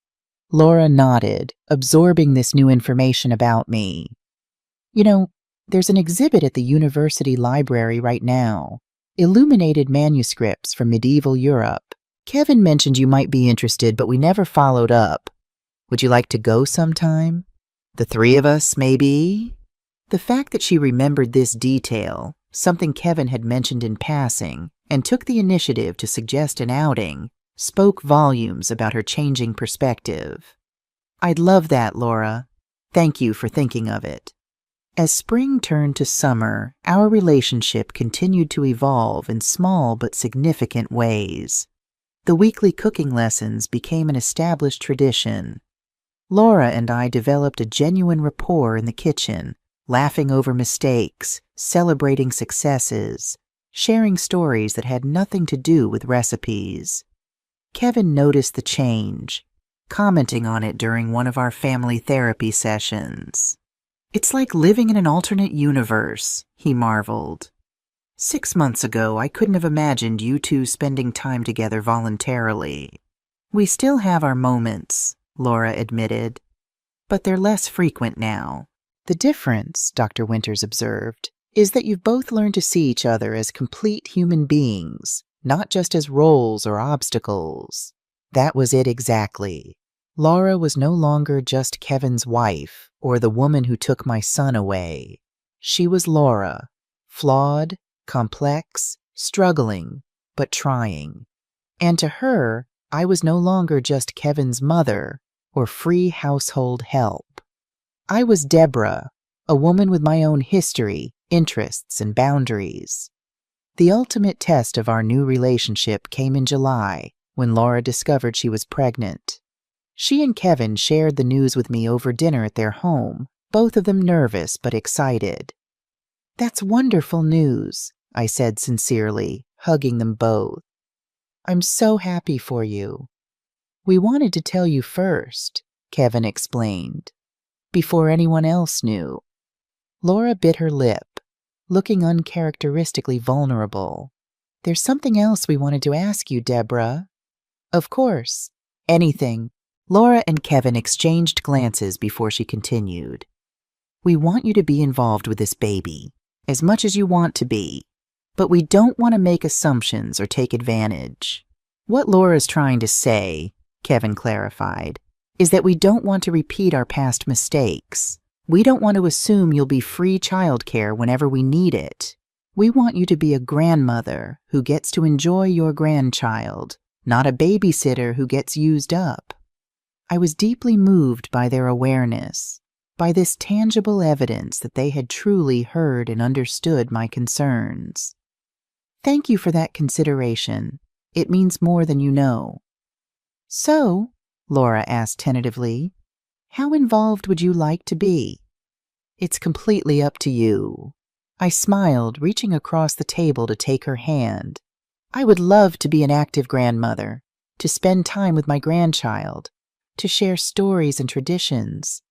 Laura nodded, absorbing this new information about me. You know, there's an exhibit at the university library right now, illuminated manuscripts from medieval Europe. Kevin mentioned you might be interested, but we never followed up. Would you like to go sometime? The three of us, maybe? The fact that she remembered this detail, something Kevin had mentioned in passing, and took the initiative to suggest an outing spoke volumes about her changing perspective. "I'd love that, Laura. Thank you for thinking of it." As spring turned to summer, our relationship continued to evolve in small but significant ways. The weekly cooking lessons became an established tradition. Laura and I developed a genuine rapport in the kitchen, laughing over mistakes, celebrating successes, sharing stories that had nothing to do with recipes. Kevin noticed the change, commenting on it during one of our family therapy sessions. "It's like living in an alternate universe," he marveled. "6 months ago, I couldn't have imagined you two spending time together voluntarily." "We still have our moments," Laura admitted, "but they're less frequent now. The difference," Dr. Winters observed, "is that you've both learned to see each other as complete human beings, not just as roles or obstacles." That was it exactly. Laura was no longer just Kevin's wife or the woman who took my son away. She was Laura, flawed, complex, struggling, but trying. And to her, I was no longer just Kevin's mother or free household help. I was Deborah, a woman with my own history, interests, and boundaries. The ultimate test of our new relationship came in July, when Laura discovered she was pregnant. She and Kevin shared the news with me over dinner at their home, both of them nervous but excited. "That's wonderful news," I said sincerely, hugging them both. "I'm so happy for you." "We wanted to tell you first," Kevin explained, "before anyone else knew." Laura bit her lip, looking uncharacteristically vulnerable. "There's something else we wanted to ask you, Deborah." "Of course. Anything." Laura and Kevin exchanged glances before she continued. "We want you to be involved with this baby, as much as you want to be, but we don't want to make assumptions or take advantage." "What Laura's trying to say," Kevin clarified, "is that we don't want to repeat our past mistakes. We don't want to assume you'll be free childcare whenever we need it. We want you to be a grandmother who gets to enjoy your grandchild, not a babysitter who gets used up." I was deeply moved by their awareness, by this tangible evidence that they had truly heard and understood my concerns. "Thank you for that consideration. It means more than you know." "So," Laura asked tentatively, "how involved would you like to be?" "It's completely up to you." I smiled, reaching across the table to take her hand. "I would love to be an active grandmother, to spend time with my grandchild, to share stories and traditions,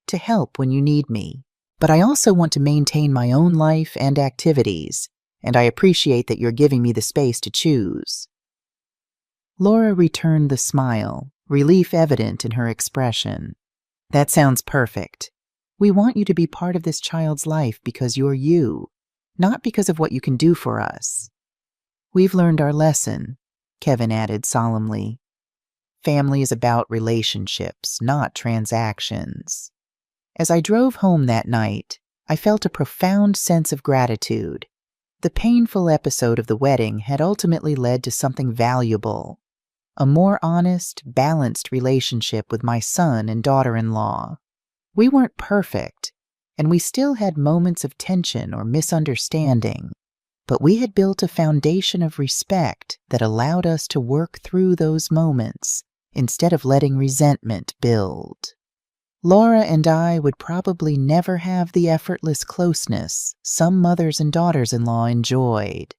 to help when you need me. But I also want to maintain my own life and activities, and I appreciate that you're giving me the space to choose." Laura returned the smile, relief evident in her expression. "That sounds perfect. We want you to be part of this child's life because you're you, not because of what you can do for us." "We've learned our lesson," Kevin added solemnly. "Family is about relationships, not transactions." As I drove home that night, I felt a profound sense of gratitude. The painful episode of the wedding had ultimately led to something valuable, a more honest, balanced relationship with my son and daughter-in-law. We weren't perfect, and we still had moments of tension or misunderstanding, but we had built a foundation of respect that allowed us to work through those moments instead of letting resentment build. Laura and I would probably never have the effortless closeness some mothers and daughters-in-law enjoyed.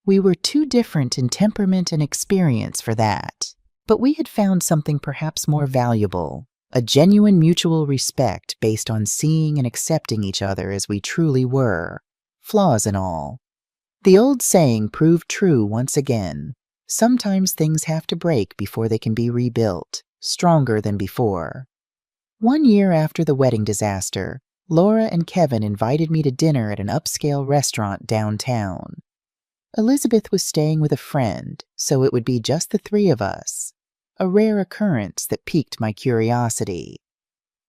We were too different in temperament and experience for that, but we had found something perhaps more valuable, a genuine mutual respect based on seeing and accepting each other as we truly were, flaws and all. The old saying proved true once again. Sometimes things have to break before they can be rebuilt, stronger than before. 1 year after the wedding disaster, Laura and Kevin invited me to dinner at an upscale restaurant downtown. Elizabeth was staying with a friend, so it would be just the three of us, a rare occurrence that piqued my curiosity.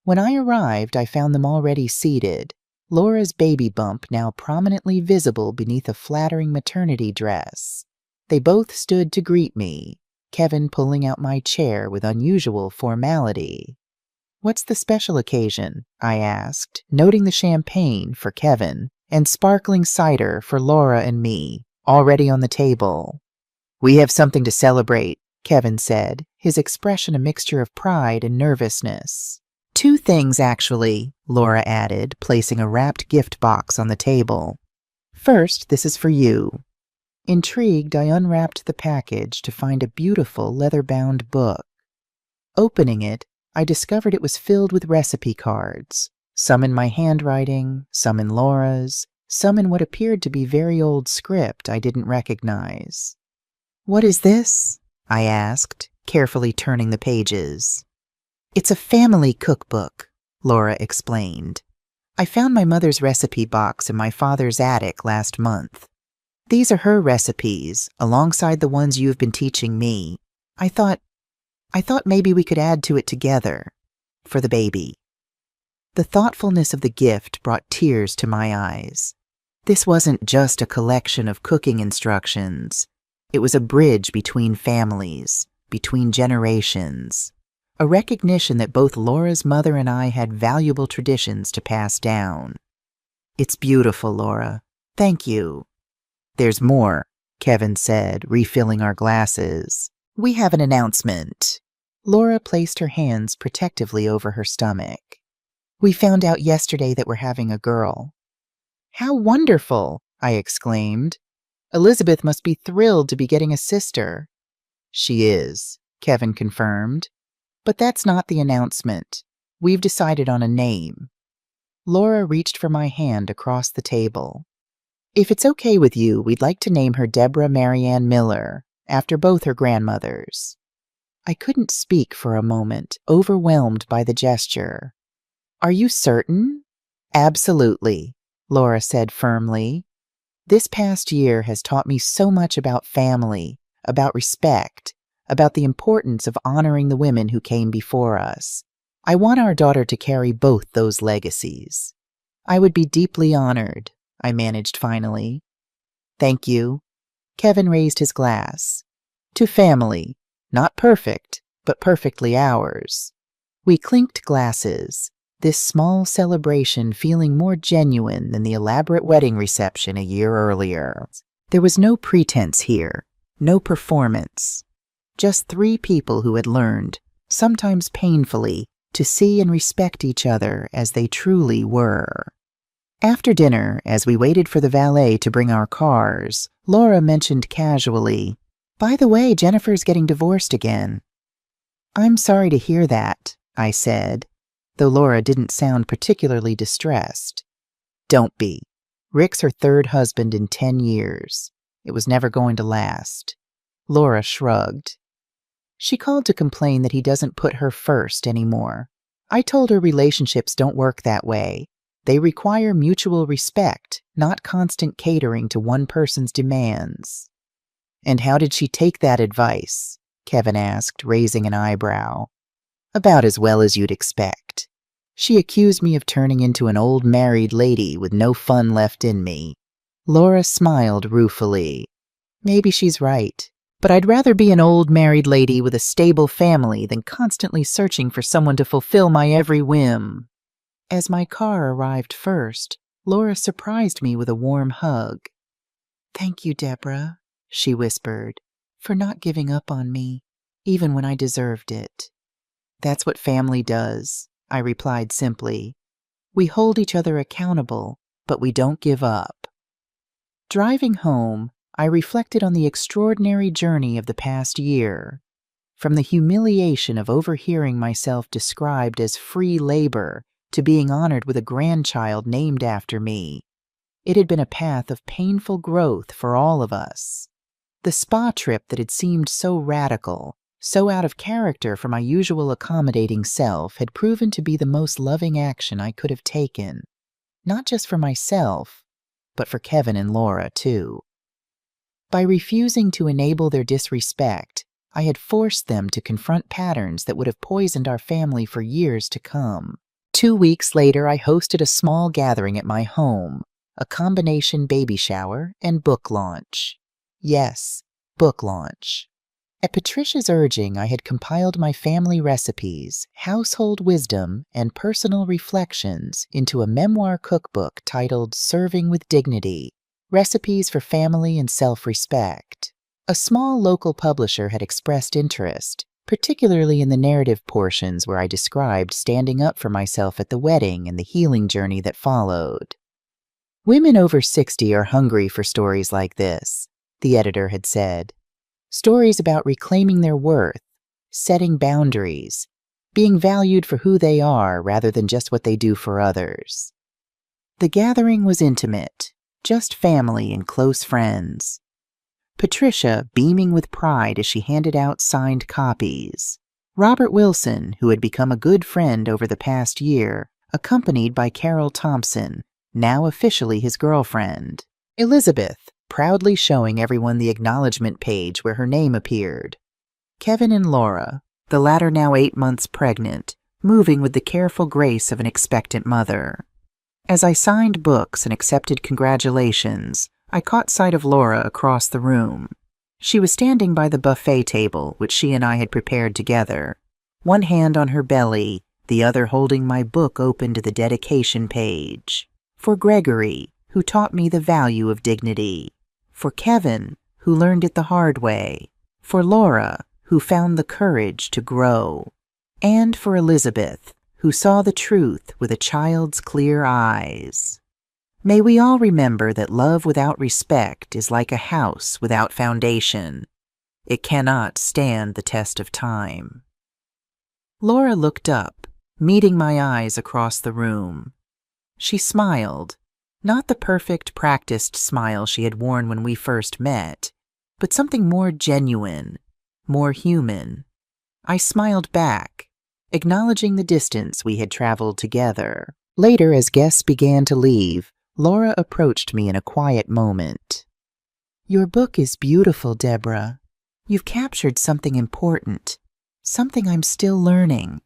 When I arrived, I found them already seated, Laura's baby bump now prominently visible beneath a flattering maternity dress. They both stood to greet me, Kevin pulling out my chair with unusual formality. "What's the special occasion?" I asked, noting the champagne for Kevin and sparkling cider for Laura and me, already on the table. "We have something to celebrate," Kevin said, his expression a mixture of pride and nervousness. "Two things, actually," Laura added, placing a wrapped gift box on the table. "First, this is for you." Intrigued, I unwrapped the package to find a beautiful leather-bound book. Opening it, I discovered it was filled with recipe cards, some in my handwriting, some in Laura's, some in what appeared to be very old script I didn't recognize. "What is this?" I asked, carefully turning the pages. "It's a family cookbook," Laura explained. "I found my mother's recipe box in my father's attic last month. These are her recipes, alongside the ones you've been teaching me. I thought maybe we could add to it together, for the baby." The thoughtfulness of the gift brought tears to my eyes. This wasn't just a collection of cooking instructions. It was a bridge between families, between generations, a recognition that both Laura's mother and I had valuable traditions to pass down. "It's beautiful, Laura. Thank you." "There's more," Kevin said, refilling our glasses. "We have an announcement." Laura placed her hands protectively over her stomach. "We found out yesterday that we're having a girl." "How wonderful!" I exclaimed. "Elizabeth must be thrilled to be getting a sister." "She is," Kevin confirmed. "But that's not the announcement. We've decided on a name." Laura reached for my hand across the table. "If it's okay with you, we'd like to name her Deborah Marianne Miller, after both her grandmothers." I couldn't speak for a moment, overwhelmed by the gesture. "Are you certain?" "Absolutely," Laura said firmly. "This past year has taught me so much about family, about respect, about the importance of honoring the women who came before us. I want our daughter to carry both those legacies." "I would be deeply honored," I managed finally. "Thank you." Kevin raised his glass. "To family, not perfect, but perfectly ours." We clinked glasses, this small celebration feeling more genuine than the elaborate wedding reception a year earlier. There was no pretense here, no performance. Just three people who had learned, sometimes painfully, to see and respect each other as they truly were. After dinner, as we waited for the valet to bring our cars, Laura mentioned casually, "By the way, Jennifer's getting divorced again." "I'm sorry to hear that," I said, though Laura didn't sound particularly distressed. "Don't be. Rick's her third husband in 10 years. It was never going to last." Laura shrugged. "She called to complain that he doesn't put her first anymore. I told her relationships don't work that way. They require mutual respect, not constant catering to one person's demands." "And how did she take that advice?" Kevin asked, raising an eyebrow. "About as well as you'd expect. She accused me of turning into an old married lady with no fun left in me." Laura smiled ruefully. "Maybe she's right. But I'd rather be an old married lady with a stable family than constantly searching for someone to fulfill my every whim." As my car arrived first, Laura surprised me with a warm hug. "Thank you, Deborah," she whispered, "for not giving up on me, even when I deserved it." "That's what family does," I replied simply. "We hold each other accountable, but we don't give up." Driving home, I reflected on the extraordinary journey of the past year. From the humiliation of overhearing myself described as free labor to being honored with a grandchild named after me, it had been a path of painful growth for all of us. The spa trip that had seemed so radical, so out of character for my usual accommodating self, had proven to be the most loving action I could have taken, not just for myself, but for Kevin and Laura, too. By refusing to enable their disrespect, I had forced them to confront patterns that would have poisoned our family for years to come. 2 weeks later, I hosted a small gathering at my home, a combination baby shower and book launch. Yes, Book launch. At Patricia's urging, I had compiled my family recipes, household wisdom, and personal reflections into a memoir cookbook titled Serving with Dignity: Recipes for Family and Self-Respect. A small local publisher had expressed interest, particularly in the narrative portions where I described standing up for myself at the wedding and the healing journey that followed. Women over 60 are hungry for stories like this, the editor had said. Stories about reclaiming their worth, setting boundaries, being valued for who they are rather than just what they do for others. The gathering was intimate, just family and close friends. Patricia beaming with pride as she handed out signed copies. Robert Wilson, who had become a good friend over the past year, accompanied by Carol Thompson, now officially his girlfriend. Elizabeth, proudly showing everyone the acknowledgement page where her name appeared. Kevin and Laura, the latter now 8 months pregnant, moving with the careful grace of an expectant mother. As I signed books and accepted congratulations, I caught sight of Laura across the room. She was standing by the buffet table, which she and I had prepared together, one hand on her belly, the other holding my book open to the dedication page. For Gregory, who taught me the value of dignity. For Kevin, who learned it the hard way. For Laura, who found the courage to grow. And for Elizabeth, who saw the truth with a child's clear eyes. May we all remember that love without respect is like a house without foundation. It cannot stand the test of time. Laura looked up, meeting my eyes across the room. She smiled, not the perfect, practiced smile she had worn when we first met, but something more genuine, more human. I smiled back, acknowledging the distance we had traveled together. Later, as guests began to leave, Laura approached me in a quiet moment. "Your book is beautiful, Deborah. You've captured something important, something I'm still learning."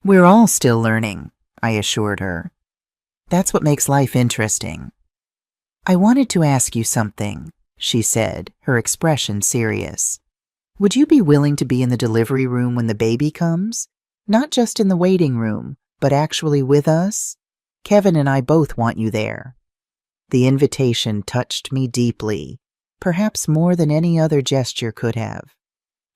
"We're all still learning," I assured her. "That's what makes life interesting." "I wanted to ask you something," she said, her expression serious. "Would you be willing to be in the delivery room when the baby comes? Not just in the waiting room, but actually with us? Kevin and I both want you there." The invitation touched me deeply, perhaps more than any other gesture could have.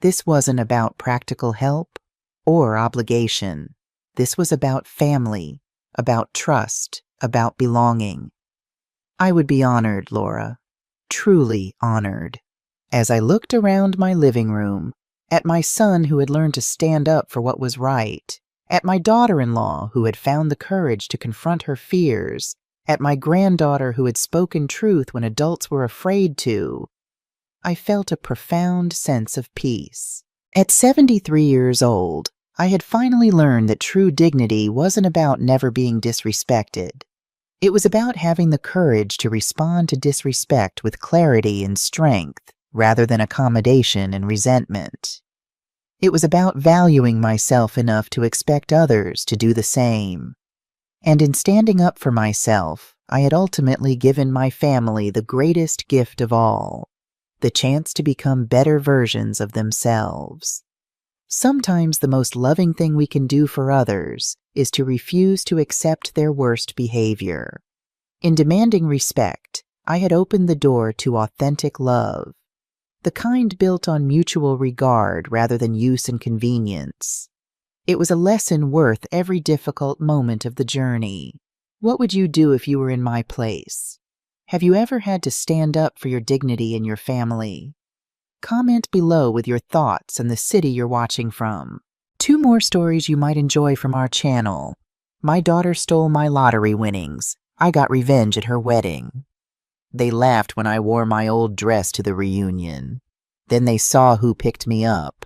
This wasn't about practical help or obligation. This was about family, about trust, about belonging. "I would be honored, Laura, truly honored." As I looked around my living room, at my son who had learned to stand up for what was right, at my daughter-in-law who had found the courage to confront her fears, at my granddaughter who had spoken truth when adults were afraid to, I felt a profound sense of peace. At 73 years old, I had finally learned that true dignity wasn't about never being disrespected. It was about having the courage to respond to disrespect with clarity and strength, rather than accommodation and resentment. It was about valuing myself enough to expect others to do the same. And in standing up for myself, I had ultimately given my family the greatest gift of all, the chance to become better versions of themselves. Sometimes the most loving thing we can do for others is to refuse to accept their worst behavior. In demanding respect, I had opened the door to authentic love, the kind built on mutual regard rather than use and convenience. It was a lesson worth every difficult moment of the journey. What would you do if you were in my place? Have you ever had to stand up for your dignity in your family? Comment below with your thoughts and the city you're watching from. 2 more stories you might enjoy from our channel. My daughter stole my lottery winnings. I got revenge at her wedding. They laughed when I wore my old dress to the reunion. Then they saw who picked me up.